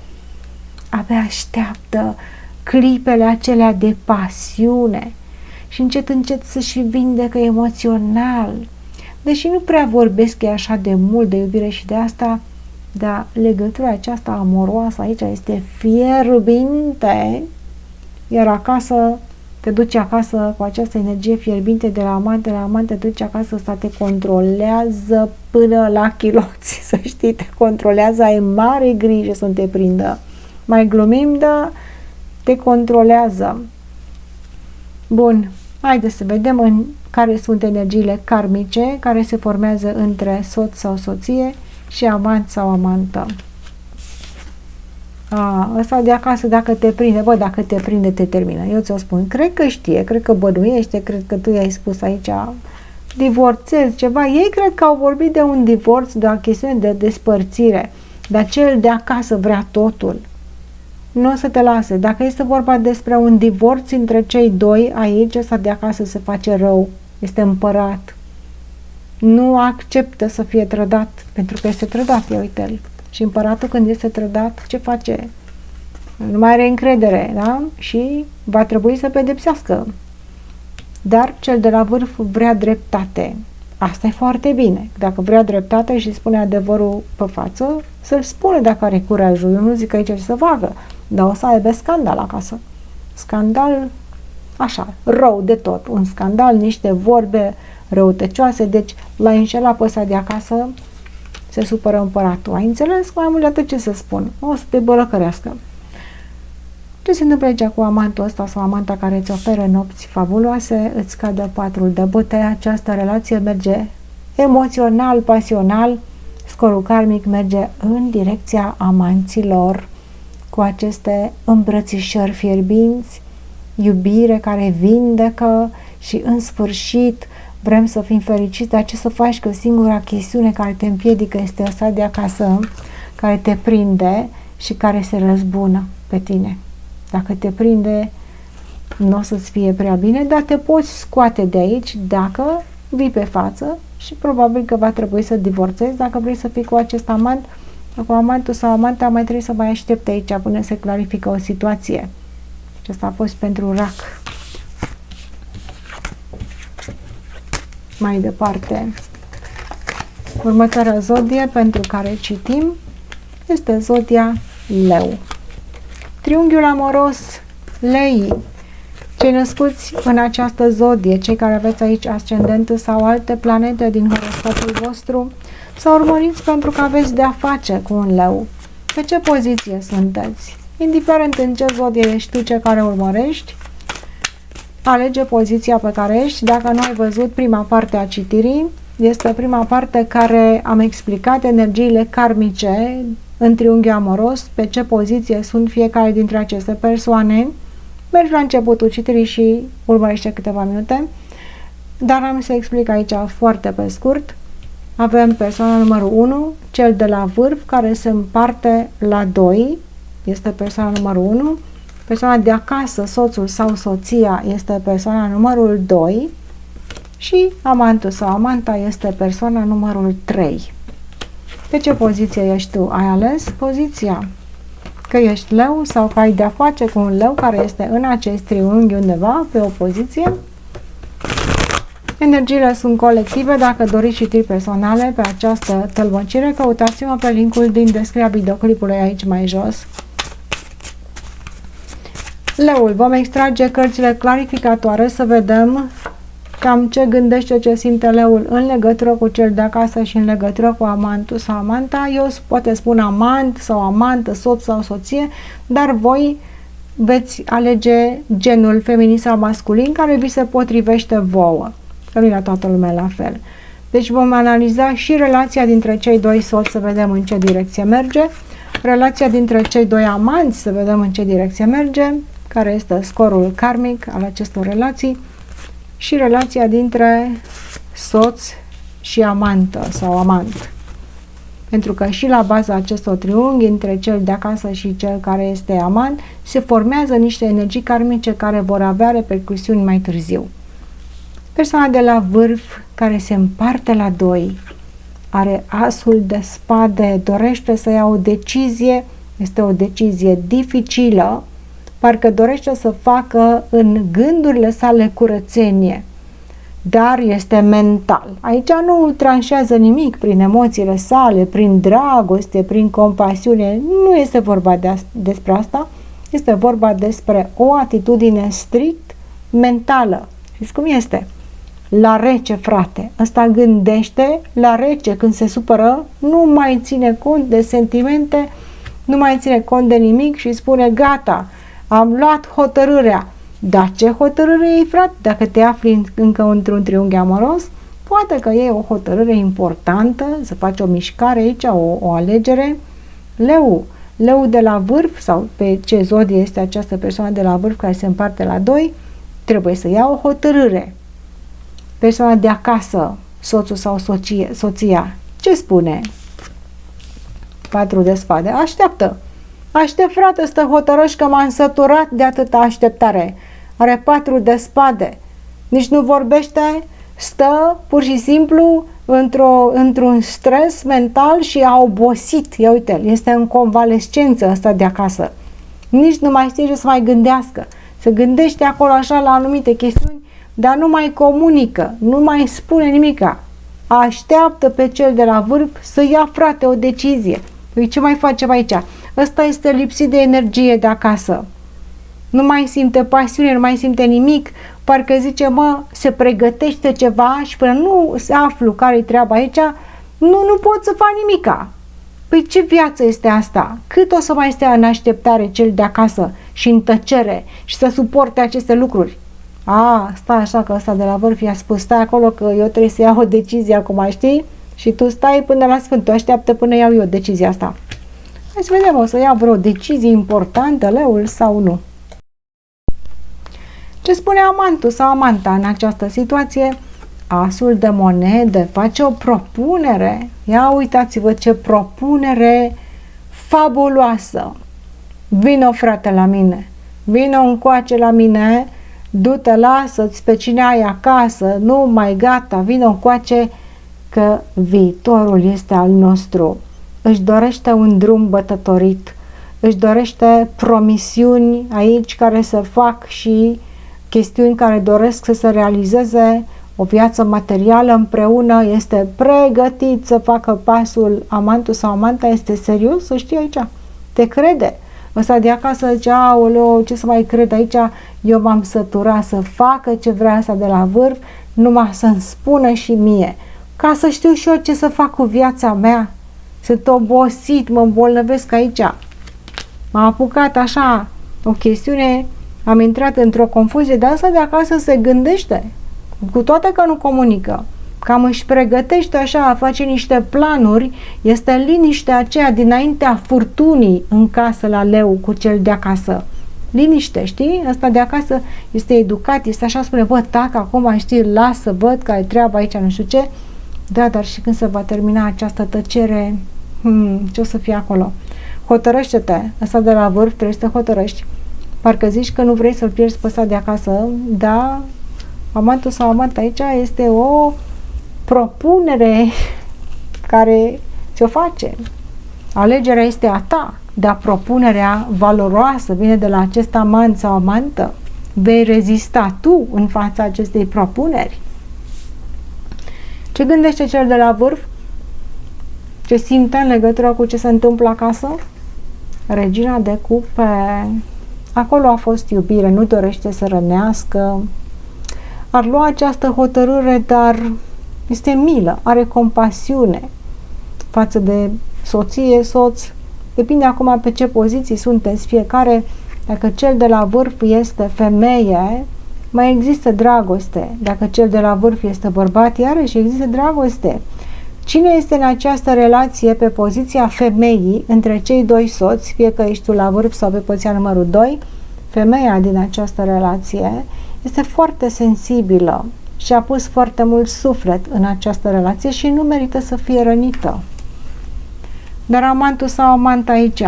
abia așteaptă clipele acelea de pasiune și încet să-și vindecă emoțional. Deși nu prea vorbesc ei așa de mult de iubire și de asta, dar legătura aceasta amoroasă aici este fierbinte, iar acasă te duci acasă cu această energie fierbinte de la amant te duci acasă, să te controlează până la chiloți, să știi, te controlează, ai mare grijă să nu te prindă. Mai glumim, dar te controlează. Bun, haideți să vedem în care sunt energiile karmice care se formează între soț sau soție și amant sau amantă. Ăsta de acasă, dacă te prinde, dacă te prinde, te termină. Eu ți-o spun, cred că știe, cred că bănuiește, cred că tu i-ai spus aici divorțezi ceva. Ei cred că au vorbit de un divorț, de o chestiune de despărțire, dar cel de acasă vrea totul. Nu o să te lase. Dacă este vorba despre un divorț între cei doi, aici ăsta de acasă se face rău, este împărat. Nu acceptă să fie trădat, pentru că este trădat, ia uite-l. Și împăratul când este trădat, ce face? Nu mai are încredere, da? Și va trebui să pedepsească. Dar cel de la vârf vrea dreptate. Asta e foarte bine. Dacă vrea dreptate și spune adevărul pe față, să-l spune dacă are curajul. Eu nu zic aici să facă, dar o să aibă scandal acasă. Scandal, așa, rău de tot. Un scandal, niște vorbe răutăcioase, deci l-a înșelat pe ăsta de acasă, se supără împăratul. Ai înțeles? Mai mult de atât ce să spun. O să te bălăcărească. Ce se întâmplă aici cu amantul ăsta sau amanta care îți oferă nopți fabuloase? Îți cade patrul de băte. Această relație merge emoțional, pasional. Scorul karmic merge în direcția amanților cu aceste îmbrățișări fierbinți, iubire care vindecă și în sfârșit vrem să fim fericiți, dar ce să faci că singura chestiune care te împiedică este asta de acasă, care te prinde și care se răzbună pe tine. Dacă te prinde, nu o să-ți fie prea bine, dar te poți scoate de aici dacă vii pe față și probabil că va trebui să divorțezi dacă vrei să fii cu acest amant. Cu amantul sau amanta mai trebuie să mai aștepte aici până se clarifică o situație. Acesta a fost pentru rac. Mai departe, următoarea zodie pentru care citim este zodia Leu. Triunghiul amoros, Lei. Cei născuți în această zodie, cei care aveți aici ascendentul sau alte planete din horoscopul vostru, să urmăriți pentru că aveți de-a face cu un leu. Pe ce poziție sunteți? Indiferent în ce zodie ești tu, ce care urmărești, alege poziția pe care ești. Dacă nu ai văzut prima parte a citirii, este prima parte care am explicat energiile karmice în triunghiul amoros, pe ce poziție sunt fiecare dintre aceste persoane. Mergi la începutul citirii și urmărește câteva minute, dar am să explic aici foarte pe scurt. Avem persoana numărul 1, cel de la vârf, care se împarte la 2, este persoana numărul 1. Persoana de acasă, soțul sau soția, este persoana numărul 2 și amantul sau amanta este persoana numărul 3. Pe ce poziție ești tu? Ai ales poziția. Că ești leu sau că ai de-a face cu un leu care este în acest triunghi undeva pe o poziție. Energiile sunt colective. Dacă doriți știri personale pe această tălmăcire, căutați-mă pe linkul din descrierea videoclipului aici mai jos. Leul, vom extrage cărțile clarificatoare să vedem cam ce gândește, ce simte leul în legătură cu cel de acasă și în legătură cu amantul sau amanta. Eu poate spun amant sau amantă, soț sau soție, dar voi veți alege genul feminin sau masculin care vi se potrivește vouă, că nu e la toată lumea la fel. Deci vom analiza și relația dintre cei doi soți, să vedem în ce direcție merge, relația dintre cei doi amanți, să vedem în ce direcție merge, care este scorul karmic al acestor relații, și relația dintre soț și amantă sau amant. Pentru că și la baza acestor triunghi, între cel de acasă și cel care este amant, se formează niște energii karmice care vor avea repercusiuni mai târziu. Persoana de la vârf, care se împarte la doi, are asul de spade, dorește să ia o decizie, este o decizie dificilă, parcă dorește să facă în gândurile sale curățenie, dar este mental. Aici nu tranșează nimic prin emoțiile sale, prin dragoste, prin compasiune, nu este vorba despre asta, este vorba despre o atitudine strict mentală. Știți cum este? La rece, frate, ăsta gândește la rece, când se supără, nu mai ține cont de sentimente, nu mai ține cont de nimic și spune gata, am luat hotărârea. Dar ce hotărâre iei, frate? Dacă te afli încă într-un triunghi amoros, poate că e o hotărâre importantă, să faci o mișcare aici, o alegere. Leu de la vârf, sau pe ce zodie este această persoană de la vârf care se împarte la doi, trebuie să ia o hotărâre. Persoana de acasă, soțul sau soția, ce spune? 4 de spade. Așteaptă. Aștept, frate, să te hotărăști că m-am săturat de atâta așteptare. Are 4 de spade. Nici nu vorbește, stă pur și simplu într-un stres mental și a obosit. Ia uite, este în convalescență ăsta de acasă. Nici nu mai știe ce să mai gândească. Se gândește acolo așa la anumite chestiuni, dar nu mai comunică, nu mai spune nimica. Așteaptă pe cel de la vârf să ia, frate, o decizie. Păi ce mai facem aici? Ăsta este lipsit de energie de acasă. Nu mai simte pasiune, nu mai simte nimic, parcă zice, se pregătește ceva și până nu se aflu care-i treaba aici, nu pot să fac nimica. Păi ce viață este asta? Cât o să mai stea în așteptare cel de acasă și în tăcere și să suporte aceste lucruri? Stai așa că ăsta de la vârf i-a spus, stai acolo că eu trebuie să iau o decizie acum, știi? Și tu stai până la sfânt, tu așteaptă până iau eu decizia asta. Hai să vedem, o să ia vreo decizie importantă leul sau nu. Ce spune amantul sau amanta în această situație? Asul de monede face o propunere. Ia uitați-vă ce propunere fabuloasă. Vino, frate, la mine. Vino încoace la mine. Du-te, lasă-ți pe cine ai acasă. Nu mai gata, vino încoace că viitorul este al nostru. Își dorește un drum bătătorit. Își dorește promisiuni aici care să fac și chestiuni care doresc să se realizeze, o viață materială împreună, este pregătit să facă pasul. Amantul sau amanta este serios, să știi aici, te crede. Ăsta de acasă zice, aoleo, ce să mai cred aici, eu m-am săturat să facă ce vrea asta de la vârf, numai să-mi spună și mie, ca să știu și eu ce să fac cu viața mea. Sunt obosit, mă îmbolnăvesc aici. M-a apucat așa o chestiune, am intrat într-o confuzie, de asta de acasă se gândește, cu toate că nu comunică. Cam își pregătește așa, face niște planuri, este liniștea aceea dinaintea furtunii în casă la leu cu cel de acasă. Liniște, știi? Ăsta de acasă este educat, este așa, spune, tac, acum știi, lasă, văd că ai treaba aici, nu știu ce. Da, dar și când se va termina această tăcere, ce o să fie acolo? Hotărăște-te, ăsta de la vârf trebuie să te hotărăști. Parcă zici că nu vrei să-l pierzi pe ăsta de acasă, da, amantul sau amant aici este o propunere care ți-o face. Alegerea este a ta, dar propunerea valoroasă vine de la acest amant sau amantă. Vei rezista tu în fața acestei propuneri? Ce gândește cel de la vârf? Ce simte în legătură cu ce se întâmplă acasă? Regina de cupe. Acolo a fost iubire, nu dorește să rănească. ar lua această hotărâre, dar este milă, are compasiune față de soție, soț. Depinde acum pe ce poziții sunteți fiecare. Dacă cel de la vârf este femeie, mai există dragoste. Dacă cel de la vârf este bărbat, iarăși există dragoste. Cine este în această relație pe poziția femeii între cei doi soți, fie că ești tu la vârf sau pe poziția numărul 2, femeia din această relație este foarte sensibilă și a pus foarte mult suflet în această relație și nu merită să fie rănită. Dar amantul sau amanta aici,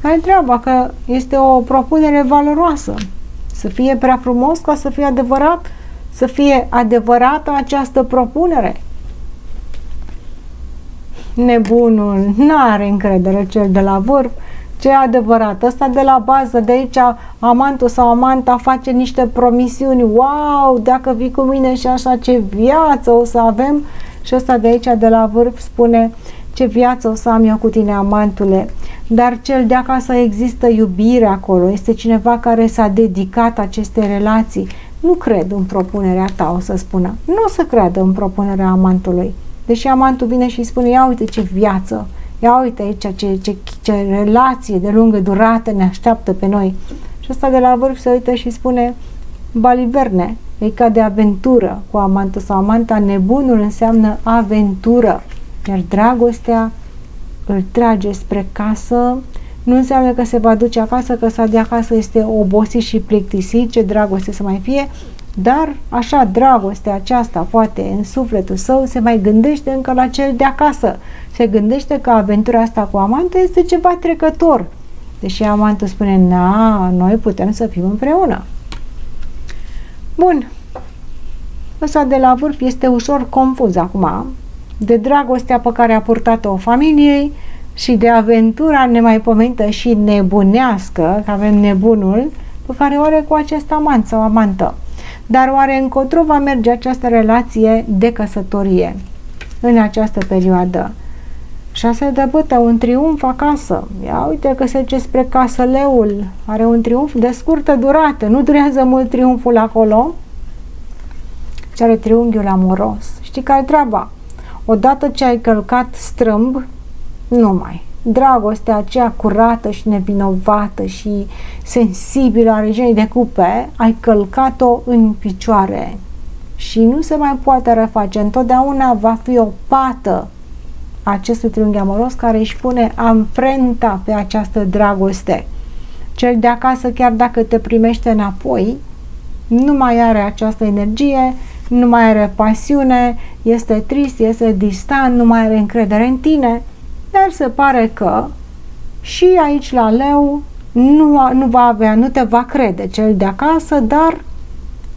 care treaba că este o propunere valoroasă. Să fie prea frumos ca să fie adevărat, să fie adevărată această propunere. Nebunul n-are încredere cel de la vârf, ce e adevărat. Ăsta de la bază, de aici, amantul sau amanta face niște promisiuni. Wow, dacă vii cu mine și așa, ce viață o să avem. Și ăsta de aici, de la vârf, spune: ce viață o să am eu cu tine, amantule. Dar cel de acasă, există iubire acolo, este cineva care s-a dedicat acestei relații. Nu cred în propunerea ta, o să spună. Nu o să creadă în propunerea amantului. Deși amantul vine și spune: ia uite ce viață, ia uite aici ce relație de lungă durată ne așteaptă pe noi. Și ăsta de la vârf se uită și spune: baliverne, e ca de aventură cu amantul sau amanta. Nebunul înseamnă aventură. Iar dragostea îl trage spre casă. Nu înseamnă că se va duce acasă, că să de acasă este obosit și plictisit, ce dragoste să mai fie, dar așa dragostea aceasta poate în sufletul său se mai gândește încă la cel de acasă. Se gândește că aventura asta cu amantul este ceva trecător. Deși amantul spune: na, noi putem să fim împreună. Bun. Ăsta de la vârf este ușor confuz acum de dragostea pe care a purtat-o familiei și de aventura nemaipomenită și nebunească, că avem nebunul, pe care o are cu acest amant sau amantă. Dar oare încotro va merge această relație de căsătorie în această perioadă? 6 de bâtă, un triumf acasă. Ia uite că se duce spre casă leul. Are un triumf de scurtă durată. Nu durează mult triumful acolo. Și are triunghiul amoros. Știi care e treaba? Odată ce ai călcat strâmb, nu mai. Dragostea aceea curată și nevinovată și sensibilă a reginei de cupe, ai călcat-o în picioare și nu se mai poate reface. Întotdeauna va fi o pată acestui triunghi amoros care își pune amprenta pe această dragoste. Cel de acasă, chiar dacă te primește înapoi, nu mai are această energie, nu mai are pasiune, este trist, este distant, nu mai are încredere în tine. Dar se pare că și aici la leu nu te va crede cel de acasă, dar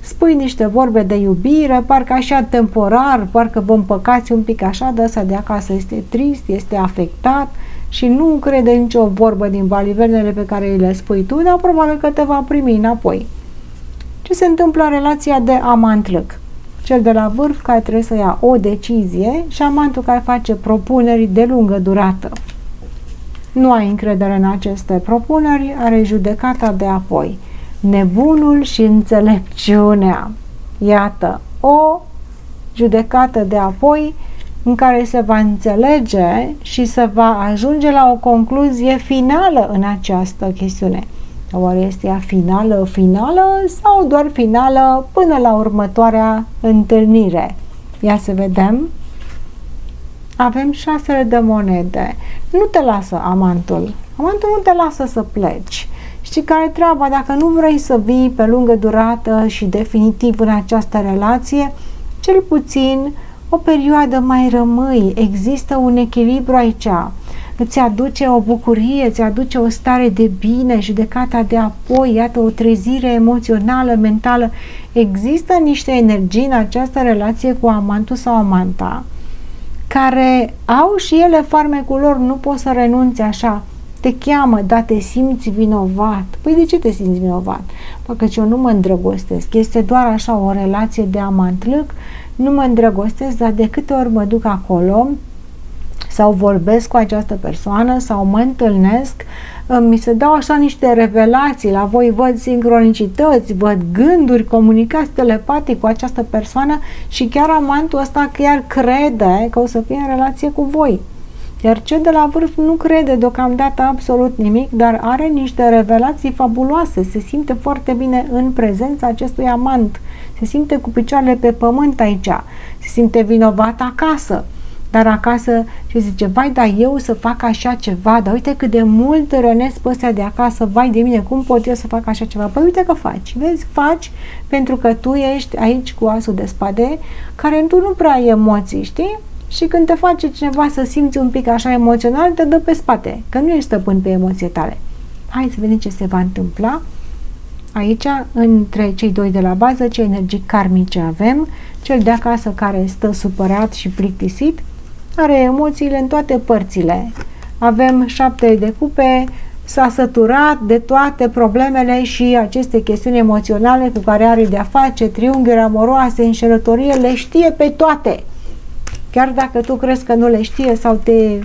spui niște vorbe de iubire, parcă așa temporar, parcă vă împăcați un pic așa, de ăsta de acasă este trist, este afectat și nu crede nicio vorbă din balivernele pe care îi le spui tu, dar probabil că te va primi înapoi. Ce se întâmplă în relația de amant-lâc? Cel de la vârf care trebuie să ia o decizie și amantul care face propuneri de lungă durată. Nu ai încredere în aceste propuneri, are judecata de apoi. Nebunul și înțelepciunea. Iată, o judecată de apoi în care se va înțelege și se va ajunge la o concluzie finală în această chestiune. Oare este ea finală sau doar finală până la următoarea întâlnire? Ia să vedem. Avem 6 de monede. Nu te lasă amantul. Amantul nu te lasă să pleci. Știi care e treaba? Dacă nu vrei să vii pe lungă durată și definitiv în această relație, cel puțin o perioadă mai rămâi. Există un echilibru aici. Îți aduce o bucurie, îți aduce o stare de bine, judecata de apoi, iată, o trezire emoțională, mentală. Există niște energii în această relație cu amantul sau amanta care au și ele farmecul lor, nu poți să renunți așa. Te cheamă, dar te simți vinovat. Păi de ce te simți vinovat? Pentru că eu nu mă îndrăgostesc. Este doar așa o relație de amant-lâc, nu mă îndrăgostesc, dar de câte ori mă duc acolo, sau vorbesc cu această persoană sau mă întâlnesc, mi se dau așa niște revelații, la voi văd sincronicități, văd gânduri, comunicați telepatic cu această persoană și chiar amantul ăsta chiar crede că o să fie în relație cu voi. Iar cel de la vârf nu crede deocamdată absolut nimic, dar are niște revelații fabuloase, se simte foarte bine în prezența acestui amant, se simte cu picioarele pe pământ aici, se simte vinovat acasă. Dar acasă și zice, vai, dar eu să fac așa ceva, dar uite cât de mult rănesc pe ăstea de acasă, vai de mine, cum pot eu să fac așa ceva? Păi uite că faci, vezi, faci pentru că tu ești aici cu asul de spade, care tu nu prea ai emoții, știi? Și când te face cineva să simți un pic așa emoțional, te dă pe spate, că nu ești stăpân pe emoțiile tale. Hai să vedem ce se va întâmpla. Aici, între cei doi de la bază, ce energii karmice avem, cel de acasă care stă supărat și plictisit, are emoțiile în toate părțile. Avem 7 de cupe, s-a săturat de toate problemele și aceste chestiuni emoționale cu care are de-a face, triunghiuri amoroase, înșelătorie, le știe pe toate. Chiar dacă tu crezi că nu le știe sau te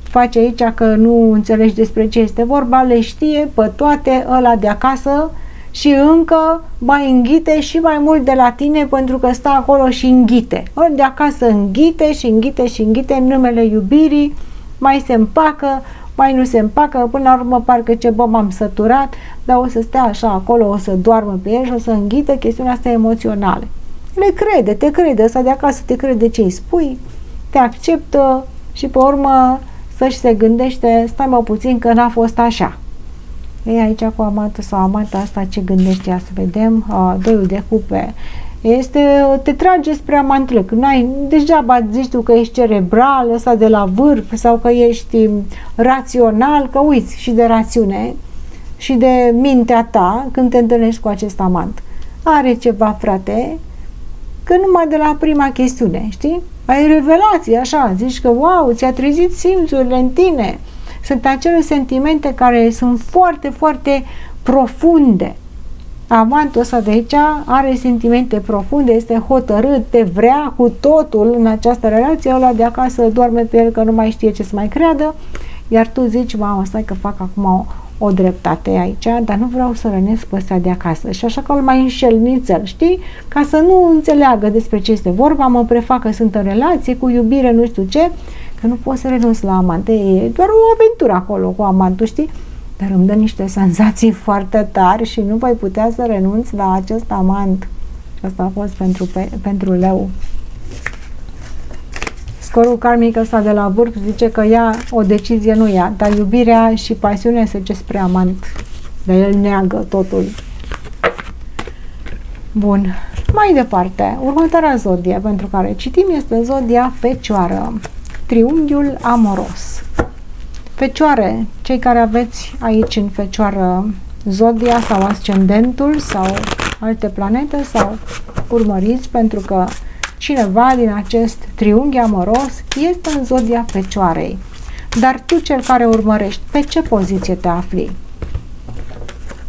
face aici că nu înțelegi despre ce este vorba, le știe pe toate ăla de acasă și încă mai înghite și mai mult de la tine pentru că stă acolo și înghite. Ori de acasă înghite și înghite și înghite în numele iubirii, mai se împacă, mai nu se împacă, până la urmă parcă ce bă, m-am săturat, dar o să stea așa acolo, o să doarmă pe el și o să înghite chestiunea asta emoțională. Le crede, te crede, ăsta de acasă te crede ce îi spui, te acceptă și pe urmă să-și se gândește, stai mă puțin că n-a fost așa. E aici cu amantul sau amanta asta ce gândește ea, să vedem, doiul de cupe. Te trage spre amantlăc, degeaba zici tu că ești cerebral, ăsta de la vârf sau că ești rațional, că uiți și de rațiune și de mintea ta când te întâlnești cu acest amant. Are ceva, frate, că numai de la prima chestiune, știi? Ai revelații, așa, zici că wow, ți-a trezit simțurile în tine. Sunt acele sentimente care sunt foarte, foarte profunde. Amantul ăsta de aici are sentimente profunde, este hotărât, te vrea cu totul în această relație, ăla de acasă doarme pe el că nu mai știe ce să mai creadă, iar tu zici, mamă, stai că fac acum o dreptate aici, dar nu vreau să rănesc pe ăsta de acasă. Și așa că îl mai înșel nițel, știi? Ca să nu înțeleagă despre ce este vorba, mă prefac că sunt în relație, cu iubire, nu știu ce, că nu pot să renunț la amant. E doar o aventură acolo cu amantul, știi? Dar îmi dă niște senzații foarte tari și nu voi putea să renunț la acest amant. Asta a fost pentru leu. Scorul karmic ăsta de la vârf zice că ia o decizie, nu ia, dar iubirea și pasiunea se duce spre amant. Dar el neagă totul. Bun. Mai departe, următoarea zodie pentru care citim este zodia Fecioară. Triunghiul amoros. Fecioare, cei care aveți aici în Fecioară zodia sau ascendentul sau alte planete sau urmăriți pentru că cineva din acest triunghi amoros este în zodia Fecioarei. Dar tu, cel care urmărești, pe ce poziție te afli?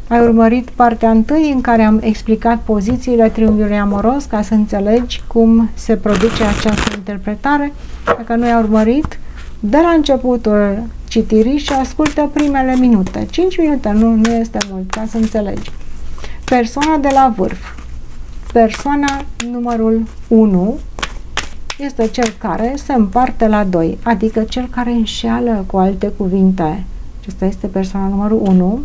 Ai urmărit partea întâi în care am explicat pozițiile triunghiului amoros ca să înțelegi cum se produce această interpretare? Dacă nu ai urmărit, de la începutul citirii și ascultă primele minute. 5 minute, nu este mult, ca să înțelegi. Persoana de la vârf. Persoana numărul 1 este cel care se împarte la 2, adică cel care înșeală, cu alte cuvinte. Acesta este persoana numărul 1.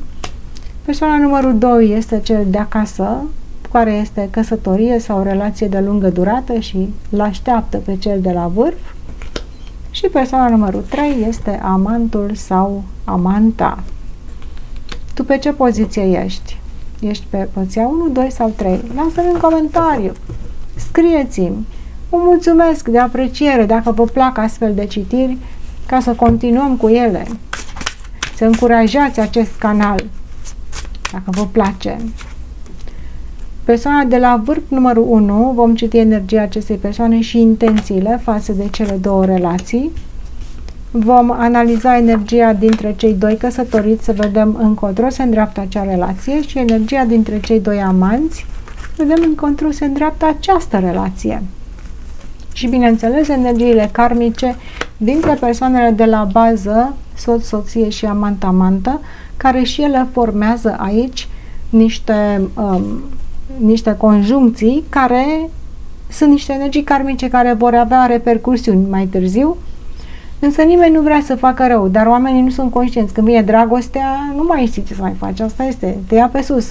Persoana numărul 2 este cel de acasă, care este căsătorie sau relație de lungă durată și îl așteaptă pe cel de la vârf. Și persoana numărul 3 este amantul sau amanta. Tu pe ce poziție ești? Ești pe poziția 1, 2 sau 3? Lasă-mi în comentariu. Scrieți-mi. Vă mulțumesc de apreciere dacă vă plac astfel de citiri, ca să continuăm cu ele. Să încurajați acest canal dacă vă place. Persoana de la vârf numărul 1, vom citi energia acestei persoane și intențiile față de cele două relații. Vom analiza energia dintre cei doi căsătoriți să vedem încotro se îndreaptă acea relație și energia dintre cei doi amanți, vedem încotro se îndreaptă această relație. Și bineînțeles energiile karmice dintre persoanele de la bază, soț, soție și amant-amantă, care și ele formează aici niște conjuncții care sunt niște energii karmice care vor avea repercursiuni mai târziu, însă nimeni nu vrea să facă rău, dar oamenii nu sunt conștienți. Când vine dragostea, nu mai știi ce să mai faci, asta este, te ia pe sus.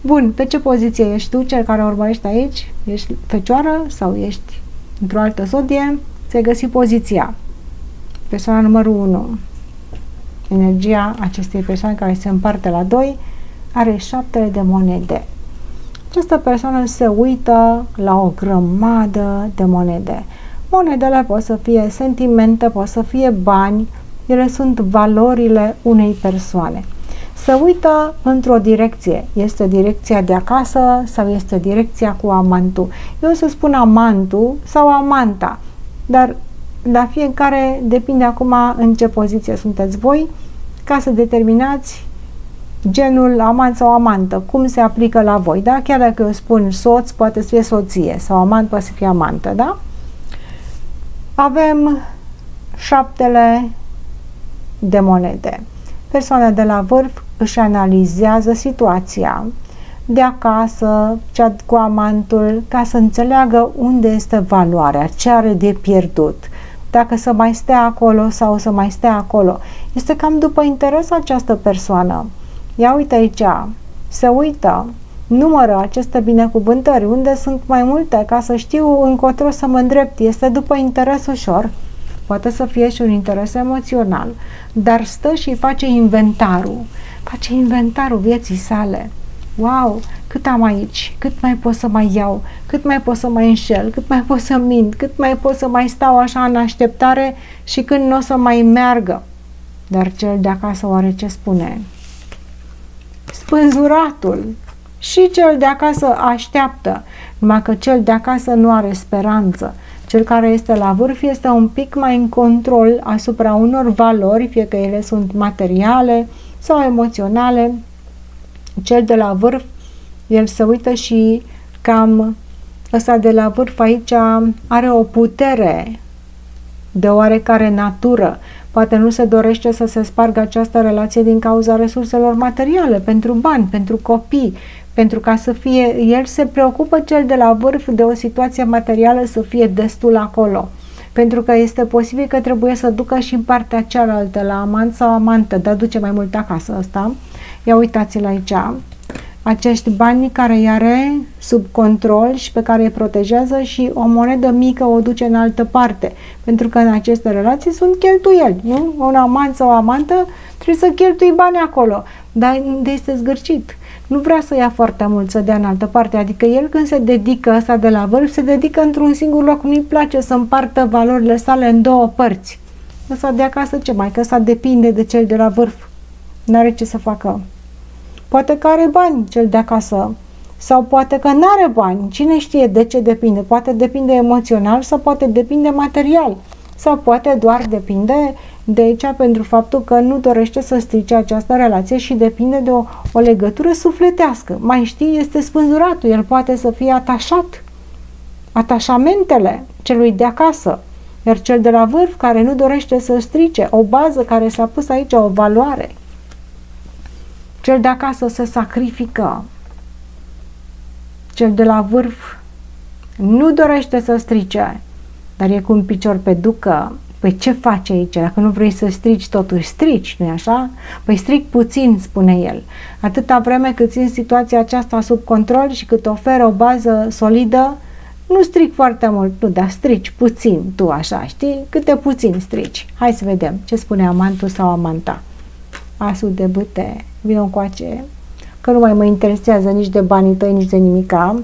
Bun, pe ce poziție ești tu, cel care urmărești aici? Ești fecioară sau ești într-o altă zodie? Ți-ai găsit poziția. Persoana numărul 1. Energia acestei persoane care se împarte la 2 are 7 de monede. Această persoană se uită la o grămadă de monede. Monedele pot să fie sentimente, pot să fie bani, ele sunt valorile unei persoane. Se uită într-o direcție. Este direcția de acasă sau este direcția cu amantul? Eu o să spun amantul sau amanta, dar la fiecare depinde acum în ce poziție sunteți voi, ca să determinați genul amant sau amantă, cum se aplică la voi, da? Chiar dacă eu spun soț, poate să fie soție, sau amant poate să fie amantă, da? Avem 7 de monede. Persoana de la vârf își analizează situația de acasă, cea cu amantul, ca să înțeleagă unde este valoarea, ce are de pierdut, dacă să mai stea acolo sau să mai stea acolo. Este cam după interes această persoană. Ia uite aici, se uită, numără aceste binecuvântări, unde sunt mai multe, ca să știu încotro să mă îndrept. Este după interes ușor, poate să fie și un interes emoțional, dar stă și face inventarul vieții sale. Wow, cât am aici, cât mai pot să mai iau, cât mai pot să mai înșel, cât mai pot să mint, cât mai pot să mai stau așa în așteptare și când nu o să mai meargă. Dar cel de acasă oare ce spune? Spânzuratul. Și cel de acasă așteaptă, numai că cel de acasă nu are speranță. Cel care este la vârf este un pic mai în control asupra unor valori, fie că ele sunt materiale sau emoționale. Cel de la vârf, el se uită și cam ăsta de la vârf aici are o putere de oarecare natură. Poate nu se dorește să se spargă această relație din cauza resurselor materiale, pentru bani, pentru copii, pentru ca să fie, el se preocupă cel de la vârf de o situație materială să fie destul acolo. Pentru că este posibil că trebuie să ducă și în partea cealaltă, la amant sau amantă, dar duce mai mult acasă ăsta. Ia uitați-l aici. Acești bani care îi are sub control și pe care îi protejează și o monedă mică o duce în altă parte. Pentru că în aceste relații sunt cheltuieli, nu? Un amant sau o amantă trebuie să cheltui bani acolo, dar unde este zgârcit. Nu vrea să ia foarte mult, să dea în altă parte, adică el când se dedică ăsta de la vârf, se dedică într-un singur loc, nu-i place să împartă valorile sale în două părți. Ăsta de acasă ce mai? Că ăsta depinde de cel de la vârf. N-are ce să facă. Poate că are bani cel de acasă sau poate că nu are bani. Cine știe de ce depinde? Poate depinde emoțional sau poate depinde material sau poate doar depinde de aici pentru faptul că nu dorește să strice această relație și depinde de o legătură sufletească. Mai știi, este spânzuratul, el poate să fie atașat. Atașamentele celui de acasă, iar cel de la vârf care nu dorește să strice, o bază care s-a pus aici, o valoare. Cel de acasă se sacrifică. Cel de la vârf nu dorește să strice, dar e cu un picior pe ducă. Păi ce faci aici? Dacă nu vrei să strici, totuși strici, nu-i așa? Păi stric puțin, spune el. Atâta vreme cât țin situația aceasta sub control și cât oferă o bază solidă, nu stric foarte mult, nu, dar strici puțin, tu așa, știi? Câte puțin strici. Hai să vedem ce spune amantul sau amanta. Asul de bâte, vină încoace, că nu mai mă interesează nici de banii tăi, nici de nimica.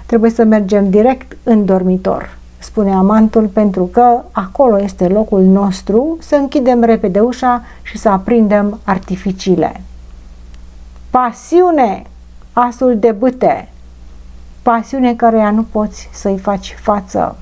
Trebuie să mergem direct în dormitor, spune amantul, pentru că acolo este locul nostru, să închidem repede ușa și să aprindem artificiile. Pasiune, asul de bâte, pasiune căreia nu poți să-i faci față.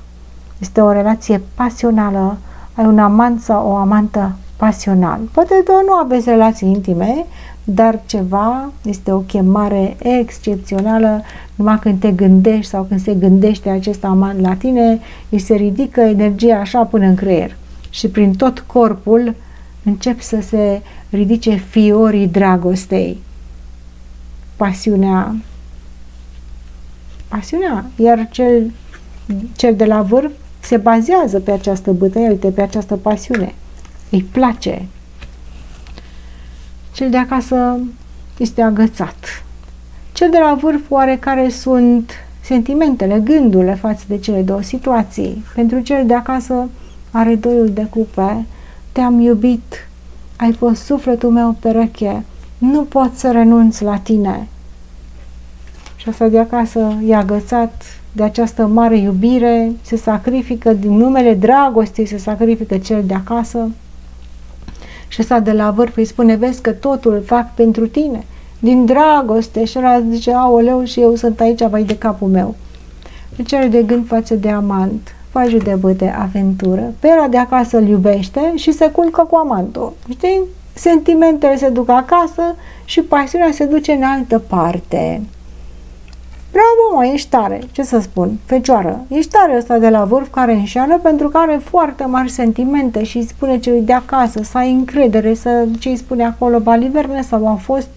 Este o relație pasională, ai un amant sau o amantă pasional. Poate că nu aveți relații intime, dar ceva este o chemare excepțională, numai când te gândești sau când se gândește acest amant la tine, îi se ridică energia așa până în creier. și prin tot corpul încep să se ridice fiorii dragostei. Pasiunea, iar cel de la vârf se bazează pe această bătălie, uite, pe această pasiune. Îi place. Cel de acasă este agățat. Cel de la vârf, oarecare sunt sentimentele, gândurile față de cele două situații. Pentru cel de acasă are doiul de cupe. Te-am iubit, ai fost sufletul meu pereche, nu pot să renunț la tine. Și asta de acasă e agățat de această mare iubire, se sacrifică din numele dragostei, se sacrifică cel de acasă. Și ăsta de la vârf îi spune, vezi că totul îl fac pentru tine, din dragoste. Și ăla zice, aoleu, și eu sunt aici, vai de capul meu. Deci are de gând față de amant, face de băte aventură, pe ăla de acasă îl iubește și se culcă cu amantul. Știi? Sentimentele se duc acasă și pasiunea se duce în altă parte. Bravo, mă, ești tare, ce să spun, fecioară, ești tare ăsta de la vârf care înșeală pentru că are foarte mari sentimente și îi spune celui de acasă să ai încredere, ce îi spune acolo baliverne sau au fost,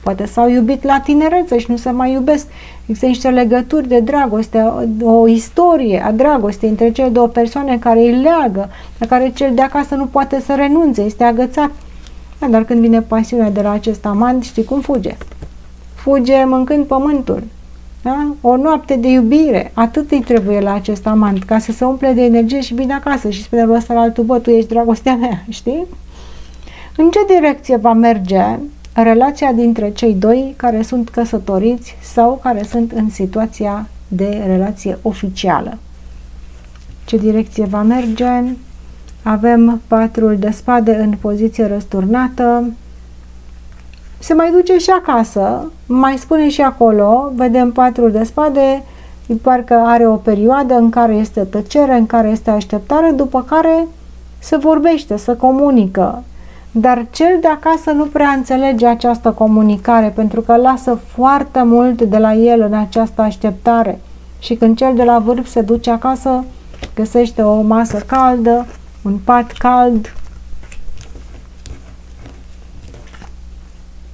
poate s-au iubit la tinerețe și nu se mai iubesc. Există niște legături de dragoste, o istorie a dragostei între cele două persoane care îi leagă, la care cel de acasă nu poate să renunțe, este agățat. Dar când vine pasiunea de la acest amant, știi cum fuge? Fuge mâncând pământul. Da? O noapte de iubire, atât îi trebuie la acest amant, ca să se umple de energie și vine acasă și spune lui ăsta la altul, bă, tu ești dragostea mea, știi? În ce direcție va merge relația dintre cei doi care sunt căsătoriți sau care sunt în situația de relație oficială? Ce direcție va merge? Avem patrul de spade în poziție răsturnată. Se mai duce și acasă, mai spune și acolo, vedem patrul de spade, parcă are o perioadă în care este tăcere, în care este așteptare, după care se vorbește, se comunică. Dar cel de acasă nu prea înțelege această comunicare, pentru că lasă foarte mult de la el în această așteptare. Și când cel de la vârf se duce acasă, găsește o masă caldă, un pat cald.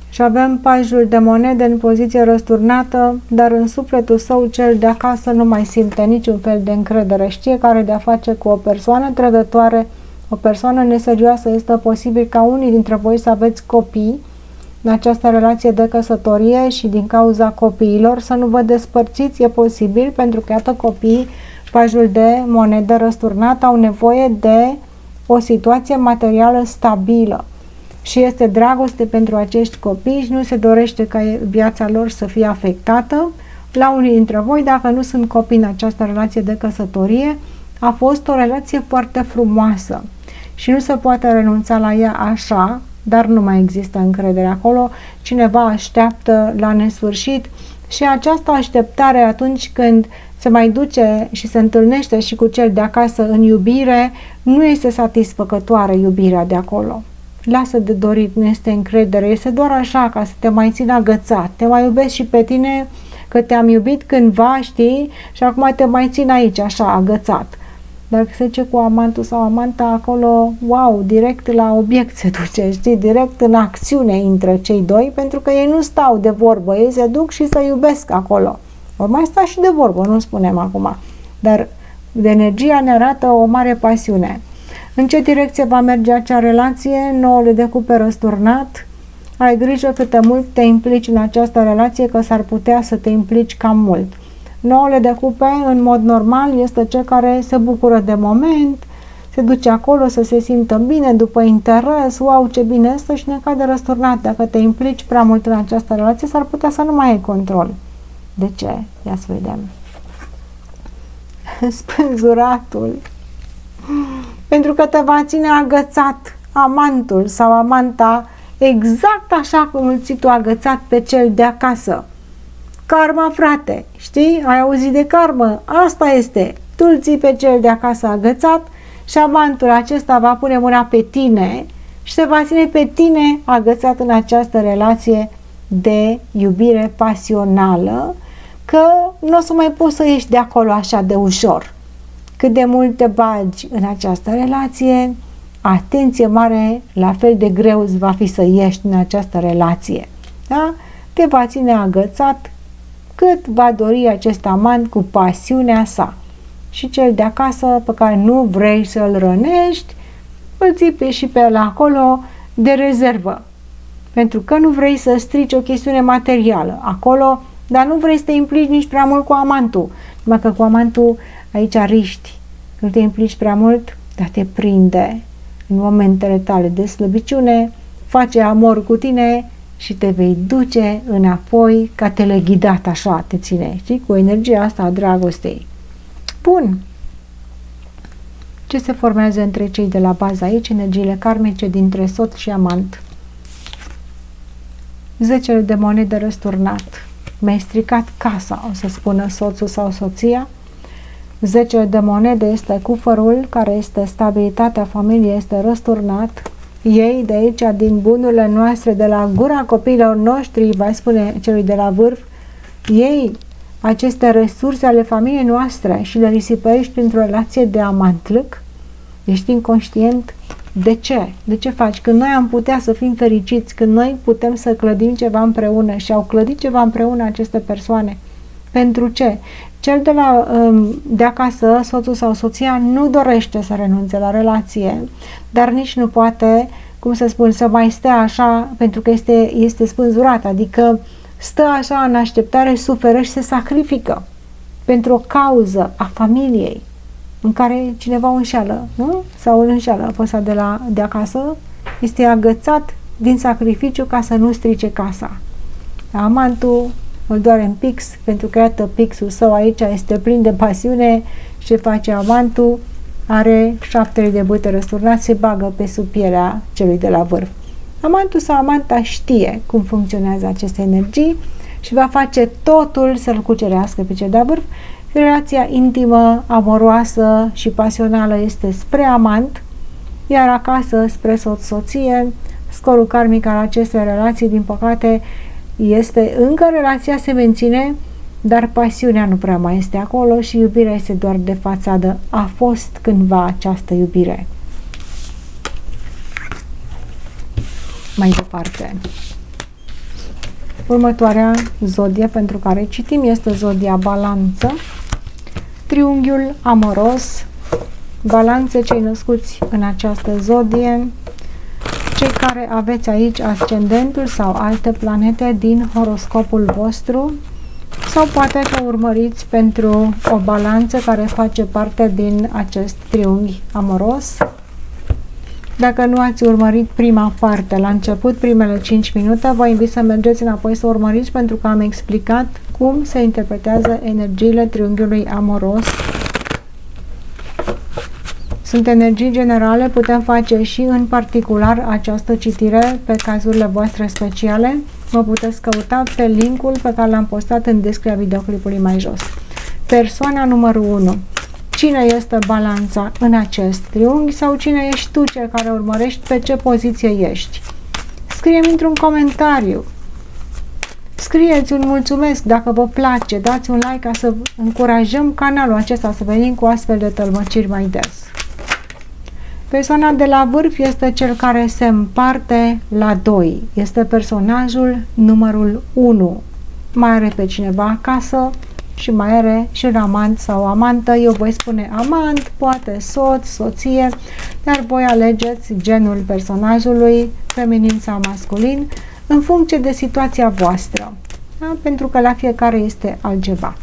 Și avem pajul de monede în poziție răsturnată, dar în sufletul său cel de acasă nu mai simte niciun fel de încredere. Știe că are de-a face cu o persoană trădătoare, o persoană neserioasă. Este posibil ca unii dintre voi să aveți copii în această relație de căsătorie și din cauza copiilor să nu vă despărțiți. E posibil pentru că, iată, copiii, pajul de monedă răsturnată, au nevoie de o situație materială stabilă. Și este dragoste pentru acești copii și nu se dorește ca viața lor să fie afectată. La unii dintre voi, dacă nu sunt copii în această relație de căsătorie, a fost o relație foarte frumoasă și nu se poate renunța la ea așa, dar nu mai există încredere acolo, cineva așteaptă la nesfârșit și această așteptare atunci când se mai duce și se întâlnește și cu cel de acasă în iubire, nu este satisfăcătoare iubirea de acolo. Lasă de dorit, nu este încredere, este doar așa ca să te mai țin agățat. Te mai iubesc și pe tine că te-am iubit cândva, știi, și acum te mai țin aici, așa, agățat. Dar se duce cu amantul sau amanta acolo, wow, direct la obiect se duce, știi, direct în acțiune intră cei doi, pentru că ei nu stau de vorbă, ei se duc și se iubesc acolo. Or mai sta și de vorbă, nu spunem acum, dar de energia ne arată o mare pasiune. În ce direcție va merge acea relație? Noul de cupe răsturnat. Ai grijă cât de mult te implici în această relație, că s-ar putea să te implici cam mult. Noul de cupe, în mod normal, este cel care se bucură de moment, se duce acolo să se simtă bine, după interes, wow, ce bine este, și ne cade răsturnat. Dacă te implici prea mult în această relație, s-ar putea să nu mai ai control. De ce? Ia să vedem. Spânzuratul. Pentru că te va ține agățat amantul sau amanta, exact așa cum îl ții tu agățat pe cel de acasă. Karma, frate, știi? Ai auzit de karmă? Asta este. Tu îl ții pe cel de acasă agățat și amantul acesta va pune mâna pe tine și te va ține pe tine agățat în această relație de iubire pasională, că nu o să mai poți să ieși de acolo așa de ușor. Cât de mult te bagi în această relație, atenție mare, la fel de greu îți va fi să ieși din această relație. Da? Te va ține agățat cât va dori acest amant cu pasiunea sa. Și cel de acasă pe care nu vrei să-l rănești, îl ții pe și pe ăla acolo de rezervă. Pentru că nu vrei să strici o chestiune materială acolo, dar nu vrei să te implici nici prea mult cu amantul. Numai că cu amantul aici riști. Când te implici prea mult, dar te prinde în momentele tale de slăbiciune, face amor cu tine și te vei duce înapoi ca teleghidat, așa te ține, știi? Cu energia asta a dragostei. Bun. Ce se formează între cei de la bază aici? Energiile karmice dintre soț și amant. 10 de monede răsturnat. Mi-ai stricat casa, o să spună soțul sau soția. 10 de monede este cufărul, care este stabilitatea familiei, este răsturnat. Ei de aici, din bunurile noastre, de la gura copiilor noștri, va spune celui de la vârf, ei aceste resurse ale familiei noastre și le risipăiești printr-o relație de amantlâc, ești inconștient. De ce? De ce faci? Când noi am putea să fim fericiți, când noi putem să clădim ceva împreună și au clădit ceva împreună aceste persoane. Pentru ce? Cel de acasă, soțul sau soția, nu dorește să renunțe la relație, dar nici nu poate, cum să spun, să mai stea așa, pentru că este spânzurat, adică stă așa în așteptare, suferă și se sacrifică pentru o cauză a familiei în care cineva o înșeală, nu? Sau îl înșeală pe ăsta de acasă, este agățat din sacrificiu ca să nu strice casa. Amantul îl doare în pix, pentru că iată pixul său aici este plin de pasiune și ce face amantul? Are 7 de bâte răsturnat, se bagă pe sub pielea celui de la vârf. Amantul sau amanta știe cum funcționează aceste energii și va face totul să-l cucerească pe cel de-a vârf. Relația intimă, amoroasă și pasională este spre amant, iar acasă spre soț-soție. Scorul karmic al acestei relații, din păcate, este încă relația se menține, dar pasiunea nu prea mai este acolo și iubirea este doar de fațadă. A fost cândva această iubire. Mai departe. Următoarea zodie pentru care citim este zodia Balanță. Triunghiul amoros. Balanțe, cei născuți în această zodie, cei care aveți aici ascendentul sau alte planete din horoscopul vostru, sau poate că urmăriți pentru o balanță care face parte din acest triunghi amoros. Dacă nu ați urmărit prima parte la început, primele 5 minute, vă invit să mergeți înapoi să urmăriți, pentru că am explicat cum se interpretează energiile triunghiului amoros. Sunt energii generale, putem face și în particular această citire pe cazurile voastre speciale. Mă puteți căuta pe linkul pe care l-am postat în descrierea videoclipului mai jos. Persoana numărul 1. Cine este balanța în acest triunghi sau cine ești tu cel care urmărești, pe ce poziție ești? Scrie-mi într-un comentariu. Scrieți un mulțumesc dacă vă place, dați un like ca să încurajăm canalul acesta să venim cu astfel de tălmăciri mai des. Persoana de la vârf este cel care se împarte la 2. Este personajul numărul 1. Mai are pe cineva acasă și mai are și un amant sau amantă. Eu voi spune amant, poate soț, soție, dar voi alegeți genul personajului, feminin sau masculin, în funcție de situația voastră. Da? Pentru că la fiecare este altceva.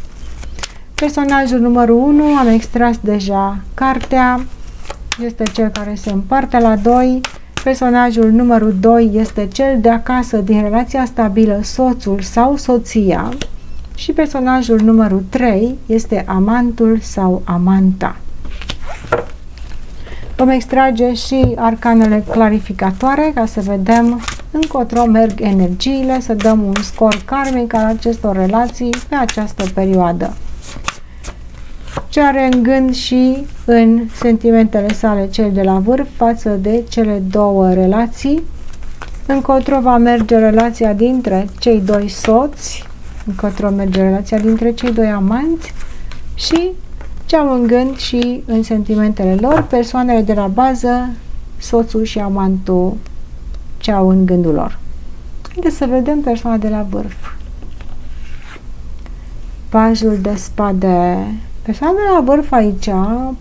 Personajul numărul 1, am extras deja cartea, este cel care se împarte la 2. Personajul numărul 2 este cel de acasă din relația stabilă, soțul sau soția. Și personajul numărul 3 este amantul sau amanta. Vom extrage și arcanele clarificatoare ca să vedem încotro merg energiile, să dăm un scor karmic al acestor relații pe această perioadă. Ce are în gând și în sentimentele sale cel de la vârf față de cele două relații, încotro va merge relația dintre cei doi soți, încotro merge relația dintre cei doi amanți și ce au în gând și în sentimentele lor, persoanele de la bază, soțul și amantul ce au în gândul lor. Haideți să vedem persoana de la vârf. Pajul de spade. Persoana de la vârf aici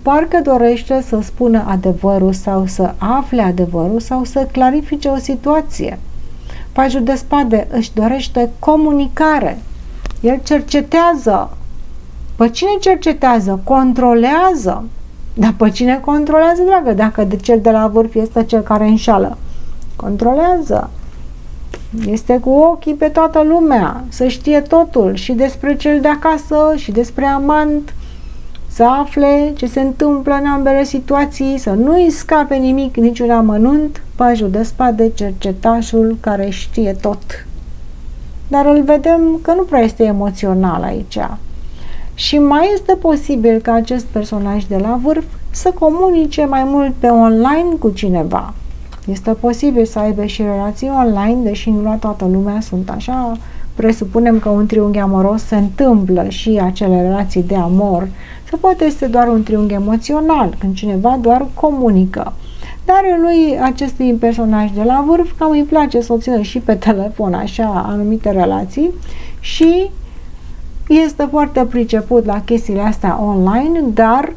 parcă dorește să spună adevărul sau să afle adevărul sau să clarifice o situație. Pajul de spade își dorește comunicare. El cercetează. Pe cine cercetează? Controlează. Dar pe cine controlează, dragă? Dacă de cel de la vârf este cel care înșală. Controlează. Este cu ochii pe toată lumea, să știe totul și despre cel de acasă și despre amant, să afle ce se întâmplă în ambele situații, să nu-i scape nimic, niciun amănunt. Pajul de spade, cercetașul care știe tot. Dar îl vedem că nu prea este emoțional aici. Și mai este posibil ca acest personaj de la vârf să comunice mai mult pe online cu cineva. Este posibil să aibă și relații online, deși nu la toată lumea sunt așa. Presupunem că un triunghi amoros se întâmplă și acele relații de amor. Sau poate este doar un triunghi emoțional, când cineva doar comunică. Dar lui, acestui personaj de la vârf, cam îi place să o țină și pe telefon, așa, anumite relații și este foarte priceput la chestiile astea online, dar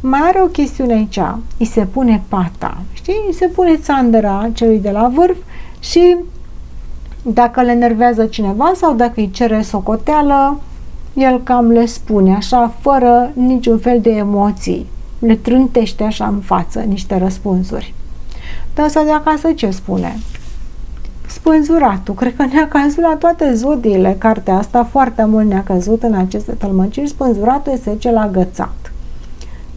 mai are o chestiune aici. Îi se pune pata, știi? Îi se pune țandăra celui de la vârf și dacă le enervează cineva sau dacă îi cere socoteală, el cam le spune așa, fără niciun fel de emoții. Le trântește așa în față niște răspunsuri. Dar asta de acasă ce spune? Spânzuratul. Cred că ne-a căzut la toate zodiile cartea asta, foarte mult ne-a căzut în aceste tălmăciri. Spânzuratul este cel agățat.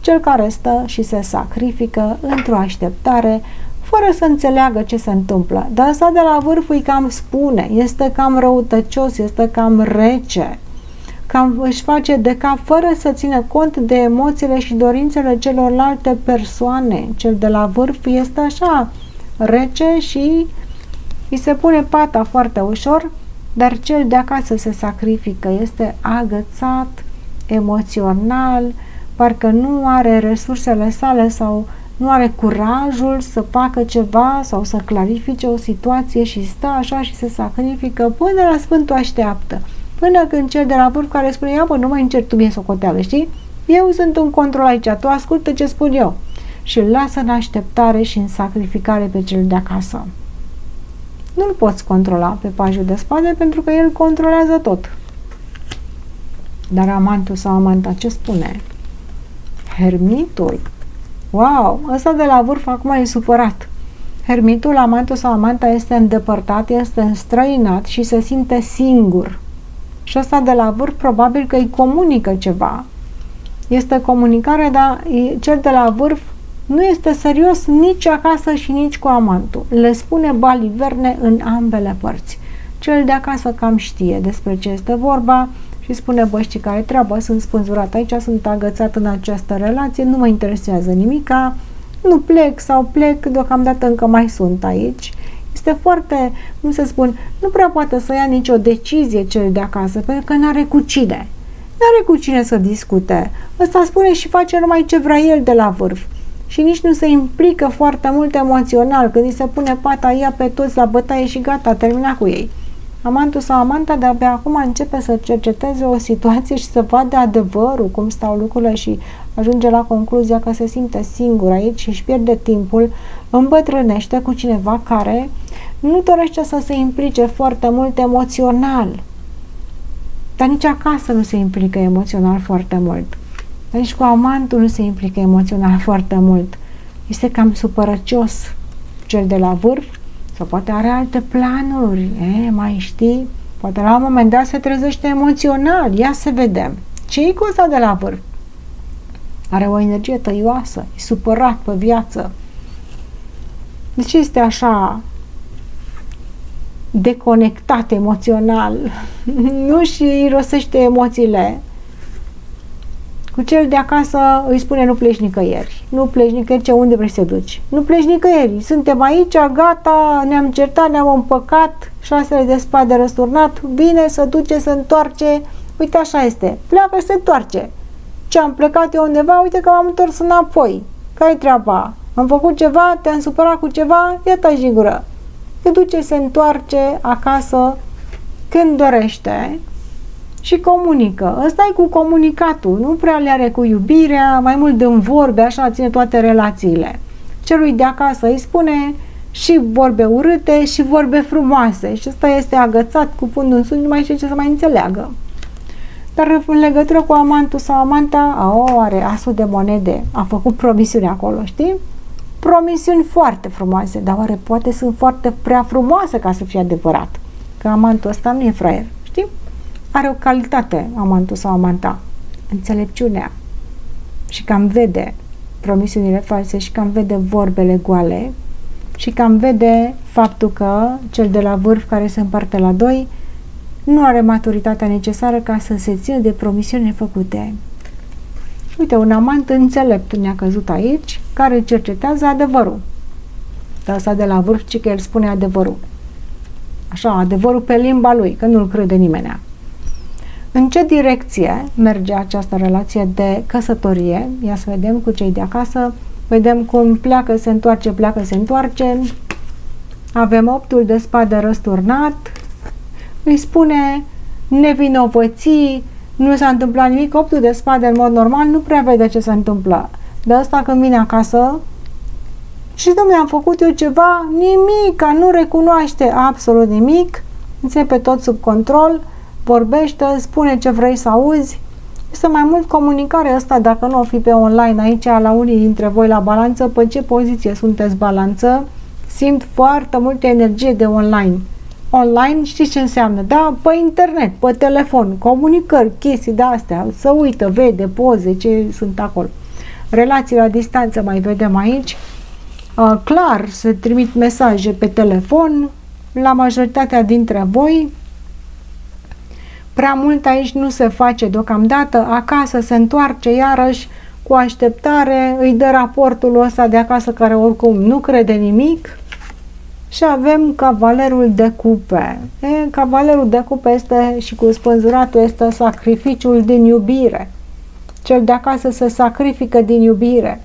Cel care stă și se sacrifică într-o așteptare, fără să înțeleagă ce se întâmplă. Dar asta de la vârf îi cam spune, este cam răutăcios, este cam rece, cam își face de cap fără să țină cont de emoțiile și dorințele celorlalte persoane. Cel de la vârf este așa, rece și îi se pune pata foarte ușor, dar cel de acasă se sacrifică, este agățat, emoțional, parcă nu are resursele sale sau nu are curajul să facă ceva sau să clarifice o situație și stă așa și se sacrifică până la sfântul așteaptă. Până când cel de la vârf care spune, ia bă, nu mai încerc tu mie socoteală, știi? Eu sunt în control aici, tu ascultă ce spun eu. Și îl lasă în așteptare și în sacrificare pe cel de acasă. Nu-l poți controla pe pajul de spade pentru că el controlează tot. Dar amantul sau amanta ce spune? Hermitul. Wow, ăsta de la vârf acum e supărat. Hermitul, amantul sau amanta este îndepărtat, este înstrăinat și se simte singur. Și ăsta de la vârf probabil că îi comunică ceva. Este comunicare, dar cel de la vârf nu este serios nici acasă și nici cu amantul. Le spune baliverne în ambele părți. Cel de acasă cam știe despre ce este vorba și spune, bă, știi care treaba, sunt spânzurat aici, sunt agățat în această relație, nu mă interesează nimica, nu plec sau plec, deocamdată încă mai sunt aici. Este foarte, cum să spun, nu prea poate să ia nicio decizie cel de acasă, pentru că n-are cu cine. N-are cu cine să discute. Ăsta spune și face numai ce vrea el de la vârf. Și nici nu se implică foarte mult emoțional. Când îi se pune pata, ia pe toți la bătaie și gata, termina cu ei. Amantul sau amanta de-abia acum începe să cerceteze o situație și să vadă adevărul, cum stau lucrurile și ajunge la concluzia că se simte singur aici și își pierde timpul, îmbătrânește cu cineva care nu dorește să se implice foarte mult emoțional. Dar nici acasă nu se implică emoțional foarte mult. Nici cu amantul nu se implică emoțional foarte mult. Este cam supărăcios cel de la vârf sau poate are alte planuri. Mai știi? Poate la un moment dat se trezește emoțional. Ia să vedem. Ce-i cu ăsta de la vârf? Are o energie tăioasă, e supărat pe viață. De ce este așa deconectat emoțional? Nu și irosește emoțiile. Cu cel de acasă îi spune nu pleci nicăieri. Nu pleci nicăieri, ce unde vrei să te duci? Nu pleci nicăieri. Suntem aici, gata, ne-am certat, ne-am împăcat, 6 de spade răsturnat, vine, se duce, se întoarce. Uite așa este. Pleacă și se întoarce. Ce am plecat eu undeva, uite că m-am întors înapoi. Care-i treaba? Am făcut ceva, te-am supărat cu ceva, ia taci din gură. Se duce, se întoarce acasă când dorește și comunică. Ăsta e cu comunicatul, nu prea le are cu iubirea, mai mult din vorbe, așa ține toate relațiile. Celui de acasă îi spune și vorbe urâte și vorbe frumoase și ăsta este agățat cu fundul în sus, nu mai știe ce să mai înțeleagă. Dar în legătură cu amantul sau amanta, are asul de monede, a făcut promisiuni acolo, știi? Promisiuni foarte frumoase, dar oare poate sunt foarte prea frumoase ca să fie adevărat? Că amantul ăsta nu e fraier, știi? Are o calitate amantul sau amanta, înțelepciunea, și cam vede promisiunile false și cam vede vorbele goale și cam vede faptul că cel de la vârf care se împarte la doi nu are maturitatea necesară ca să se țină de promisiunile făcute. Uite, un amant înțelept ne-a căzut aici, care cercetează adevărul. Dar ăsta de la vârf, ci că el spune adevărul. Așa, adevărul pe limba lui, că nu-l crede nimenea. În ce direcție merge această relație de căsătorie? Ia să vedem cu cei de acasă. Vedem cum pleacă, se întoarce, pleacă, se întoarce. Avem 8-ul de spade răsturnat. Îi spune nevinovății, nu s-a întâmplat nimic. 8-ul de spade în mod normal nu prea vede ce se întâmplă. De asta când vine acasă și dom'le, am făcut eu ceva, nimic, nu recunoaște absolut nimic, înțepe tot sub control, vorbește, spune ce vrei să auzi. Este mai mult comunicare asta, dacă nu o fi pe online aici, la unii dintre voi la balanță, pe ce poziție sunteți balanță, simt foarte multă energie de online. Online știți ce înseamnă? Da, pe internet, pe telefon, comunicări, chestii de astea, să uită, vede poze, ce sunt acolo. Relații la distanță mai vedem aici. Clar, se trimit mesaje pe telefon la majoritatea dintre voi. Prea mult aici nu se face deocamdată. Acasă se întoarce iarăși cu așteptare, îi dă raportul ăsta de acasă care oricum nu crede nimic. Și avem cavalerul de cupe. Cavalerul de cupe este și cu spânzuratul este sacrificiul din iubire. Cel de acasă se sacrifică din iubire.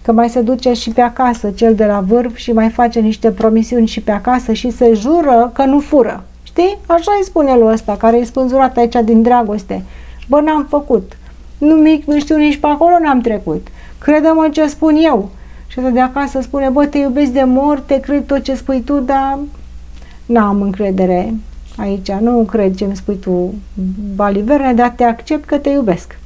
Că mai se duce și pe acasă cel de la vârf și mai face niște promisiuni și pe acasă și se jură că nu fură. Știi? Așa îi spune lui ăsta, care e spânzurat aici din dragoste. Bă, n-am făcut. Nimic, nu știu, nici pe acolo n-am trecut. Crede-mă ce spun eu. Și ăsta de acasă spune, bă, te iubesc de mor, te cred tot ce spui tu, dar n-am încredere aici. Nu cred ce îmi spui tu, baliverne, dar te accept că te iubesc.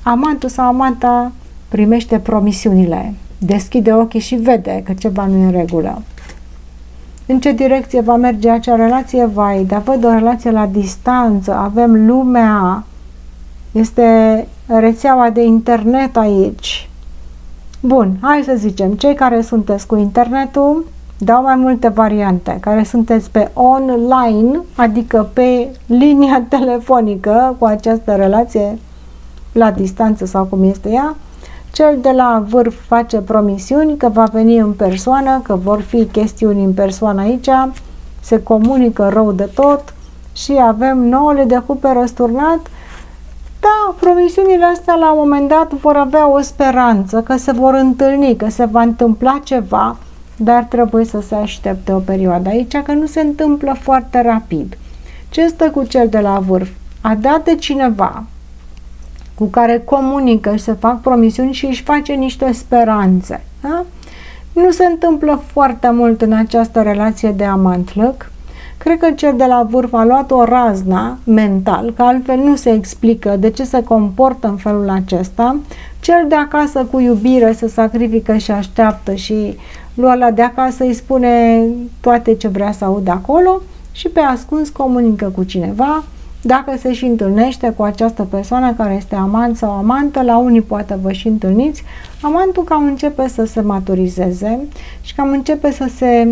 Amantul sau amanta primește promisiunile, deschide ochii și vede că ceva nu e în regulă. În ce direcție va merge acea relație? Vai, dar văd o relație la distanță, avem lumea, este rețeaua de internet aici. Bun, hai să zicem, cei care sunteți cu internetul, dau mai multe variante, care sunteți pe online, adică pe linia telefonică cu această relație la distanță sau cum este ea, cel de la vârf face promisiuni că va veni în persoană, că vor fi chestiuni în persoană aici, se comunică rău de tot și avem 9-le de cupe răsturnat. Da, promisiunile astea la un moment dat vor avea o speranță că se vor întâlni, că se va întâmpla ceva, dar trebuie să se aștepte o perioadă aici, că nu se întâmplă foarte rapid. Ce stă cu cel de la vârf? A dat de cineva cu care comunică și se fac promisiuni și își face niște speranțe. Da? Nu se întâmplă foarte mult în această relație de amant-lăc. Cred că cel de la vârf a luat o razna mental, că altfel nu se explică de ce se comportă în felul acesta. Cel de acasă cu iubire se sacrifică și așteaptă și lui ăla de acasă îi spune toate ce vrea să audă acolo și pe ascuns comunică cu cineva. Dacă se și întâlnește cu această persoană care este amant sau amantă, la unii poate vă și întâlniți, amantul cam începe să se maturizeze și cam începe să se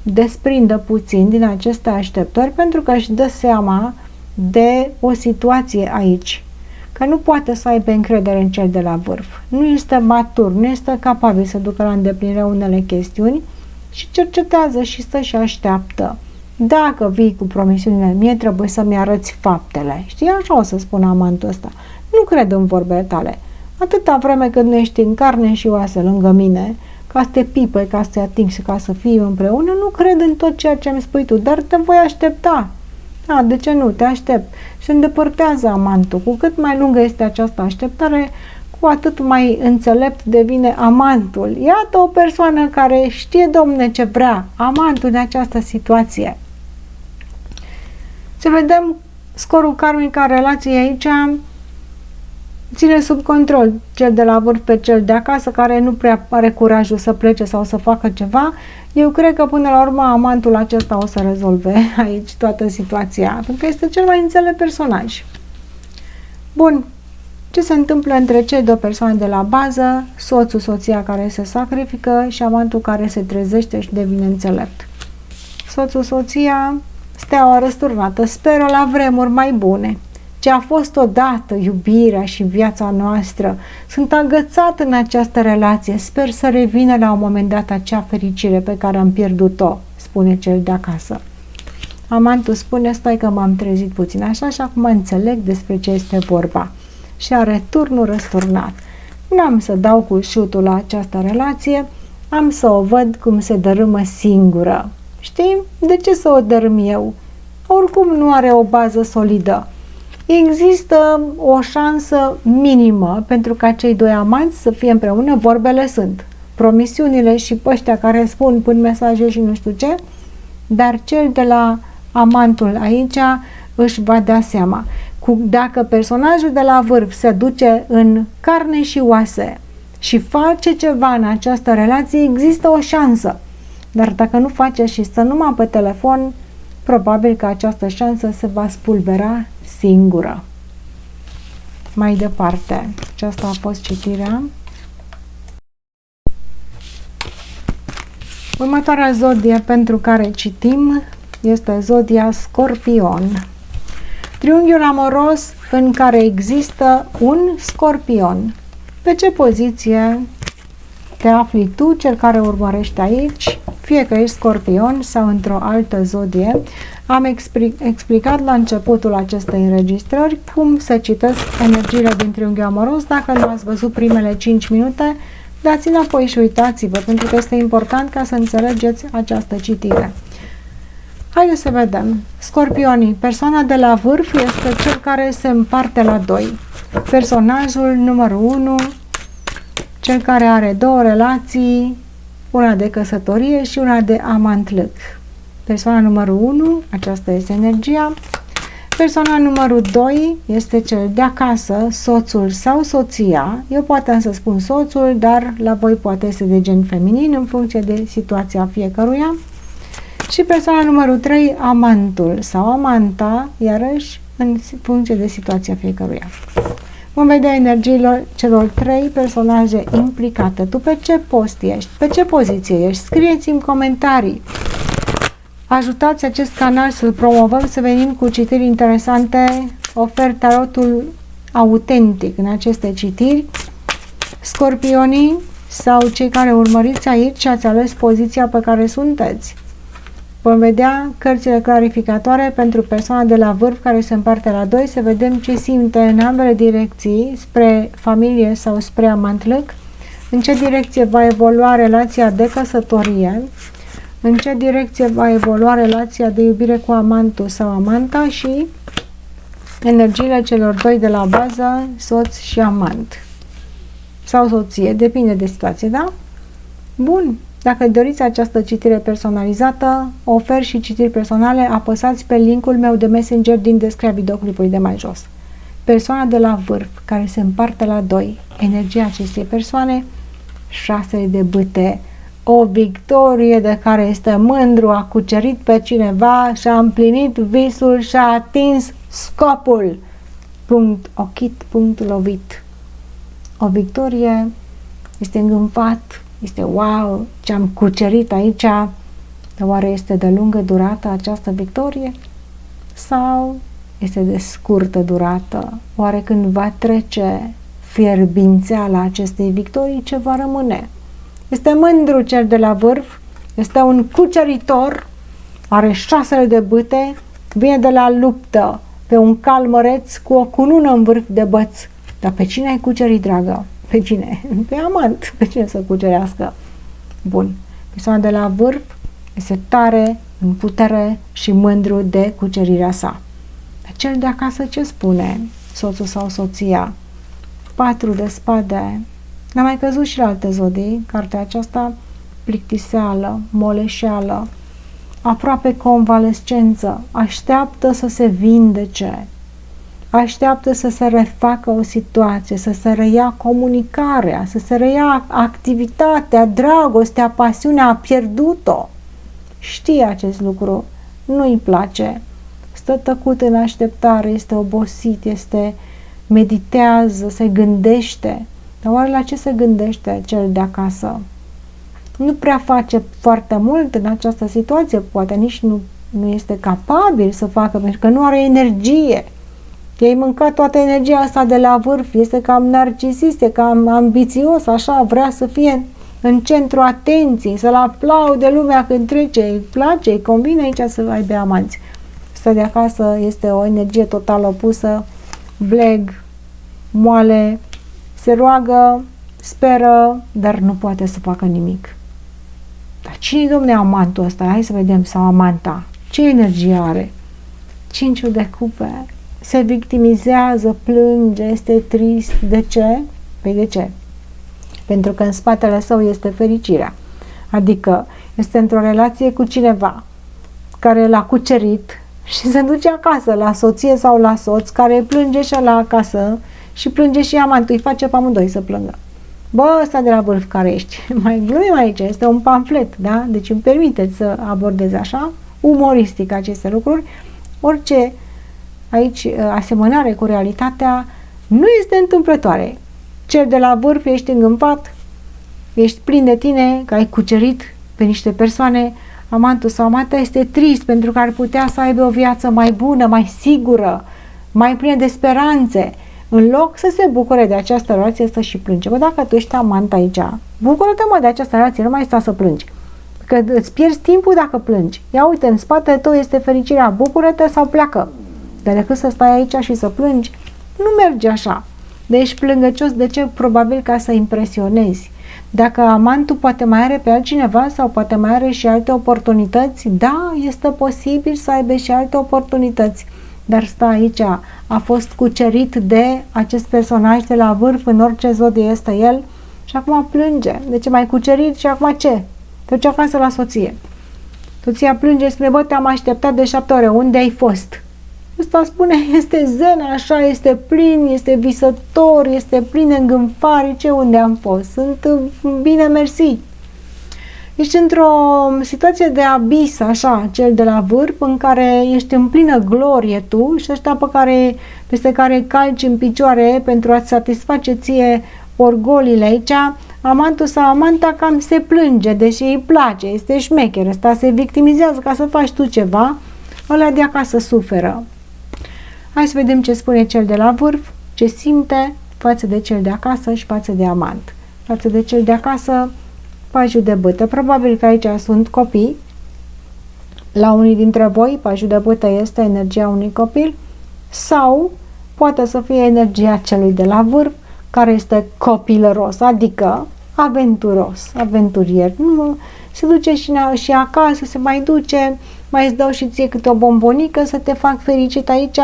desprindă puțin din aceste așteptări pentru că își dă seama de o situație aici, că nu poate să aibă încredere în cel de la vârf. Nu este matur, nu este capabil să ducă la îndeplinire unele chestiuni și cercetează și stă și așteaptă. Dacă vii cu promisiunile mie, trebuie să-mi arăți faptele. Știi, așa o să spună amantul ăsta. Nu cred în vorbele tale. Atâta vreme cât nu ești în carne și oase lângă mine, ca să te pipăi, ca să te ating și ca să fii împreună, nu cred în tot ceea ce îmi spui tu, dar te voi aștepta. Da, de ce nu? Te aștept. Și îndepărtează amantul. Cu cât mai lungă este această așteptare, cu atât mai înțelept devine amantul. Iată o persoană care știe, Domne, ce vrea amantul în această situație. Să vedem scorul karmic al relației aici. Ține sub control cel de la vârf pe cel de acasă, care nu prea are curajul să plece sau să facă ceva. Eu cred că până la urmă amantul acesta o să rezolve aici toată situația, pentru că este cel mai înțelept personaj. Bun, ce se întâmplă între cei două persoane de la bază? Soțul, soția care se sacrifică și amantul care se trezește și devine înțelept. Soțul, soția, steaua răsturnată, speră la vremuri mai bune. Ce a fost odată iubirea și viața noastră, sunt agățat în această relație, sper să revină la un moment dat acea fericire pe care am pierdut-o, spune cel de acasă. Amantul spune, stai că m-am trezit puțin așa și acum înțeleg despre ce este vorba. Și are turnul răsturnat. N-am să dau cu șutul la această relație, am să o văd cum se dărâmă singură. Știi? De ce să o dărâm eu? Oricum nu are o bază solidă. Există o șansă minimă pentru ca cei doi amanți să fie împreună, vorbele sunt. Promisiunile și ăștia care spun, pun mesaje și nu știu ce, dar cel de la amantul aici își va da seama. Dacă personajul de la vârf se duce în carne și oase și face ceva în această relație, există o șansă. Dar dacă nu face și stă numai pe telefon, probabil că această șansă se va spulbera singură. Mai departe, aceasta a fost citirea. Următoarea zodie pentru care citim este zodia Scorpion. Triunghiul amoros în care există un scorpion. Pe ce poziție te afli tu, cel care urmărește aici, fie că ești scorpion sau într-o altă zodie? Am explicat la începutul acestei înregistrări cum să citesc energiile din triunghiul amoros. Dacă nu ați văzut primele 5 minute, dați înapoi și uitați-vă, pentru că este important ca să înțelegeți această citire. Haideți să vedem. Scorpionii. Persoana de la vârf este cel care se împarte la doi. Personajul numărul 1, cel care are două relații, una de căsătorie și una de amant-lâc. Persoana numărul 1, aceasta este energia. Persoana numărul 2 este cel de acasă, soțul sau soția. Eu poate să spun soțul, dar la voi poate să de gen feminin în funcție de situația fiecăruia. Și persoana numărul 3, amantul sau amanta, iarăși în funcție de situația fiecăruia. Vom vedea energiile celor 3 personaje implicate. Tu pe ce post ești? Pe ce poziție ești? Scrieți-mi comentarii. Ajutați acest canal să-l promovăm, să venim cu citiri interesante. Ofer tarotul autentic în aceste citiri. Scorpionii sau cei care urmăriți aici ați ales poziția pe care sunteți. Vom vedea cărțile clarificatoare pentru persoana de la vârf care se împarte la 2, să vedem ce simte în ambele direcții, spre familie sau spre amant-lâc, în ce direcție va evolua relația de căsătorie, în ce direcție va evolua relația de iubire cu amantul sau amanta și energiile celor doi de la bază, soț și amant sau soție, depinde de situație, da? Bun! Dacă doriți această citire personalizată, ofer și citiri personale, apăsați pe linkul meu de Messenger din descrierea videoclipului de mai jos. Persoana de la vârf, care se împarte la 2, energia acestei persoane, 6 de bâte, o victorie de care este mândru, a cucerit pe cineva și-a împlinit visul și-a atins scopul. Punct ochit, punct lovit. O victorie este îngânfat. Este wow, ce-am cucerit aici, dar oare este de lungă durată această victorie? Sau este de scurtă durată? Oare când va trece fierbințeala acestei victorii, ce va rămâne? Este mândru cel de la vârf, este un cuceritor, are 6 de bâte, vine de la luptă pe un cal măreț cu o cunună în vârf de băț. Dar pe cine ai cucerit, dragă? Pe cine? Pe amant. Pe cine să cucerească? Bun. Persoana de la vârf este tare, în putere și mândru de cucerirea sa. Cel de acasă ce spune? Soțul sau soția? 4 de spade. N-a mai căzut și la alte zodii, cartea aceasta, plictiseală, moleșeală, aproape convalescență, așteaptă să se vindece, așteaptă să se refacă o situație, să se reia comunicarea, să se reia activitatea, dragostea, pasiunea, a pierdut-o. Știe acest lucru, nu-i place, stă tăcut în așteptare, este obosit, meditează, se gândește. Dar oare la ce se gândește cel de acasă? Nu prea face foarte mult în această situație, poate nici nu este capabil să facă, pentru că nu are energie. I-ai mâncat toată energia asta de la vârf, este cam narcisist, e cam ambițios, așa, vrea să fie în centru atenției, să-l aplaude lumea când trece, îi place, îi convine aici să aibă amanți. Asta de acasă este o energie total opusă, bleg, moale, se roagă, speră, dar nu poate să facă nimic. Dar cine-i, domne, amantul ăsta? Hai să vedem, sau amanta. Ce energie are? 5 de cupe. Se victimizează, plânge, este trist. De ce? Păi de ce? Pentru că în spatele său este fericirea. Adică este într-o relație cu cineva care l-a cucerit și se duce acasă la soție sau la soț, care plânge și la acasă și plânge și amantul, îi face pe amândoi să plângă. Bă, ăsta de la vârf care ești, mai glumim aici, este un pamflet, da? Deci îmi permiteți să abordez așa, umoristic aceste lucruri. Orice aici asemănare cu realitatea nu este întâmplătoare. Cel de la vârf, ești îngânfat, ești plin de tine, că ai cucerit pe niște persoane, amantul sau amanta este trist pentru că ar putea să aibă o viață mai bună, mai sigură, mai plină de speranțe. În loc să se bucure de această relație, stă și plânge. Bă, dacă tu ești amant aici, bucură-te, mă, de această relație, nu mai sta să plângi. Că îți pierzi timpul dacă plângi. Ia uite, în spatele tău este fericirea, bucură-te sau pleacă. Dar decât să stai aici și să plângi, nu merge așa. Deci plângăcios, de ce? Probabil ca să impresionezi. Dacă amantul poate mai are pe altcineva sau poate mai are și alte oportunități, da, este posibil să aibă și alte oportunități. Dar stă aici, a fost cucerit de acest personaj de la vârf, în orice zodie este el, și acum plânge. De ce mai cucerit și acum ce? Te duce acasă la soție. Soția plânge, spune, bă, te-am așteptat de 7 ore, unde ai fost? Ăsta spune, este zen, așa, este plin, este visător, este plin de îngânfare, ce, unde am fost? Sunt bine, mersi. Ești într-o situație de abis, așa, cel de la vârf, în care ești în plină glorie tu și ăștia peste care calci în picioare pentru a-ți satisface ție orgolile aici, amantul sau amanta cam se plânge, deși îi place, este șmecher, ăsta se victimizează ca să faci tu ceva, ăla de acasă suferă. Hai să vedem ce spune cel de la vârf, ce simte față de cel de acasă și față de amant. Față de cel de acasă, pajul de bâtă. Probabil că aici sunt copii. La unii dintre voi, pajul de bâtă este energia unui copil sau poate să fie energia celui de la vârf, care este copilăros, adică aventuros, aventurier. Nu, se duce și acasă, se mai duce, mai îți dau și ție câte o bombonică să te fac fericit aici,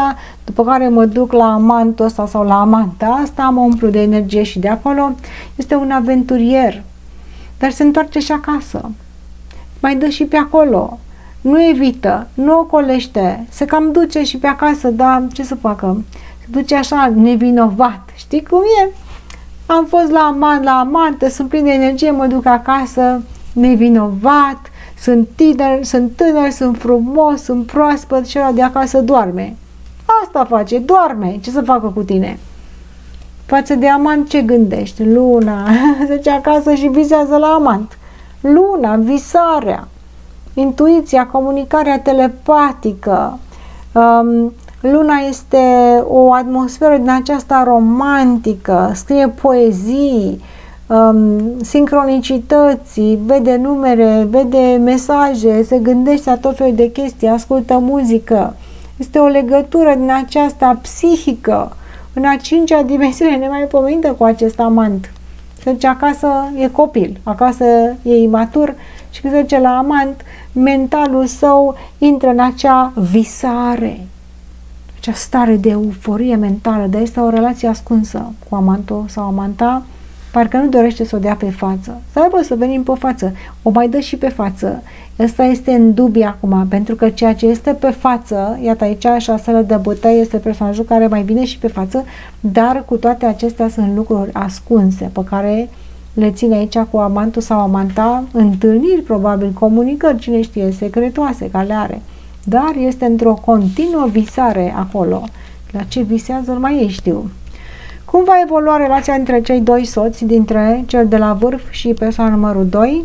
după care mă duc la amantul ăsta sau la amanta asta, mă umplu de energie și de acolo. Este un aventurier, dar se întoarce și acasă. Mai dă și pe acolo. Nu evită, nu ocolește, se cam duce și pe acasă, dar ce să facă? Se duce așa nevinovat. Știi cum e? Am fost la amantă, sunt plin de energie, mă duc acasă nevinovat, sunt tânăr, sunt frumos, sunt proaspăt și ăla de acasă doarme. Asta face, doarme. Ce să facă cu tine? Față de amant, ce gândești? Luna. Se duce acasă și visează la amant. Luna, visarea, intuiția, comunicarea telepatică. Luna este o atmosferă din aceasta romantică, scrie poezii, sincronicității, vede numere, vede mesaje, se gândește la tot felul de chestii, ascultă muzică. Este o legătură din aceasta psihică, în a 5-a dimensiune, nemaipomenită cu acest amant. Deci acasă e copil, acasă e imatur și când se duce la amant, mentalul său intră în acea visare, acea stare de euforie mentală, dar este o relație ascunsă cu amantul sau amanta, parcă nu dorește să o dea pe față. Să aibă să venim pe față, o mai dă și pe față. Asta este în dubii acum, pentru că ceea ce este pe față, iată aici, șasele de bătaie este personajul care mai vine și pe față, dar cu toate acestea sunt lucruri ascunse, pe care le ține aici cu amantul sau amanta, întâlniri, probabil, comunicări, cine știe, secretoase, care le are. Dar este într-o continuă visare acolo. La ce visează, numai ei știu. Cum va evolua relația între cei doi soți, dintre cel de la vârf și persoana numărul 2?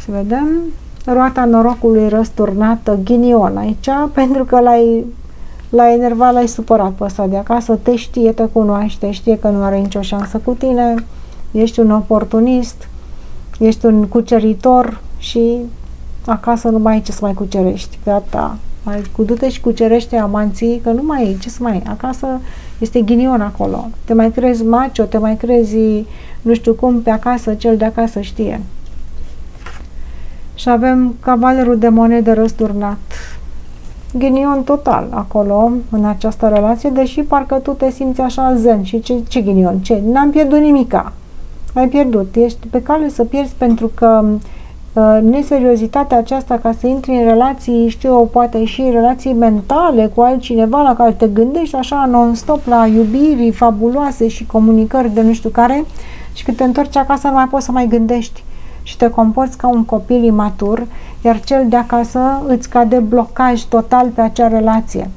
Să vedem. Roata norocului răsturnată, ghinion aici, pentru că l-ai enervat, l-ai supărat pe ăsta de acasă, te știe, te cunoaște, știe că nu are nicio șansă cu tine, ești un oportunist, ești un cuceritor și acasă nu mai ai ce să mai cucerești. Gata, du-te și cucerește amanții, că nu mai ai ce să mai ai. Acasă este ghinion acolo. Te mai crezi macho, te mai crezi nu știu cum pe acasă, cel de acasă știe. Și avem cavalerul de monede răsturnat. Ghinion total acolo, în această relație, deși parcă tu te simți așa zen. Și ce ghinion? Ce? N-am pierdut nimica. Ai pierdut. Ești pe cale să pierzi pentru că neseriozitatea aceasta ca să intri în relații, știu eu, poate și relații mentale cu altcineva la care te gândești așa non-stop la iubiri fabuloase și comunicări de nu știu care și când te întorci acasă nu mai poți să mai gândești și te comporți ca un copil imatur, iar cel de acasă îți cade blocaj total pe acea relație.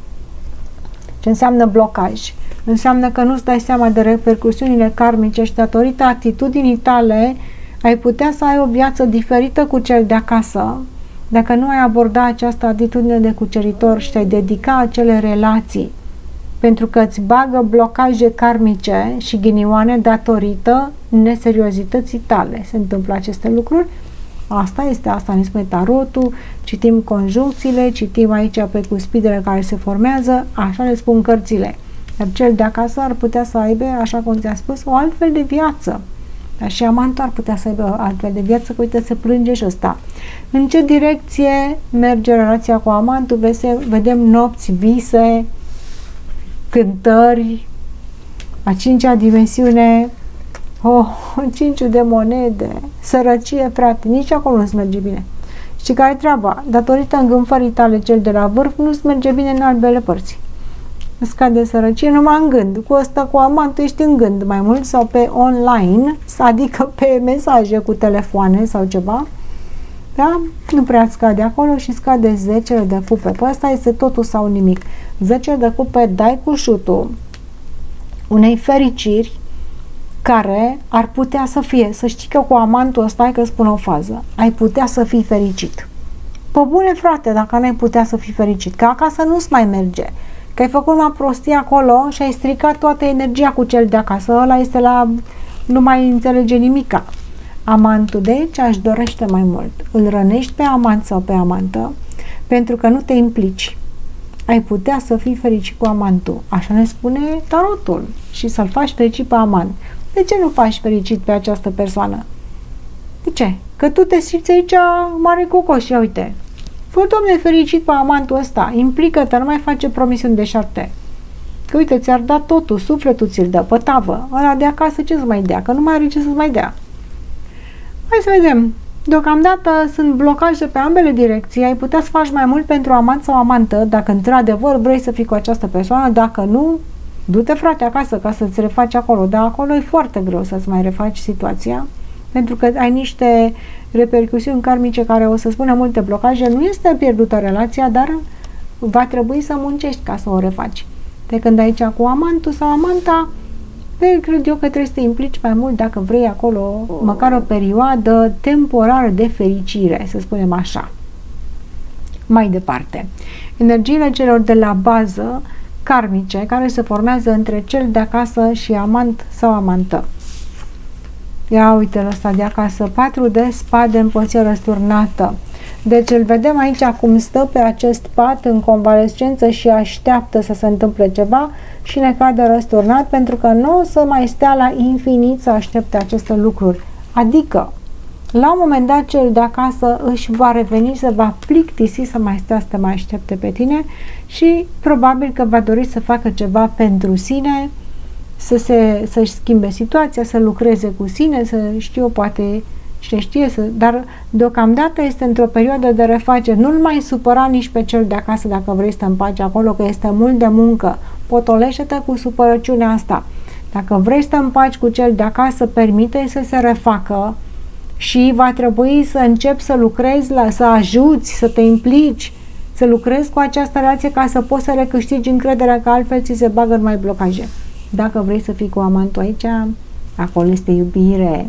Ce înseamnă blocaj? Înseamnă că nu-ți dai seama de repercusiunile karmice și datorită atitudinii tale ai putea să ai o viață diferită cu cel de acasă dacă nu ai aborda această atitudine de cuceritor și te-ai dedica acele relații, pentru că îți bagă blocaje karmice și ghinioane datorită neseriozității tale. Se întâmplă aceste lucruri. Asta ne spune tarotul, citim conjuncțiile, citim aici pe cuspidele care se formează, așa le spun cărțile. Iar cel de acasă ar putea să aibă, așa cum ți-am spus, o altfel de viață. Dar și amantul ar putea să aibă altfel de viață, că uite, se plânge și ăsta. În ce direcție merge relația cu amantul? Vedem nopți, vise, cântări, a 5-a dimensiune, 5 de monede, sărăcie, frate, nici acolo nu-ți merge bine. Și care e treaba? Datorită îngânfării tale, cel de la vârf, nu-ți merge bine în ambele părți. Scade sărăcie numai în gând. Cu ăsta, cu amantul, ești în gând mai mult sau pe online, adică pe mesaje cu telefoane sau ceva. Da? Nu prea scade acolo și scade 10 de cupe. Pe ăsta este totul sau nimic. 10 de cupe dai cu șutul unei fericiri care ar putea să fie, să știi că cu amantul ăsta, hai că spun o fază, ai putea să fii fericit. Pe bune, frate, dacă n-ai putea să fii fericit, că acasă nu-ți mai merge, că ai făcut una prostie acolo și ai stricat toată energia cu cel de acasă, ăla este la, nu mai înțelege nimica. Amantul de aici își dorește mai mult. Îl rănești pe amant sau pe amantă pentru că nu te implici. Ai putea să fii fericit cu amantul. Așa ne spune tarotul. Și să-l faci fericit pe amant. De ce nu faci fericit pe această persoană? De ce? Că tu te simți aici mare cocoș. Ia uite. Fă, Doamne, fericit pe amantul ăsta. Implică-te, nu mai face promisiuni deșarte. Că uite, ți-ar da totul, sufletul ți-l dă pe tavă. Ăla de acasă ce-ți mai dea? Că nu mai are ce să-ți mai dea. Hai să vedem. Deocamdată sunt blocaje pe ambele direcții. Ai putea să faci mai mult pentru amant sau amantă dacă într-adevăr vrei să fii cu această persoană. Dacă nu, du-te, frate, acasă ca să-ți refaci acolo. Dar acolo e foarte greu să-ți mai refaci situația pentru că ai niște repercusiuni karmice care o să spună multe blocaje. Nu este pierdută relația, dar va trebui să muncești ca să o refaci. De când aici cu amantul sau amanta, cred eu că trebuie să te implici mai mult dacă vrei acolo măcar o perioadă temporară de fericire, să spunem așa. Mai departe, energiile celor de la bază karmice care se formează între cel de acasă și amant sau amantă. Ia uite ăsta de acasă, 4 de spade în poziție răsturnată. Deci îl vedem aici cum stă pe acest pat în convalescență și așteaptă să se întâmple ceva și ne cade răsturnat, pentru că nu o să mai stea la infinit să aștepte aceste lucruri. Adică, la un moment dat, cel de acasă își va reveni, se va plictisi să mai stea să te mai aștepte pe tine și probabil că va dori să facă ceva pentru sine, să-și schimbe situația, să lucreze cu sine, să știu, poate cine știe, dar deocamdată este într-o perioadă de refacere. Nu-l mai supăra nici pe cel de acasă dacă vrei să te împaci acolo, că este mult de muncă. Potolește-te cu supărăciunea asta. Dacă vrei să te împaci cu cel de acasă, permite-i să se refacă și va trebui să începi să lucrezi, să ajuți, să te implici, să lucrezi cu această relație ca să poți să recâștigi încrederea, că altfel ți se bagă mai blocaje. Dacă vrei să fii cu amantul aici, acolo este iubire.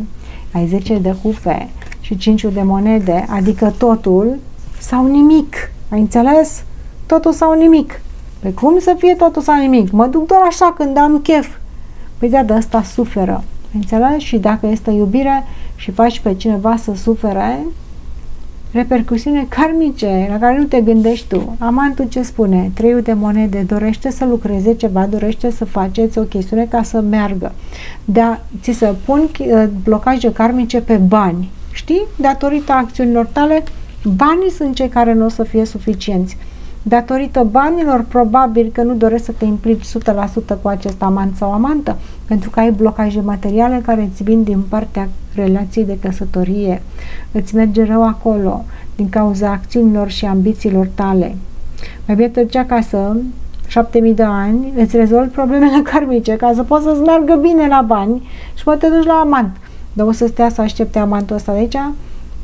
Ai 10 de cupe și 5 de monede, adică totul sau nimic. Ai înțeles? Totul sau nimic. Pe cum să fie totul sau nimic? Mă duc doar așa când am chef. Păi de asta suferă. Ai înțeles? Și dacă este iubire și faci pe cineva să sufere, repercusiune karmice la care nu te gândești tu. Amantul ce spune? 3 de monede, dorește să lucreze ceva, dorește să faceți o chestiune ca să meargă. Ți se pun blocaje karmice pe bani. Știi? Datorită acțiunilor tale, banii sunt cei care nu o să fie suficienți. Datorită banilor, probabil că nu dorești să te implici 100% cu acest amant sau amantă, pentru că ai blocaje materiale care îți vin din partea relației de căsătorie. Îți merge rău acolo, din cauza acțiunilor și ambițiilor tale. Mai bine te duci acasă, 7000 de ani, îți rezolvi problemele karmice, ca să poți să-ți meargă bine la bani și poate te duci la amant. Dar o să stea să aștepte amantul ăsta de aici?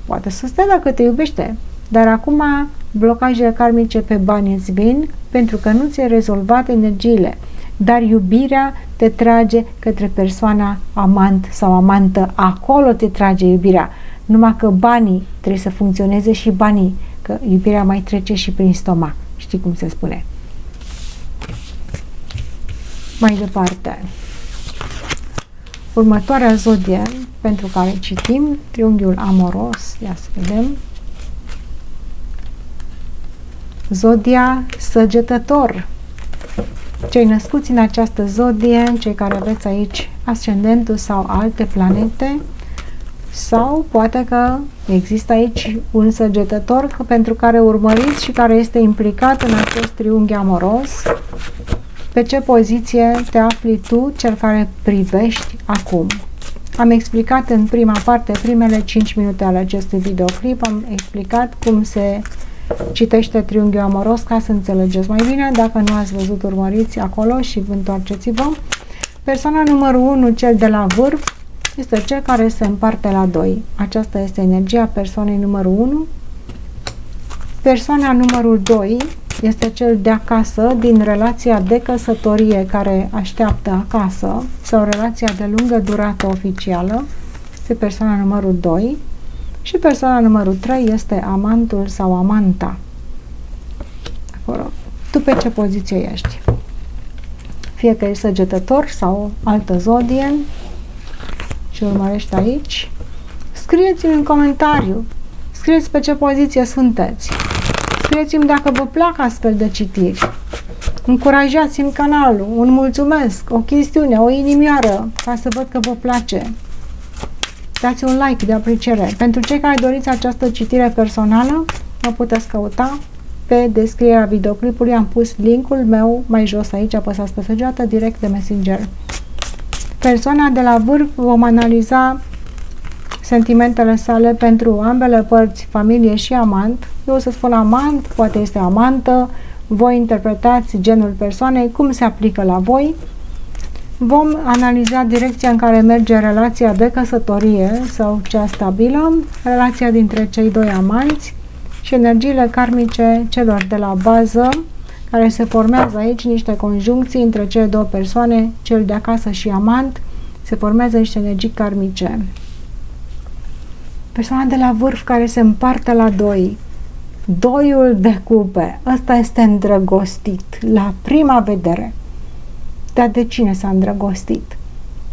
Poate să stea dacă te iubește. Dar acum blocajele karmice pe bani îți vin pentru că nu ți-ai rezolvat energiile. Dar iubirea te trage către persoana amant sau amantă. Acolo te trage iubirea. Numai că banii trebuie să funcționeze și banii, că iubirea mai trece și prin stomac. Știi cum se spune? Mai departe. Următoarea zodie pentru care citim, triunghiul amoros, ia să vedem. Zodia Săgetător. Cei născuți în această zodie, cei care aveți aici ascendentul sau alte planete, sau poate că există aici un săgetător pentru care urmăriți și care este implicat în acest triunghi amoros. Pe ce poziție te afli tu, cel care privești acum? Am explicat în prima parte, primele 5 minute ale acestui videoclip, am explicat cum se citește triunghiul amoros ca să înțelegeți mai bine. Dacă nu ați văzut, urmăriți acolo și vă întoarceți-vă. Persoana numărul 1, cel de la vârf, este cel care se împarte la 2. Aceasta este energia persoanei numărul 1. Persoana numărul 2 este cel de acasă, din relația de căsătorie care așteaptă acasă, sau relația de lungă durată oficială. Este persoana numărul 2. Și persoana numărul 3 este amantul sau amanta. Acolo. Tu pe ce poziție ești? Fie că ești săgetător sau altă zodie și urmărești aici. Scrieți-mi în comentariu. Scrieți pe ce poziție sunteți. Scrieți-mi dacă vă plac astfel de citiri. Încurajați-mi canalul, un mulțumesc, o chestiune, o inimioară, ca să văd că vă place. Dați un like de apreciere. Pentru cei care doriți această citire personală, mă puteți căuta pe descrierea videoclipului. Am pus linkul meu mai jos aici, apăsați pe săgeată, direct de Messenger. Persoana de la vârf, vom analiza sentimentele sale pentru ambele părți, familie și amant. Eu o să spun amant, poate este amantă, voi interpretați genul persoanei, cum se aplică la voi. Vom analiza direcția în care merge relația de căsătorie sau cea stabilă, relația dintre cei doi amanți și energiile karmice celor de la bază, care se formează aici niște conjuncții între cele două persoane, cel de acasă și amant, se formează niște energii karmice. Persoana de la vârf care se împarte la 2. Doiul de cupe. Ăsta este îndrăgostit la prima vedere. Dar de cine s-a îndrăgostit?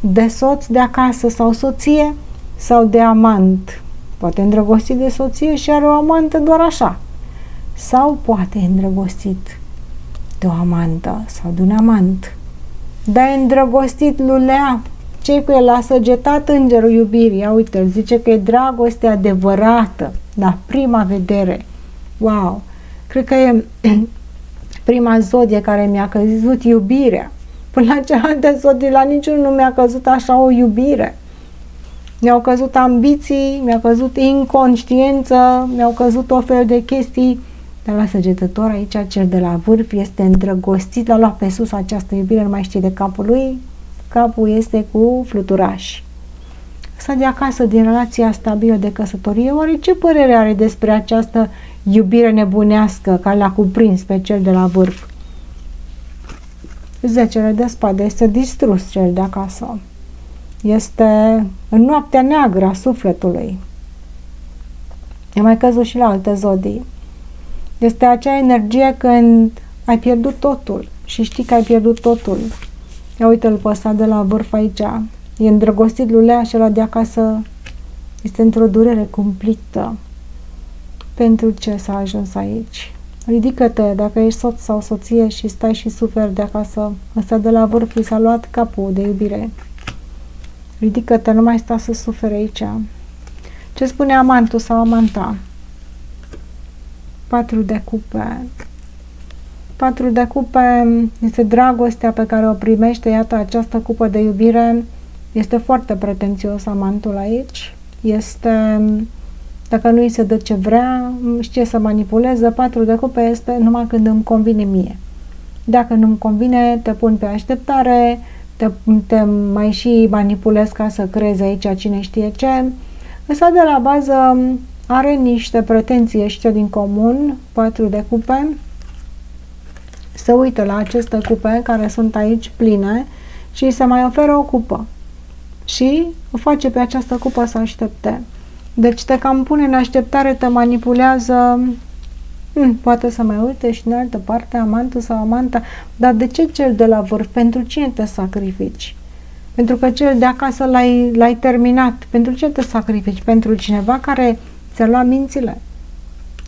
De soț de acasă sau soție sau de amant? Poate îndrăgostit de soție și are o amantă doar așa. Sau poate îndrăgostit de o amantă sau de un amant. Dar e îndrăgostit lulea. Ce cu el? A săgetat îngerul iubirii. Ia uite, îl zice că e dragoste adevărată, la prima vedere. Wow! Cred că e prima zodie care mi-a căzut iubirea. Până la celelalte zodii, la niciunul nu mi-a căzut așa o iubire. Mi-au căzut ambiții, mi-a căzut inconștiență, mi-au căzut o fel de chestii. Dar la săgetător, aici cel de la vârf este îndrăgostit, l-a luat pe sus această iubire, nu mai știe de capul lui. Capul este cu fluturași. Ăsta de acasă, din relația stabilă de căsătorie, oare ce părere are despre această iubire nebunească care l-a cuprins pe cel de la vârf? Zecele de spade, este distrus cel de acasă. Este în noaptea neagră a sufletului. E mai căzut și la alte zodii. Este acea energie când ai pierdut totul și știi că ai pierdut totul. Ia uite-l pe ăsta de la vârf aici. E îndrăgostit lulea și ăla de acasă este într-o durere cumplită. Pentru ce s-a ajuns aici? Ridică-te dacă ești soț sau soție și stai și suferi de acasă. Ăsta de la vârf i s-a luat capul de iubire. Ridică-te, nu mai sta să suferi aici. Ce spune amantul sau amanta? 4 de cupe. 4 de cupe este dragostea pe care o primește, iată, această cupă de iubire. Este foarte pretențios amantul aici. Este, dacă nu îi se dă ce vrea, știe să manipuleze. 4 de cupe este numai când îmi convine mie. Dacă nu-mi convine, te pun pe așteptare, te mai și manipulez ca să crezi aici cine știe ce. Ăsta de la bază are niște pretenții ieșite din comun, 4 de cupe. Se uită la aceste cupe care sunt aici pline și îi se mai oferă o cupă. Și o face pe această cupă să aștepte. Deci te cam pune în așteptare, te manipulează, poate să mai uite și în altă parte, amantul sau amanta. Dar de ce cel de la vârf? Pentru cine te sacrifici? Pentru că cel de acasă l-ai terminat. Pentru ce te sacrifici? Pentru cineva care ți-a luat mințile,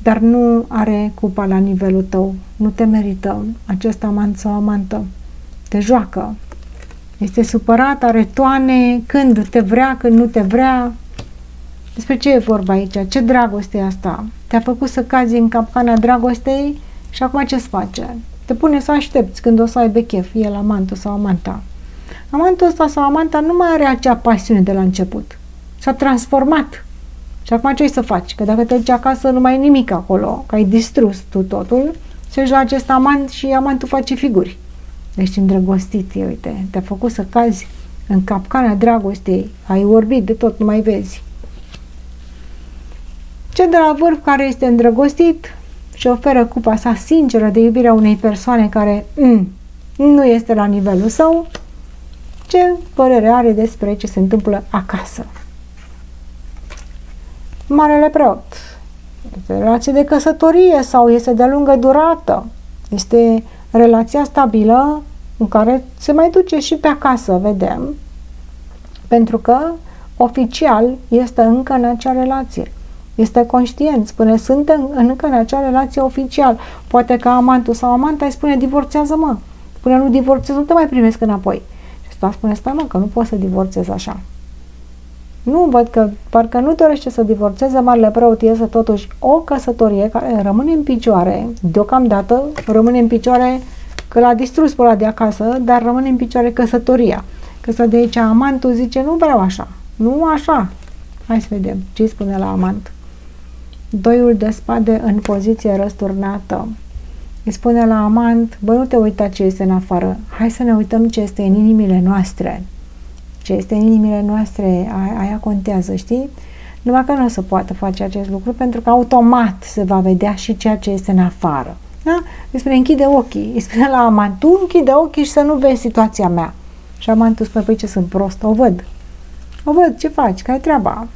dar nu are cupa la nivelul tău. Nu te merită acest amant sau amantă. Te joacă. Este supărat, are toane, când te vrea, când nu te vrea. Despre ce e vorba aici? Ce dragoste e asta? Te-a făcut să cazi în capcana dragostei și acum ce-ți face? Te pune să aștepți când o să aibă chef, el amantul sau amanta. Amantul ăsta sau amanta nu mai are acea pasiune de la început. S-a transformat. Și acum ce ai să faci? Că dacă te duci acasă nu mai e nimic acolo, că ai distrus tu totul, și la acest amant și amantul face figuri. Deci îndrăgostit, uite, te-a făcut să cazi în capcana dragostei, ai orbit de tot, nu mai vezi. Cel de la vârf care este îndrăgostit și oferă cupa sa sinceră de iubire a unei persoane care nu este la nivelul său, ce părere are despre ce se întâmplă acasă? Marele preot. Este relație de căsătorie sau este de lungă durată? Este relația stabilă în care se mai duce și pe acasă, vedem, pentru că oficial este încă în acea relație. Este conștient, spune, sunt încă în acea relație oficial. Poate că amantul sau amanta îi spune, divorțează-mă. Până nu divorțez, nu te mai primesc înapoi. Și ăsta spune, stai mă, că nu poți să divorțezi așa. Nu, văd că parcă nu dorește să divorțeze, marele preot este totuși o căsătorie care rămâne în picioare, deocamdată rămâne în picioare, că l-a distrus pe ăla de acasă, dar rămâne în picioare căsătoria. Că să de aici amantul zice, nu vreau așa, nu așa. Hai să vedem ce îi spune la amant. Doiul de spade în poziție răsturnată. Îi spune la amant, bă, nu te uita ce este în afară, hai să ne uităm ce este în inimile noastre. Ce este în inimile noastre, aia contează, știi? Numai că nu o să poată face acest lucru, pentru că automat se va vedea și ceea ce este în afară. Da? Îi spune, închide ochii. Îi spune la amant, tu închide ochii și să nu vezi situația mea. Și amantul spune, păi ce sunt prost, o văd. O văd, ce faci, care-i treaba?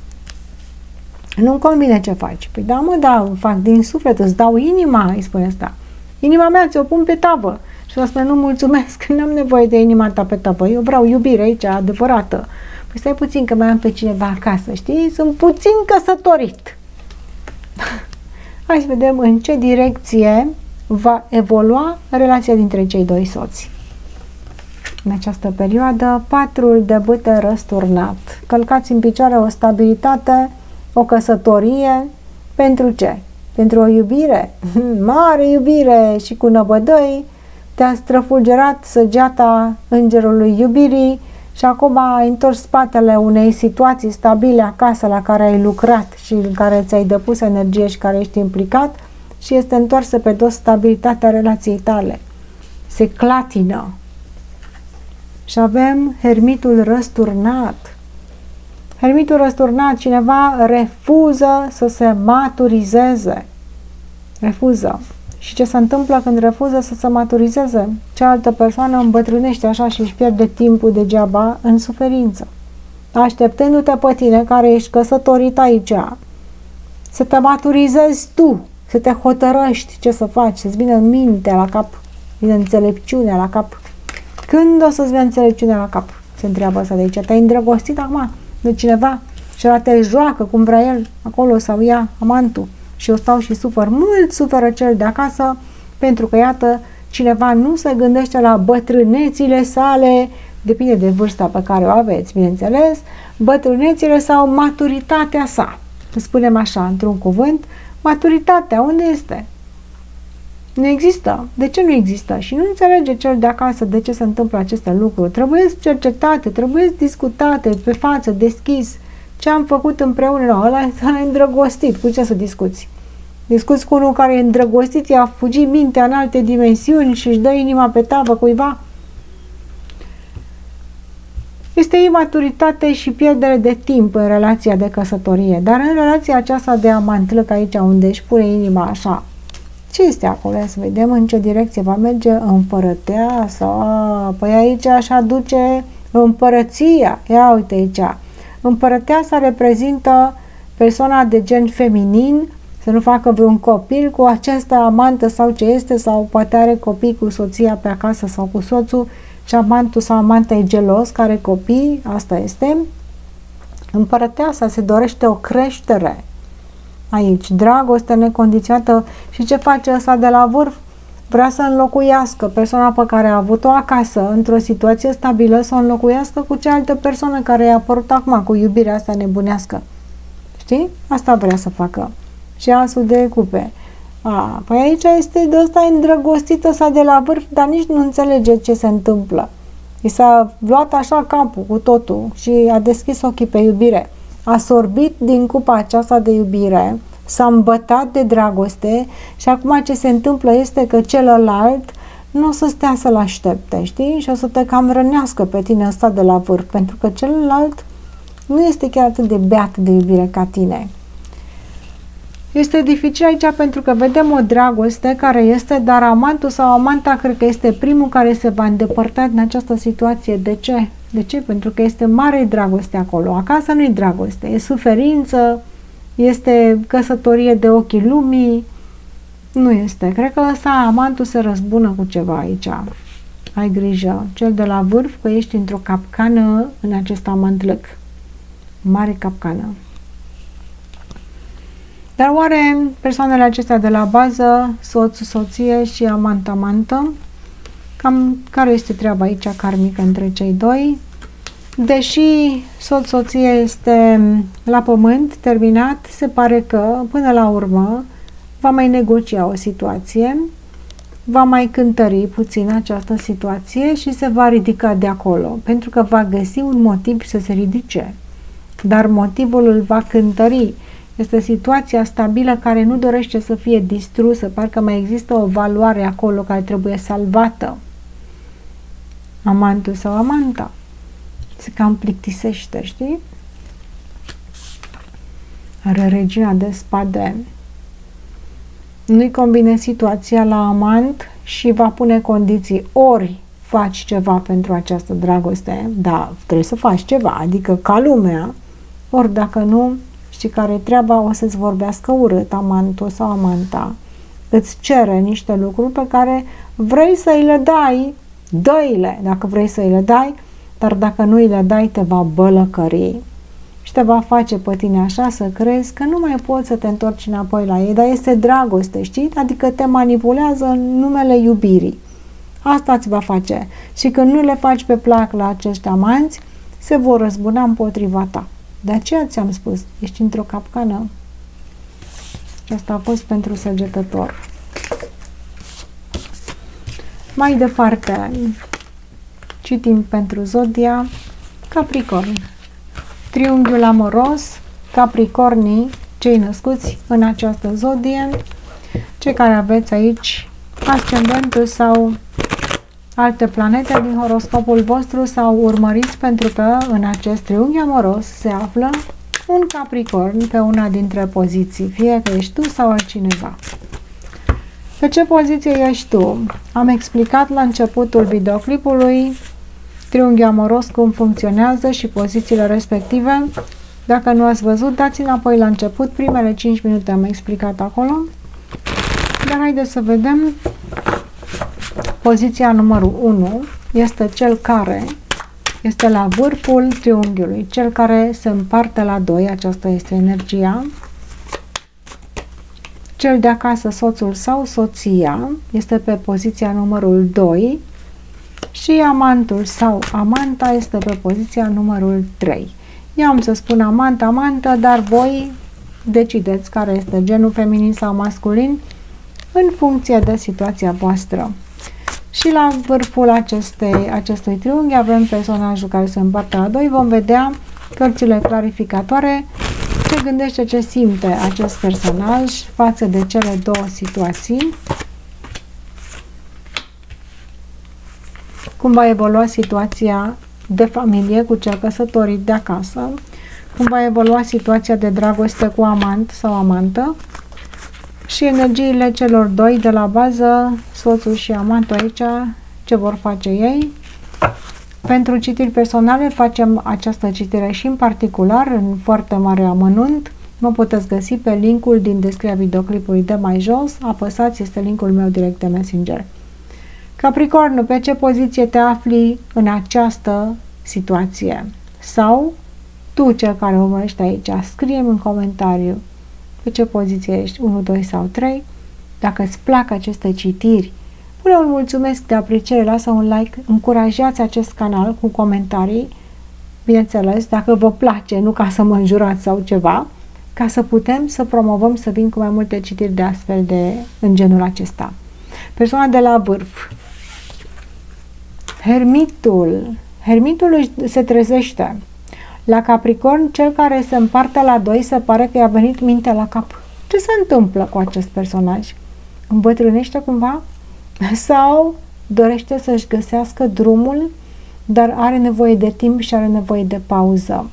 Nu-mi convine ce faci. Păi da, mă, da, fac din suflet, îți dau inima, îi spune asta. Inima mea ți-o pun pe tavă. Și o spune, nu mulțumesc, n-am nevoie de inima ta pe tavă, eu vreau iubire aici, adevărată. Păi stai puțin că mai am pe cineva acasă, știi? Sunt puțin căsătorit. Hai să vedem în ce direcție va evolua relația dintre cei doi soți. În această perioadă, 4 de bâte răsturnat. Călcați în picioare o stabilitate, o căsătorie. Pentru ce? Pentru o iubire? Mare iubire și cu năbădăi. Te-a străfulgerat săgeata îngerului iubirii și acum ai întors spatele unei situații stabile acasă la care ai lucrat și în care ți-ai depus energie și care ești implicat și este întoarsă pe dos stabilitatea relației tale. Se clatină. Și avem hermitul răsturnat. Hermitul răsturnat, cineva refuză să se maturizeze. Refuză. Și ce se întâmplă când refuză să se maturizeze? Cealaltă persoană îmbătrânește așa și își pierde timpul degeaba în suferință. Așteptându-te pe tine, care ești căsătorit aici, să te maturizezi tu, să te hotărăști ce să faci, să-ți vină mintea la cap, vină înțelepciunea la cap. Când o să-ți vină înțelepciunea la cap? Se întreabă asta de aici. Te-ai îndrăgostit acum de cineva și ăla te joacă cum vrea el acolo sau ea, amantul. Și eu stau și sufăr. Mult suferă cel de acasă pentru că, iată, cineva nu se gândește la bătrânețile sale, depinde de vârsta pe care o aveți, bineînțeles, bătrânețile sau maturitatea sa. Spunem așa, într-un cuvânt, maturitatea, unde este? Nu există. De ce nu există? Și nu înțelege cel de acasă de ce se întâmplă aceste lucruri. Trebuie cercetate, trebuie discutate pe față, deschis. Ce am făcut împreună? Ăla s-a îndrăgostit. Cu ce să discuți? Discuți cu unul care e îndrăgostit, i-a fugit mintea în alte dimensiuni și își dă inima pe tavă cuiva? Este imaturitate și pierdere de timp în relația de căsătorie. Dar în relația aceasta de amantlăc aici, unde își pune inima așa, ce este acolo? Să vedem în ce direcție va merge împărăteasa. Păi aici aș aduce împărăția. Ia uite aici. Împărăteasa reprezintă persoana de gen feminin, să nu facă vreun copil cu această amantă sau ce este, sau poate are copii cu soția pe acasă sau cu soțul și amantul sau amanta e gelos, care copii, asta este. Împărăteasa se dorește o creștere. Aici, dragoste necondiționată. Și ce face ăsta de la vârf? Vrea să înlocuiască persoana pe care a avut-o acasă într-o situație stabilă, să o înlocuiască cu cealaltă persoană care i-a apărut acum, cu iubirea asta nebunească. Știi? Asta vrea să facă. Și asul de cupe. Păi aici este de ăsta îndrăgostită sa de la vârf, dar nici nu înțelege ce se întâmplă. I s-a luat așa capul cu totul și a deschis ochii pe iubire. A sorbit din cupa aceasta de iubire, s-a îmbătat de dragoste și acum ce se întâmplă este că celălalt nu o să stea să-l aștepte, știi? Și o să te cam rănească pe tine ăsta de la vârf, pentru că celălalt nu este chiar atât de beat de iubire ca tine. Este dificil aici pentru că vedem o dragoste care este, dar amantul sau amanta cred că este primul care se va îndepărta din această situație. De ce? De ce? Pentru că este mare dragoste acolo. Acasă nu e dragoste, e suferință, este căsătorie de ochii lumii. Nu este. Cred că ăsta, amantul se răzbună cu ceva aici. Ai grijă. Cel de la vârf, că ești într-o capcană în acest amantlăc. Mare capcană. Dar oare persoanele acestea de la bază, soț, soție și amant-amantă, cam care este treaba aici karmică între cei doi? Deși soț-soție este la pământ, terminat, se pare că până la urmă va mai negocia o situație, va mai cântări puțin această situație și se va ridica de acolo, pentru că va găsi un motiv să se ridice. Dar motivul îl va cântări. Este situația stabilă care nu dorește să fie distrusă, parcă mai există o valoare acolo care trebuie salvată. Amantul sau amanta se cam plictisește, știi? Are regina de spade. Nu-i convine situația la amant și va pune condiții. Ori faci ceva pentru această dragoste, da, trebuie să faci ceva, adică ca lumea, ori dacă nu, știi care treaba, o să-ți vorbească urât amantul sau amanta, îți cere niște lucruri pe care vrei să îi le dai, dă-i-le dacă vrei să îi le dai, dar dacă nu îi le dai, te va bălăcări și te va face pe tine așa să crezi că nu mai poți să te întorci înapoi la ei, dar este dragoste, știi? Adică te manipulează în numele iubirii. Asta îți va face. Și când nu le faci pe plac la acești amanți, se vor răzbuna împotriva ta. De aceea ți-am spus, ești într-o capcană. Și asta a fost pentru Săgetător. Mai departe, citim pentru Zodia Capricorn. Triunghiul amoros, Capricornii, cei născuți în această zodie, cei care aveți aici ascendentul sau alte planete din horoscopul vostru sau urmăriți, pentru că în acest triunghi amoros se află un Capricorn pe una dintre poziții, fie că ești tu sau altcineva. Pe ce poziție ești tu? Am explicat la începutul videoclipului triunghiul amoros cum funcționează și pozițiile respective. Dacă nu ați văzut, dați înapoi la început, primele 5 minute am explicat acolo. Dar haideți să vedem. Poziția numărul 1 este cel care este la vârful triunghiului, cel care se împarte la 2, aceasta este energia. Cel de acasă, soțul sau soția, este pe poziția numărul 2 și amantul sau amanta este pe poziția numărul 3. Eu am să spun amantă, dar voi decideți care este genul feminin sau masculin în funcție de situația voastră. Și la vârful acestui triunghi avem personajul care se împarte la 2. Vom vedea cărțile clarificatoare, ce gândește, ce simte acest personaj față de cele două situații, cum va evolua situația de familie cu cel căsătorit de acasă, cum va evolua situația de dragoste cu amant sau amantă și energiile celor doi de la bază, soțul și amantul aici, ce vor face ei. Pentru citiri personale facem această citire și în particular, în foarte mare amănunt. Mă puteți găsi pe linkul din descrierea videoclipului de mai jos. Apăsați, este linkul meu direct de Messenger. Capricorn, pe ce poziție te afli în această situație? Sau tu, cel care urmărești aici, scrie-mi în comentariu pe ce poziție ești, 1, 2 sau 3. Dacă îți plac aceste citiri, pune un mulțumesc de apreciere, lasă un like, încurajați acest canal cu comentarii, bineînțeles, dacă vă place, nu ca să mă înjurați sau ceva, ca să putem să promovăm, să vin cu mai multe citiri de astfel în genul acesta. Persoana de la vârf. Hermitul se trezește. La Capricorn, cel care se împarte la 2, se pare că i-a venit mintea la cap. Ce se întâmplă cu acest personaj? Îmbătrânește cumva? Sau dorește să-și găsească drumul, dar are nevoie de timp și are nevoie de pauză.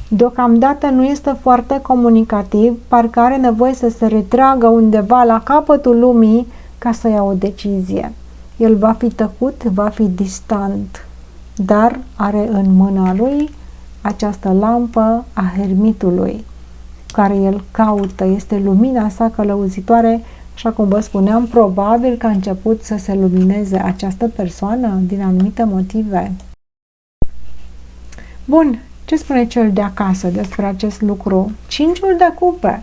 Deocamdată nu este foarte comunicativ, parcă are nevoie să se retragă undeva la capătul lumii ca să ia o decizie. El va fi tăcut, va fi distant, dar are în mâna lui această lampă a hermitului, care el caută, este lumina sa călăuzitoare. Așa cum vă spuneam, probabil că a început să se lumineze această persoană din anumite motive. Bun, ce spune cel de acasă despre acest lucru? 5-ul de cupe.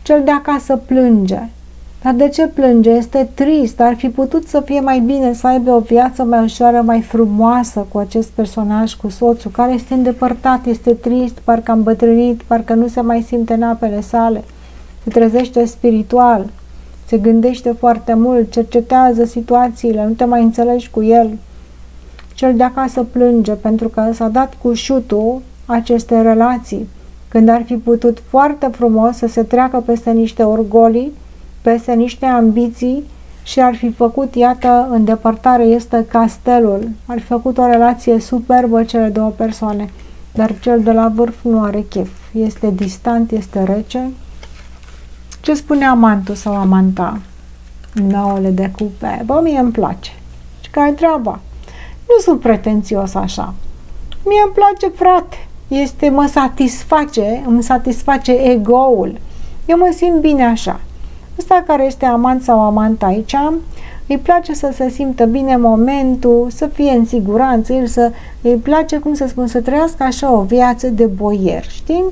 Cel de acasă plânge. Dar de ce plânge? Este trist, ar fi putut să fie mai bine, să aibă o viață mai ușoară, mai frumoasă cu acest personaj, cu soțul, care este îndepărtat, este trist, parcă a îmbătrânit, parcă nu se mai simte în apele sale, se trezește spiritual, se gândește foarte mult, cercetează situațiile, nu te mai înțelegi cu el. Cel de acasă plânge pentru că s-a dat cu șutul aceste relații, când ar fi putut foarte frumos să se treacă peste niște orgolii, peste niște ambiții și ar fi făcut, iată, în depărtare este castelul, ar fi făcut o relație superbă cele două persoane, dar cel de la vârf nu are chef, este distant, este rece. Ce spune amantul sau amanta? 9 de cupe. Bă, mie îmi place. Și care treaba? Nu sunt pretențios așa. Mie îmi place, frate. Îmi satisface ego-ul. Eu mă simt bine așa. Ăsta care este amant sau amant aici, îi place să se simtă bine momentul, să fie în siguranță, îi place, cum să spun, să trăiască așa o viață de boier, știi?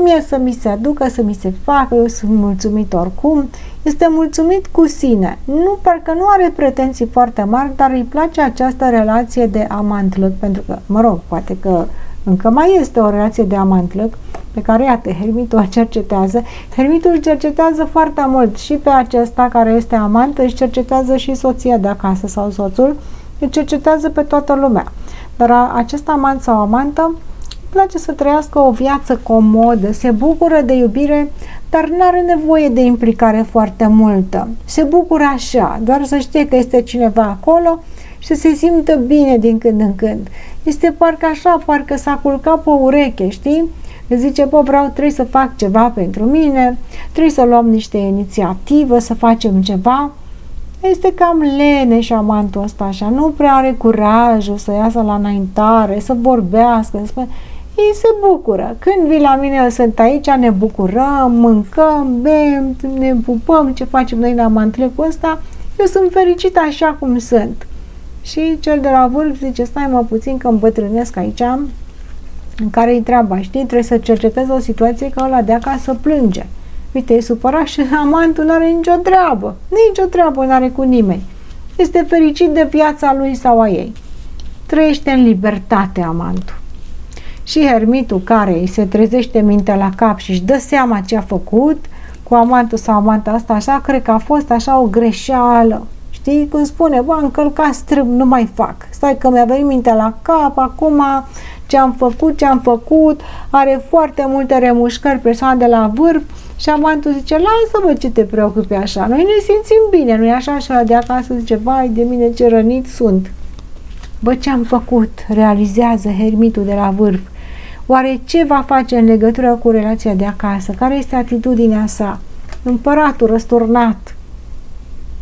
Mie să mi se aducă, să mi se facă, eu sunt mulțumit oricum, este mulțumit cu sine. Nu, parcă nu are pretenții foarte mari, dar îi place această relație de amant-lăc, pentru că, mă rog, poate că încă mai este o relație de amant-lăc pe care, iată, hermitul o cercetează. Hermitul își cercetează foarte mult și pe acesta care este amant, își cercetează și soția de acasă sau soțul, își cercetează pe toată lumea. Dar acest amant sau amantă place să trăiască o viață comodă, se bucură de iubire, dar nu are nevoie de implicare foarte multă. Se bucură așa, doar să știe că este cineva acolo și să se simtă bine din când în când. Este parcă așa, parcă s-a culcat pe ureche, știi? Zice, trebuie să fac ceva pentru mine, trebuie să luăm niște inițiativă, să facem ceva. Este cam leneș amantul ăsta așa, nu prea are curajul să iasă la înaintare, să vorbească, să spune. Ei se bucură. Când vii la mine, eu sunt aici, ne bucurăm, mâncăm, bem, ne pupăm, ce facem noi în amantlecul ăsta. Eu sunt fericit așa cum sunt. Și cel de la vârf zice, stai mă puțin că îmbătrânesc aici, în care e treaba, știi? Trebuie să cercetezi o situație că ăla de acasă plânge. Uite, e supărat și amantul nu are nicio treabă. Nicio treabă nu are cu nimeni. Este fericit de viața lui sau a ei. Trăiește în libertate amantul. Și hermitul care îi se trezește mintea la cap și își dă seama ce a făcut cu amantul sau amanta asta, așa, cred că a fost așa o greșeală. Știi cum spune, bă, am călcat strâmb, nu mai fac. Stai că mi-a venit mintea la cap, acum ce am făcut, are foarte multe remușcări persoana de la vârf și amantul zice, lasă-mă ce te preocupi așa, noi ne simțim bine, nu-i așa? Și ăla de acasă zice, vai de mine ce rănit sunt. Bă, ce am făcut? Realizează hermitul de la vârf. Oare ce va face în legătură cu relația de acasă? Care este atitudinea sa? Împăratul răsturnat,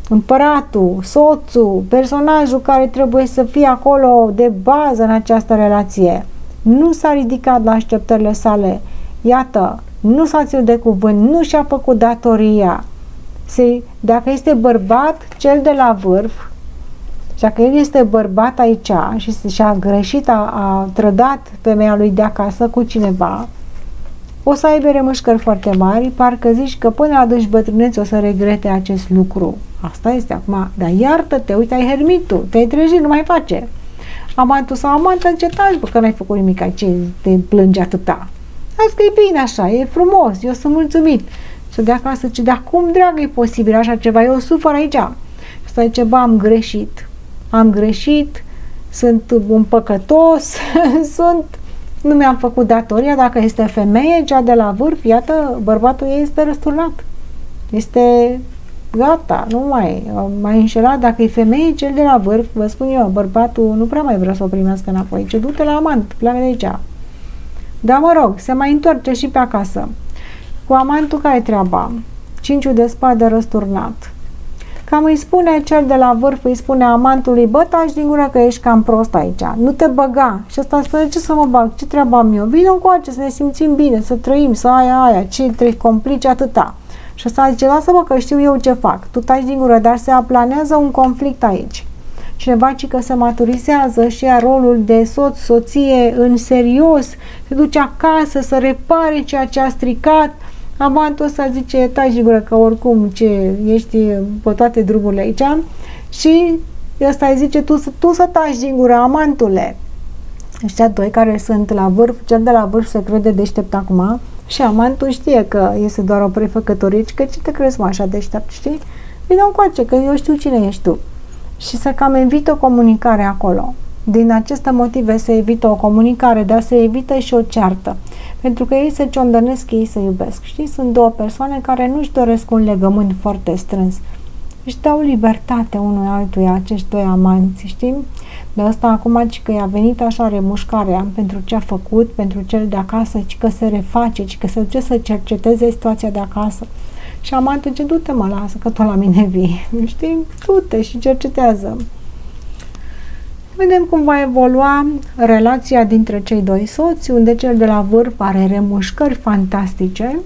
împăratul, soțul, personajul care trebuie să fie acolo de bază în această relație, nu s-a ridicat la așteptările sale. Iată, nu s-a ținut de cuvânt, nu și-a făcut datoria. Dacă este bărbat, cel de la vârf, și dacă el este bărbat aici și și-a greșit, a trădat femeia lui de acasă cu cineva, o să aibă remușcări foarte mari, parcă zici că până aduci bătrâneți o să regrete acest lucru. Asta este acum, dar iartă-te, uite, ai hermitul, te-ai trezit, nu mai face. Amantul sau amanta, încetați, bă, că n-ai făcut nimic, ce te plânge atâta. Azi că e bine așa, e frumos, eu sunt mulțumit. Și de acasă, ce de acum, dragă, e posibil așa ceva, eu sufăr aici. Asta e ceva, am greșit, sunt un păcătos, nu mi-am făcut datoria. Dacă este femeie, cea de la vârf, iată, bărbatul ei este răsturnat. Este gata, nu mai înșelat. Dacă e femeie, cel de la vârf, vă spun eu, bărbatul nu prea mai vrea să o primească înapoi, ce du-te la amant, pleacă de aici. Dar mă rog, se mai întoarce și pe acasă. Cu amantul care e treaba? Cinciul de spade răsturnat. Cam îi spune cel de la vârf, îi spune amantului, bă, taci din gură că ești cam prost aici, nu te băga. Și ăsta spune, ce să mă bag, ce treabă am eu? Vină încoace, să ne simțim bine, să trăim, să aia, ce trebuie complici atâta. Și ăsta zice, lasă-mă că știu eu ce fac, tu taci din gură, dar se aplanează un conflict aici. Cineva ci că se maturizează și ia rolul de soț, soție în serios, se duce acasă să repare ceea ce a stricat. Amantul ăsta zice, taci din gură că oricum ești pe toate drumurile aici, și ăsta îi zice, tu să taci din gură, amantule. Ăștia doi care sunt la vârf, cel de la vârf se crede deștept acum și amantul știe că este doar o prefăcătorie, că ce te crezi mă așa deștept, știi? Vine încoace, că eu știu cine ești tu. Și se cam evită comunicare acolo. Din aceste motive se evită o comunicare, dar se evită și o ceartă. Pentru că ei se ciondănesc, ei se iubesc. Știi? Sunt două persoane care nu-și doresc un legământ foarte strâns. Își dau libertate unul altuia, acești doi amanți, știi? De asta acum, că i-a venit așa remușcarea pentru ce a făcut, pentru cel de acasă, că se reface, că se duce să cerceteze situația de acasă. Și amantul zice, du-te mă, lasă, că tot la mine vii. Știi? Du-te și cercetează. Vedem cum va evolua relația dintre cei doi soți, unde cel de la vârf are remușcări fantastice.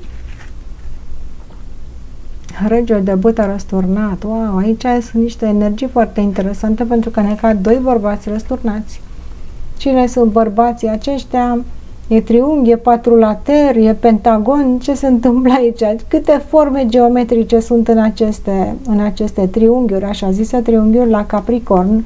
Regele de bâtă răsturnat. Wow, aici sunt niște energii foarte interesante pentru că ne cad doi bărbați răsturnați. Cine sunt bărbații aceștia? E triunghi, e patrulater, e pentagon, ce se întâmplă aici? Câte forme geometrice sunt în aceste triunghiuri, așa zise triunghiuri la Capricorn?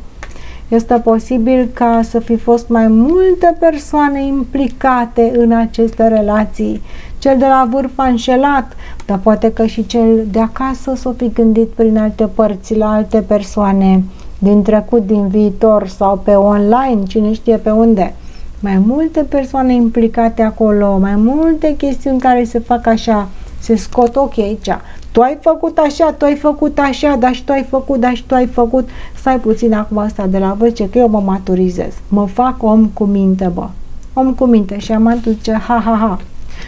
Este posibil ca să fi fost mai multe persoane implicate în aceste relații. Cel de la vârf a înșelat, dar poate că și cel de acasă s-o fi gândit prin alte părți la alte persoane din trecut, din viitor sau pe online, cine știe pe unde. Mai multe persoane implicate acolo, mai multe chestiuni care se fac așa, se scot ochii aici. Tu ai făcut așa, tu ai făcut așa, dar și tu ai făcut, dar și tu ai făcut. Stai puțin acum asta de la vârf, că eu mă maturizez. Mă fac om cu minte, bă. Om cu minte. Și amantul zice, ha, ha, ha.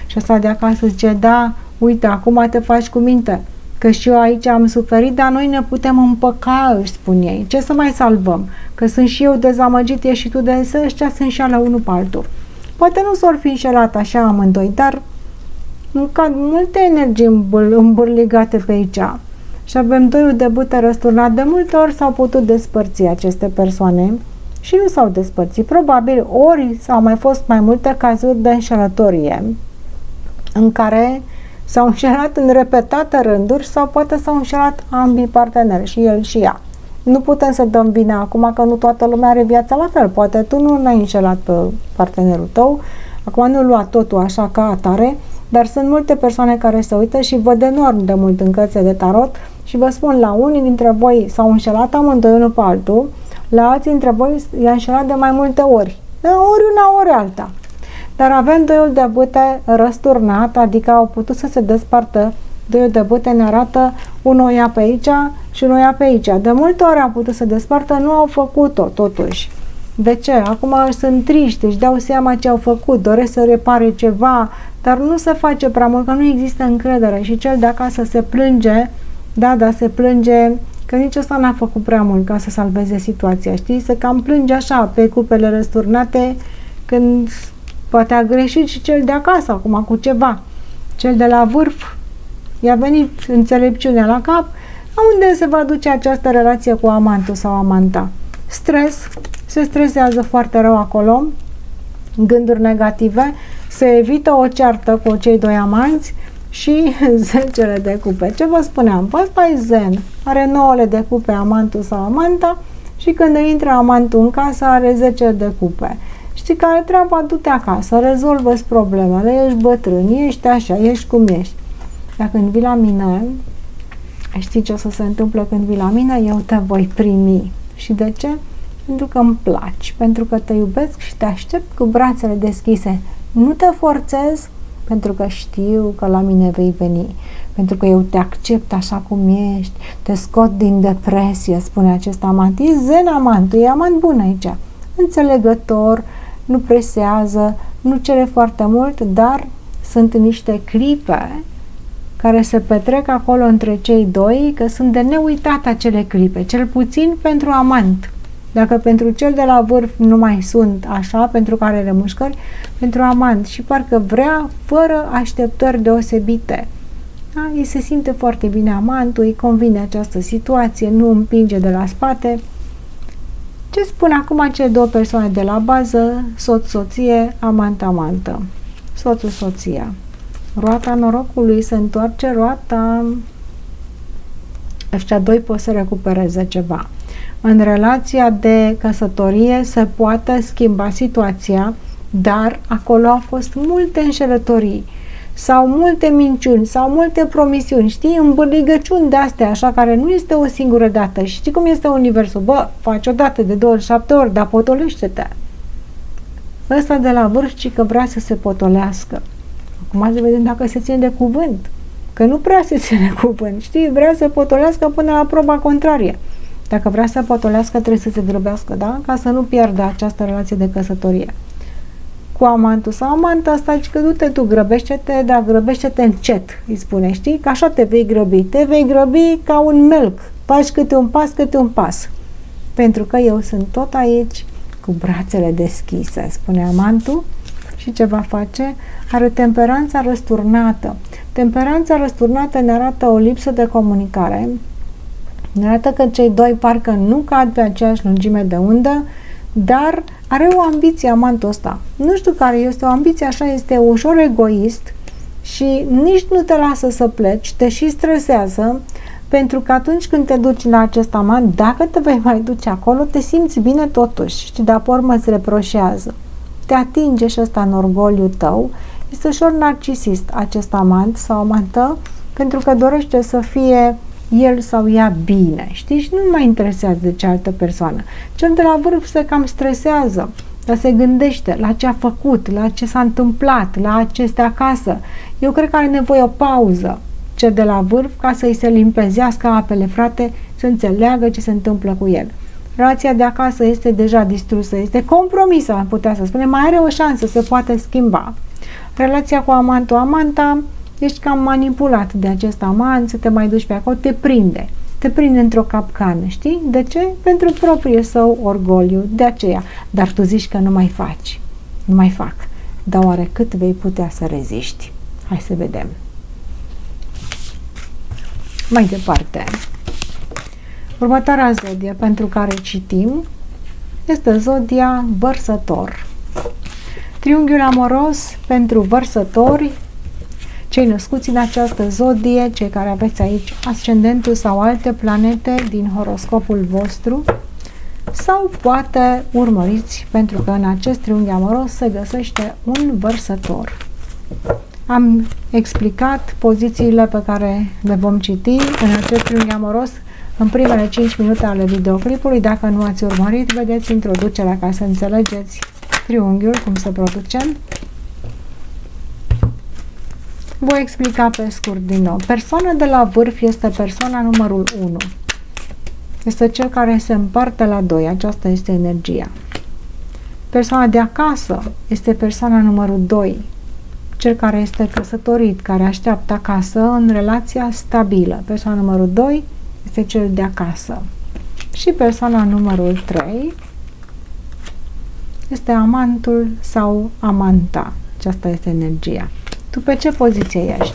Și ăsta de acasă zice, da, uite, acum te faci cu minte. Că și eu aici am suferit, dar noi ne putem împăca, își spun ei. Ce să mai salvăm? Că sunt și eu dezamăgit, ești și tu de ăștia se înșeală unul pe altul. Poate nu s-or fi înșelat așa amândoi, dar cad multe energii îmbârligate pe aici. Și avem doiul de bâtă răsturnat. De multe ori s-au putut despărți aceste persoane și nu s-au despărțit. Probabil ori s-au mai fost mai multe cazuri de înșelătorie în care s-au înșelat în repetate rânduri sau poate s-au înșelat ambii parteneri, și el și ea. Nu putem să dăm vina acum că nu toată lumea are viața la fel. Poate tu nu l-ai înșelat pe partenerul tău, acum nu lua totul așa ca atare, dar sunt multe persoane care se uită și văd enorm de mult în cărțile de tarot și vă spun, la unii dintre voi s-au înșelat amândoi unul pe altul, la alții dintre voi i-a înșelat de mai multe ori. Ori una, ori alta. Dar avem doiul de bâte răsturnat, adică au putut să se despartă. Doiul de bâte ne arată unul ia pe aici și unul ia pe aici. De multe ori au putut să se despartă, nu au făcut-o totuși. De ce? Acum sunt triști, își dau seama ce au făcut, doresc să repare ceva, dar nu se face prea mult, că nu există încredere. Și cel de acasă se plânge, da, se plânge că nici ăsta n-a făcut prea mult ca să salveze situația, știi? Se cam plânge așa pe cupele răsturnate când poate a greșit și cel de acasă acum cu ceva. Cel de la vârf i-a venit înțelepciunea la cap. Unde se va duce această relație cu amantul sau amanta? Stres, se stresează foarte rău acolo, gânduri negative, se evită o ceartă cu cei doi amanți și 10 de cupe. Ce vă spuneam? Păi ăsta e zen. Are 9 de cupe amantul sau amanta și când intră amantul în casă are 10 de cupe. Știi care treaba? Du-te acasă, rezolvă-ți problemele, ești bătrân, ești așa, ești cum ești. Dar când vii la mine, știi ce o să se întâmple când vii la mine? Eu te voi primi. Și de ce? Pentru că îmi placi, pentru că te iubesc și te aștept cu brațele deschise. Nu te forțez, pentru că știu că la mine vei veni, pentru că eu te accept așa cum ești, te scot din depresie, spune acest amant. E zen amantul, e amant bun aici, înțelegător, nu presează, nu cere foarte mult, dar sunt niște clipe care se petrec acolo între cei doi, că sunt de neuitat acele clipe, cel puțin pentru amant. Dacă pentru cel de la vârf nu mai sunt așa, pentru care are remușcări, pentru amant și parcă vrea fără așteptări deosebite. Da? Îi se simte foarte bine amantul, îi convine această situație, nu împinge de la spate. Ce spun acum cele două persoane de la bază, soț-soție, amant-amantă? Soțul-soția. Roata norocului, se întoarce roata. Ăștia doi pot să recupereze ceva. În relația de căsătorie se poate schimba situația, dar acolo au fost multe înșelătorii sau multe minciuni sau multe promisiuni, știi, îmbârligăciuni de astea, așa, care nu este o singură dată. Și știi cum este universul? Bă, faci o dată de 27 ori, dar potolește-te. Ăsta de la vârf, ci că vrea să se potolească. Acum să vedem dacă se ține de cuvânt. Că nu prea se ține cuvânt, știi? Vrea să potolească până la proba contrarie. Dacă vrea să potolească, trebuie să se grăbească, da? Ca să nu pierdă această relație de căsătorie. Cu amantul sau amanta asta, zici că du-te tu, grăbește-te, dar grăbește-te încet, îi spune, știi? Că așa te vei grăbi. Te vei grăbi ca un melc. Faci câte un pas. Pentru că eu sunt tot aici cu brațele deschise, spune amantul. Și ce va face? Are temperanța răsturnată. Temperanța răsturnată ne arată o lipsă de comunicare, ne arată că cei doi parcă nu cad pe aceeași lungime de undă, dar are o ambiție amantul ăsta. Nu știu care este o ambiție, așa este ușor egoist și nici nu te lasă să pleci, te și stresează, pentru că atunci când te duci la acest amant, dacă te vei mai duce acolo, te simți bine totuși și de-a urmă îți reproșează. Te atinge și ăsta în orgoliul tău. Este ușor narcisist acest amant sau amantă, pentru că dorește să fie el sau ea bine, știi? Și nu mai interesează de cealaltă persoană. Cel de la vârf se cam stresează, dar se gândește la ce a făcut, la ce s-a întâmplat, la ce este acasă. Eu cred că are nevoie o pauză, cel de la vârf, ca să-i se limpezească apele, frate, să înțeleagă ce se întâmplă cu el. Relația de acasă este deja distrusă, este compromisă, am putea să spunem, mai are o șansă să poată schimba. Relația cu amantul, amanta, ești cam manipulat de acest amant, să te mai duci pe acolo, te prinde într-o capcană, știi? De ce? Pentru propriul său orgoliu, de aceea. Dar tu zici că nu mai faci, nu mai fac. Dar oare cât vei putea să reziști? Hai să vedem. Mai departe. Următoarea zodie pentru care citim este zodia Vărsător. Triunghiul amoros pentru Vărsători, cei născuți în această zodie, cei care aveți aici ascendentul sau alte planete din horoscopul vostru, sau poate urmăriți, pentru că în acest triunghi amoros se găsește un Vărsător. Am explicat pozițiile pe care le vom citi în acest triunghi amoros în primele 5 minute ale videoclipului. Dacă nu ați urmărit, vedeți introducerea ca să înțelegeți triunghiul, cum se produce. Voi explica pe scurt din nou. Persoana de la vârf este persoana numărul 1. Este cel care se împarte la 2. Aceasta este energia. Persoana de acasă este persoana numărul 2. Cel care este căsătorit, care așteaptă acasă în relația stabilă. Persoana numărul 2 este cel de acasă. Și persoana numărul 3 este amantul sau amanta. Aceasta este energia. Tu pe ce poziție ești?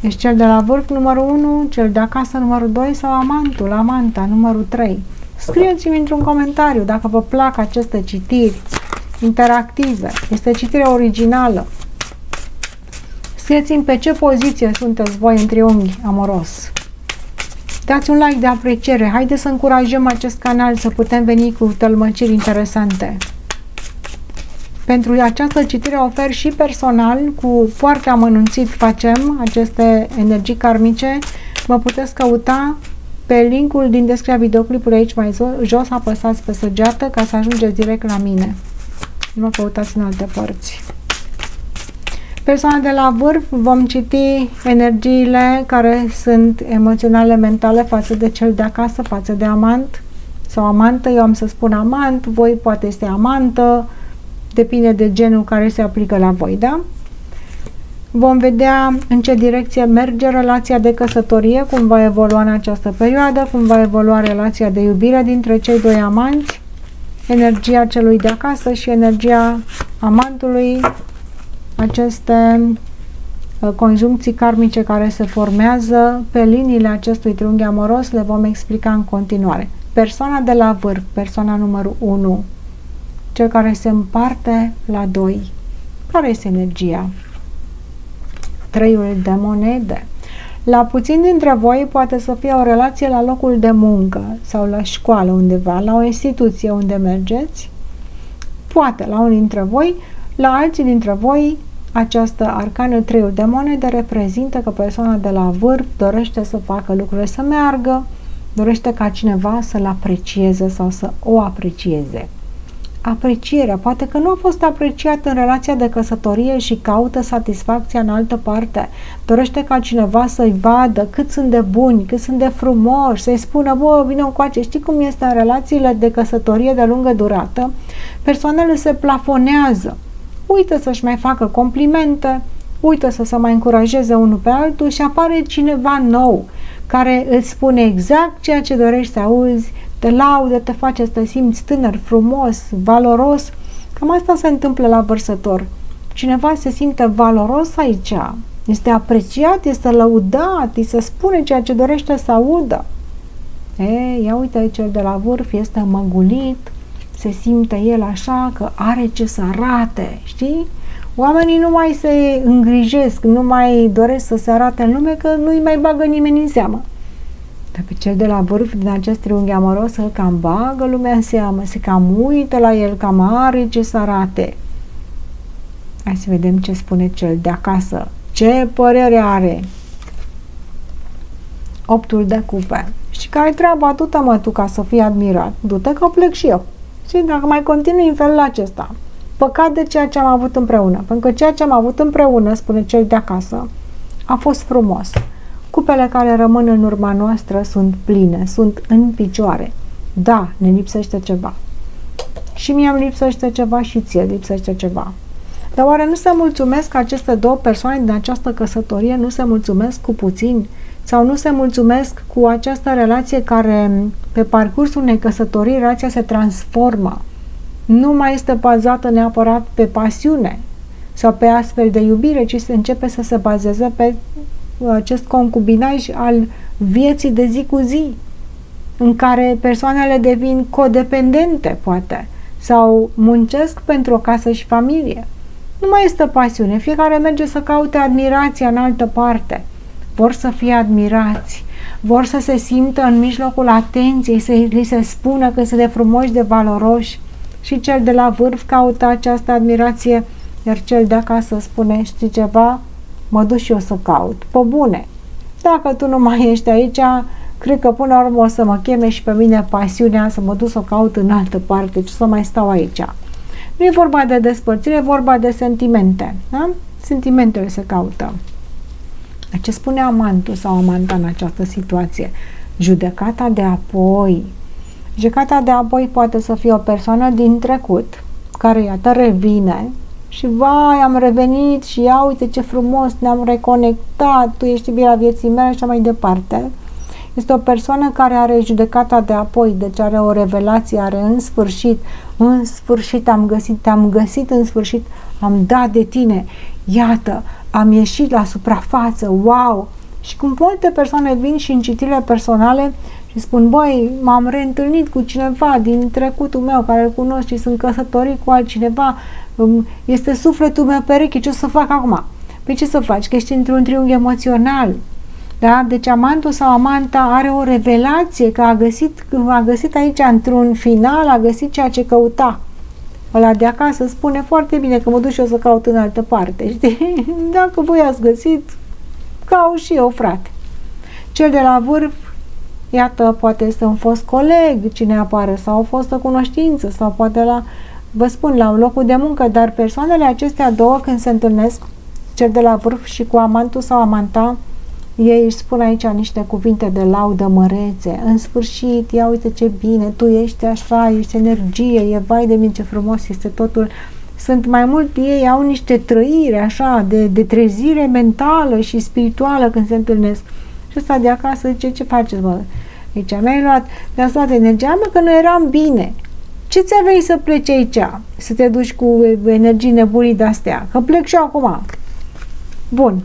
Ești cel de la vârf numărul 1, cel de acasă numărul 2 sau amantul, amanta numărul 3? Scrieți-mi într-un comentariu dacă vă plac aceste citiri interactive. Este citirea originală. Scrieți-mi pe ce poziție sunteți voi în triunghi amoros. Dați un like de apreciere. Haideți să încurajăm acest canal să putem veni cu tălmăciri interesante. Pentru această citire ofer și personal, cu foarte amănunțit facem aceste energii karmice. Mă puteți căuta pe linkul din descrierea videoclipului aici mai jos, apăsați pe săgeată ca să ajungeți direct la mine. Nu mă căutați în alte părți. Persoana de la vârf, vom citi energiile care sunt emoționale, mentale față de cel de acasă, față de amant sau amantă. Eu am să spun amant, voi poate este amantă, depinde de genul care se aplică la voi, da? Vom vedea în ce direcție merge relația de căsătorie, cum va evolua în această perioadă, cum va evolua relația de iubire dintre cei doi amanți, energia celui de acasă și energia amantului, aceste conjuncții karmice care se formează pe liniile acestui triunghi amoros le vom explica în continuare. Persoana de la vârf, persoana numărul 1, cel care se împarte la 2. Care este energia? Treiul de monede. La puțin dintre voi poate să fie o relație la locul de muncă sau la școală undeva, la o instituție unde mergeți. Poate la unul dintre voi, la alții dintre voi, această arcană treiul de monede reprezintă că persoana de la vârf dorește să facă lucrurile să meargă, dorește ca cineva să-l aprecieze sau să o aprecieze. Aprecierea, poate că nu a fost apreciat în relația de căsătorie și caută satisfacția în altă parte. Dorește ca cineva să-i vadă cât sunt de buni, cât sunt de frumoși, să-i spună, bă, vină încoace. Știi cum este în relațiile de căsătorie de lungă durată? Persoanele se plafonează, uită să-și mai facă complimente, uită să se mai încurajeze unul pe altul și apare cineva nou care îți spune exact ceea ce dorești să auzi, te laudă, te face să te simți tânăr, frumos, valoros. Cam asta se întâmplă la Vărsător. Cineva se simte valoros aici, este apreciat, este lăudat, îi se spune ceea ce dorește să audă. Ia uite, cel de la vârf este măgulit, se simte el așa că are ce să arate, știi? Oamenii nu mai se îngrijesc, nu mai doresc să se arate în lume, că nu-i mai bagă nimeni în seamă. Dar pe cel de la vârf, din acest triunghi amoros, îl cam bagă lumea în seamă, se cam uită la el, cam are ce să arate. Hai să vedem ce spune cel de acasă. Ce părere are? Optul de cupe. Și care-i treaba? Du-te, mă, tu, ca să fii admirat. Du-te că plec și eu. Și dacă mai continui în felul acesta, păcat de ceea ce am avut împreună. Pentru că ceea ce am avut împreună, spune cel de acasă, a fost frumos. Cupele care rămân în urma noastră sunt pline, sunt în picioare. Da, ne lipsește ceva. Și mie îmi lipsește ceva și ție lipsește ceva. Dar oare nu se mulțumesc aceste două persoane din această căsătorie? Nu se mulțumesc cu puțin? Sau nu se mulțumesc cu această relație care, pe parcursul unei căsătorii, relația se transformă? Nu mai este bazată neapărat pe pasiune sau pe astfel de iubire, ci se începe să se bazeze pe acest concubinaj al vieții de zi cu zi, în care persoanele devin codependente, poate, sau muncesc pentru o casă și familie. Nu mai este pasiune, fiecare merge să caute admirația în altă parte. Vor să fie admirați, vor să se simtă în mijlocul atenției, să li se spună că sunt de frumoși, de valoroși, și cel de la vârf caută această admirație, iar cel de acasă spune, știi ceva? Mă duc și eu să caut. Pe bune, dacă tu nu mai ești aici, cred că până la urmă o să mă cheme și pe mine pasiunea să mă duc să o caut în altă parte, ce să mai stau aici. Nu e vorba de despărțire, e vorba de sentimente. Da? Sentimentele se caută. Ce spune amantul sau amanta în această situație? Judecata de apoi. Judecata de apoi poate să fie o persoană din trecut, care, iată, revine și, vai, am revenit și ia uite ce frumos, ne-am reconectat, tu ești iubirea vieții mele și așa mai departe. Este o persoană care are judecata de apoi, deci are o revelație, are în sfârșit te-am găsit, în sfârșit am dat de tine, iată, am ieșit la suprafață, wow! Și cum multe persoane vin și în citirile personale și spun, băi, m-am reîntâlnit cu cineva din trecutul meu care îl cunosc și sunt căsătorit cu altcineva, este sufletul meu pereche, ce o să fac acum? Păi ce să faci? Că ești într-un triunghi emoțional. Da? Deci amantul sau amanta are o revelație că a găsit aici într-un final, a găsit ceea ce căuta. Ăla de acasă spune foarte bine că mă duc și eu să caut în altă parte, știi? Dacă voi ați găsit, caut și eu, frate. Cel de la vârf, iată, poate este un fost coleg, cine apare, sau o fostă cunoștință, sau poate vă spun, la un locul de muncă, dar persoanele acestea două, când se întâlnesc, cel de la vârf și cu amantul sau amanta, ei își spun aici niște cuvinte de laudă mărețe. În sfârșit, ia uite ce bine, tu ești așa, ești energie, e vai de mine ce frumos este totul. Sunt mai mult, ei au niște trăiri așa de trezire mentală și spirituală când se întâlnesc. Și ăsta de acasă zice, ce faceți, bă? Deci mi-ați luat energia mea că nu eram bine. Ce ți-a venit să pleci aici? Să te duci cu energii nebunii de-astea? Că plec și eu acum. Bun.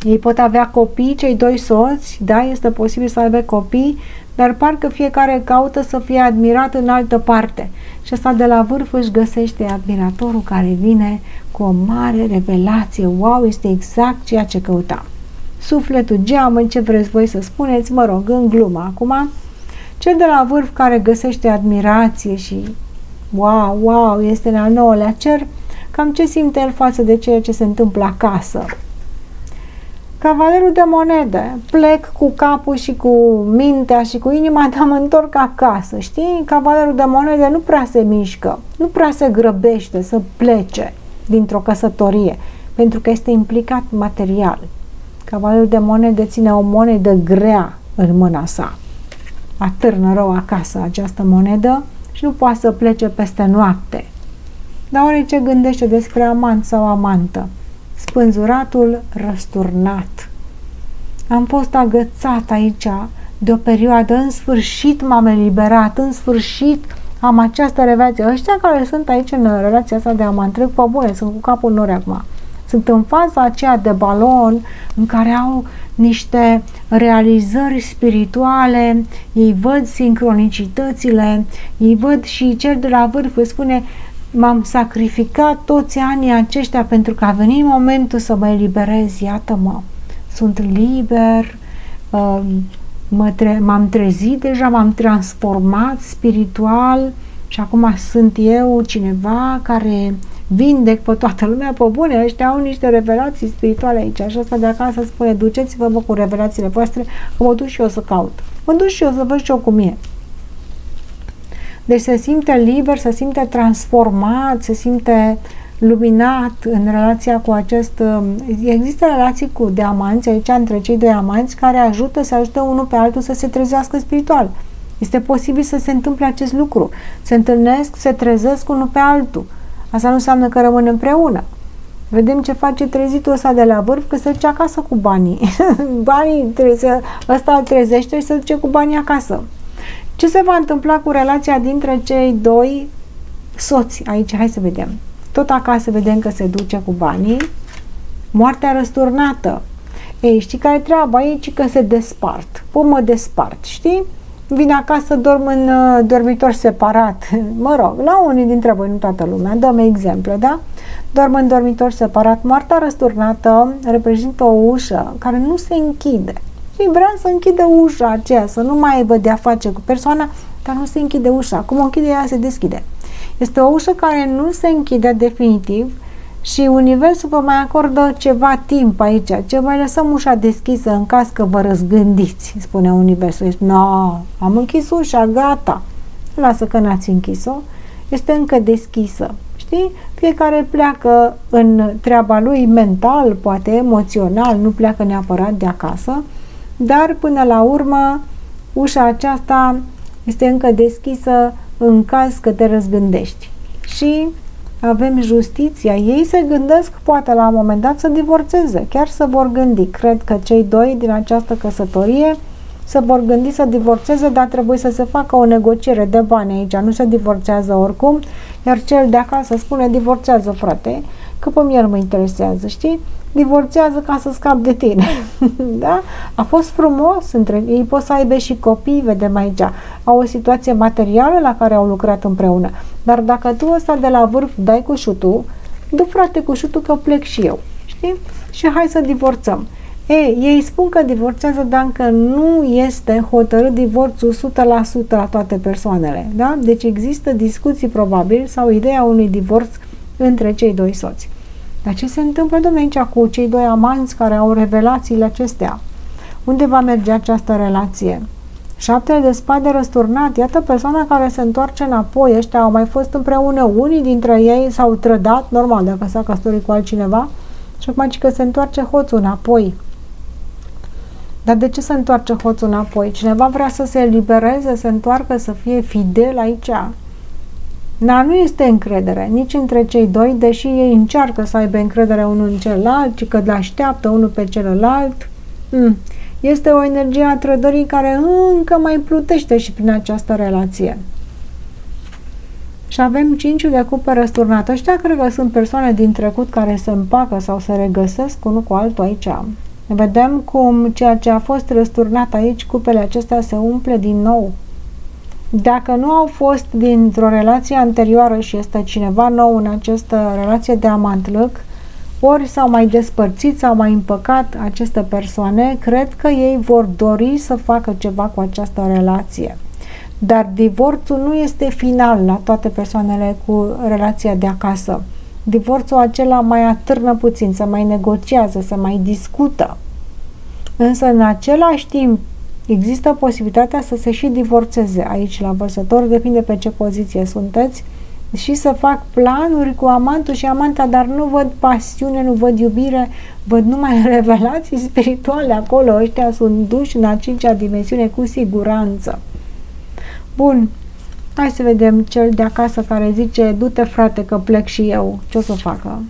Ei pot avea copii, cei doi soți, da, este posibil să aibă copii, dar parcă fiecare caută să fie admirat în altă parte. Și ăsta de la vârf își găsește admiratorul care vine cu o mare revelație. Wow, este exact ceea ce căuta. Sufletul, geamă, ce vreți voi să spuneți, mă rog, în glumă acum. Cel de la vârf care găsește admirație și wow, este în al nouălea cer, cam ce simte el față de ceea ce se întâmplă acasă. Cavalerul de monede, plec cu capul și cu mintea și cu inima, dar mă întorc acasă, știi? Cavalerul de monede nu prea se mișcă, nu prea se grăbește să plece dintr-o căsătorie, pentru că este implicat material. Cavalerul de monede ține o monedă grea în mâna sa. Atârnă rău acasă această monedă și nu poate să plece peste noapte. Dar oare ce gândește despre amant sau amantă? Spânzuratul răsturnat. Am fost agățat aici de o perioadă, în sfârșit m-am eliberat, în sfârșit am această relație. Ăștia care sunt aici în relația asta de amant, trec pe bune, sunt cu capul în nori acum. Sunt în faza aceea de balon în care au niște realizări spirituale, ei văd sincronicitățile, ei văd și cel de la vârf îi spune: m-am sacrificat toți anii aceștia pentru că a venit momentul să mă eliberez, iată-mă, sunt liber, m-am trezit deja, m-am transformat spiritual și acum sunt eu cineva care vindec pe toată lumea, pe bune, ăștia au niște revelații spirituale aici. Și asta de acasă spune: duceți-vă cu revelațiile voastre, că mă duc și eu să caut. Mă duc și eu să văd și eu cum e. Deci se simte liber, se simte transformat, se simte luminat în relația cu acest... Există relații de amanți aici, între cei doi amanți, care se ajută unul pe altul să se trezească spiritual. Este posibil să se întâmple acest lucru. Se întâlnesc, se trezesc unul pe altul. Asta nu înseamnă că rămân împreună. Vedem ce face trezitul ăsta de la vârf, că se duce acasă cu banii. Ăsta îl trezește și se duce cu banii acasă. Ce se va întâmpla cu relația dintre cei doi soți? Aici, hai să vedem. Tot acasă vedem că se duce cu banii. Moartea răsturnată. Ei, știi care e treaba aici? Că se despart. Mă despart, știi? Vin acasă, dorm în dormitor separat. Mă rog, la unii dintre voi, nu toată lumea, dăm exemple, da? Dorm în dormitor separat. Moartea răsturnată reprezintă o ușă care nu se închide. Și vrea să închide ușa aceea, să nu mai aibă de-a face cu persoana, dar nu se închide ușa. Cum o închide, ea se deschide. Este o ușă care nu se închide definitiv și Universul vă mai acordă ceva timp aici. Ce mai lăsăm ușa deschisă în caz că vă răzgândiți, spune Universul. No, am închis ușa, gata. Lasă că n-ați închis-o. Este încă deschisă. Știi? Fiecare pleacă în treaba lui mental, poate emoțional, nu pleacă neapărat de acasă, dar până la urmă ușa aceasta este încă deschisă în caz că te răzgândești. Și avem justiția. Ei se gândesc poate la un moment dat să divorțeze, chiar să vor gândi. Cred că cei doi din această căsătorie se vor gândi să divorțeze, dar trebuie să se facă o negociere de bani aici. Nu se divorțează oricum, iar cel de acasă spune: divorțează, frate, că pe mine nu mă interesează, știi? Divorțează ca să scap de tine. Da? A fost frumos între ei, pot să aibă și copii, vedem aici. Au o situație materială la care au lucrat împreună. Dar dacă tu ăsta de la vârf dai cu șutul, du frate cu șutul că plec și eu. Știi? Și hai să divorțăm. Ei spun că divorțează, dar încă nu este hotărât divorțul 100% la toate persoanele. Da? Deci există discuții probabil sau ideea unui divorț între cei doi soți. Dar ce se întâmplă, domnule, aici cu cei doi amanți care au revelațiile acestea? Unde va merge această relație? Șaptele de spade răsturnat, iată persoana care se întoarce înapoi. Ăștia au mai fost împreună, unii dintre ei s-au trădat, normal, dacă s-a căsătorit cu altcineva, și acum că se întoarce hoțul înapoi. Dar de ce se întoarce hoțul înapoi? Cineva vrea să se elibereze, să se întoarcă, să fie fidel aici. Dar nu este încredere nici între cei doi, deși ei încearcă să aibă încredere unul în celălalt, ci că le așteaptă unul pe celălalt. Este o energie a trădării care încă mai plutește și prin această relație. Și avem 5 de cupe răsturnat. Ăștia cred că sunt persoane din trecut care se împacă sau se regăsesc unul cu altul aici. Vedem cum ceea ce a fost răsturnat aici, cupele acestea se umple din nou. Dacă nu au fost dintr-o relație anterioară și este cineva nou în această relație de amant-lăc, ori s-au mai despărțit, s-au mai împăcat aceste persoane, cred că ei vor dori să facă ceva cu această relație. Dar divorțul nu este final la toate persoanele cu relația de acasă. Divorțul acela mai atârnă puțin, se mai negociază, se mai discută. Însă, în același timp, există posibilitatea să se și divorțeze aici la vărsător, depinde pe ce poziție sunteți, și să fac planuri cu amantul și amanta, dar nu văd pasiune, nu văd iubire, văd numai revelații spirituale acolo. Ăștia sunt duși în a 5-a dimensiune cu siguranță. Bun, hai să vedem cel de acasă care zice: du-te frate că plec și eu, ce o să facă?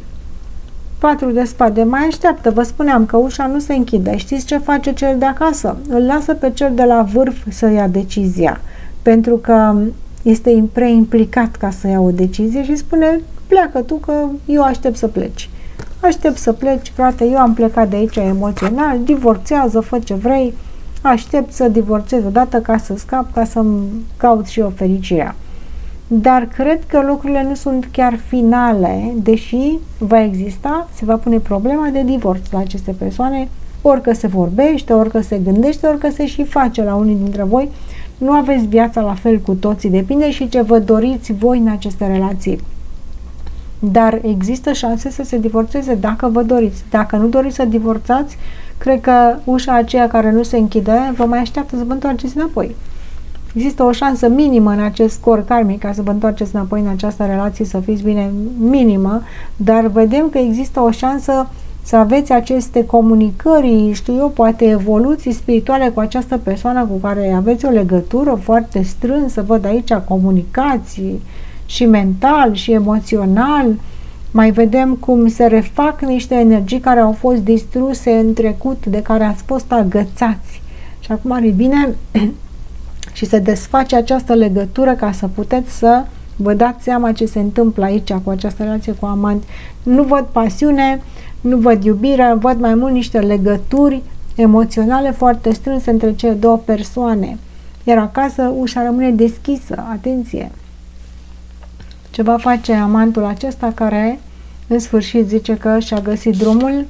4 de spade, mai așteaptă, vă spuneam că ușa nu se închide. Știți ce face cel de acasă? Îl lasă pe cel de la vârf să ia decizia, pentru că este preimplicat ca să ia o decizie și spune: pleacă tu că eu aștept să pleci. aștept să pleci, frate, eu am plecat de aici emoțional, divorțează, fă ce vrei, aștept să divorțez odată ca să scap, ca să-mi caut și eu fericirea. Dar cred că lucrurile nu sunt chiar finale, deși va exista, se va pune problema de divorț la aceste persoane, orică se vorbește, orică se gândește, orică se și face la unii dintre voi. Nu aveți viața la fel cu toții, depinde și ce vă doriți voi în aceste relații. Dar există șanse să se divorțeze dacă vă doriți. Dacă nu doriți să divorțați, cred că ușa aceea care nu se închide vă mai așteaptă să vă întoarceți înapoi. Există o șansă minimă în acest scor karmic ca să vă întoarceți înapoi în această relație, să fiți bine, minimă, dar vedem că există o șansă să aveți aceste comunicări, știu eu, poate evoluții spirituale cu această persoană cu care aveți o legătură foarte strânsă, văd aici comunicații și mental și emoțional, mai vedem cum se refac niște energii care au fost distruse în trecut, de care ați fost agățați. Și acum ar fi bine și se desface această legătură ca să puteți să vă dați seama ce se întâmplă aici cu această relație cu amant. Nu văd pasiune, nu văd iubire, văd mai mult niște legături emoționale foarte strânse între cele două persoane. Iar acasă ușa rămâne deschisă, atenție! Ce va face amantul acesta care în sfârșit zice că și-a găsit drumul?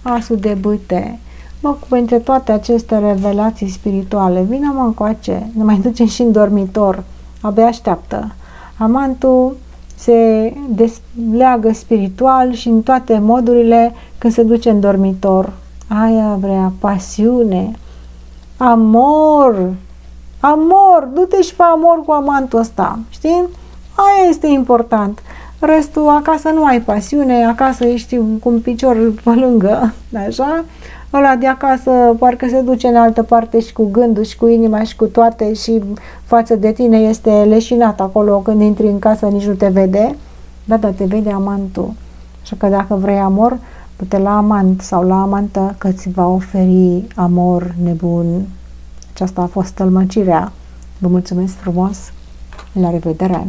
Asul de bâte. Mă, între toate aceste revelații spirituale, vină-mă încoace, ne mai ducem și în dormitor, abia așteaptă. Amantul se desleagă spiritual și în toate modurile când se duce în dormitor. Aia vrea, pasiune, amor, amor, du-te și fă amor cu amantul ăsta, știi? Aia este important. Restul, acasă nu ai pasiune, acasă ești cu un picior pe lângă, așa? Ăla de acasă parcă se duce în altă parte și cu gândul și cu inima și cu toate și față de tine este leșinat acolo când intri în casă, nici nu te vede. Da, te vede amantul. Așa că dacă vrei amor, du-te la amant sau la amantă că ți va oferi amor nebun. Aceasta a fost tălmăcirea. Vă mulțumesc frumos. La revedere!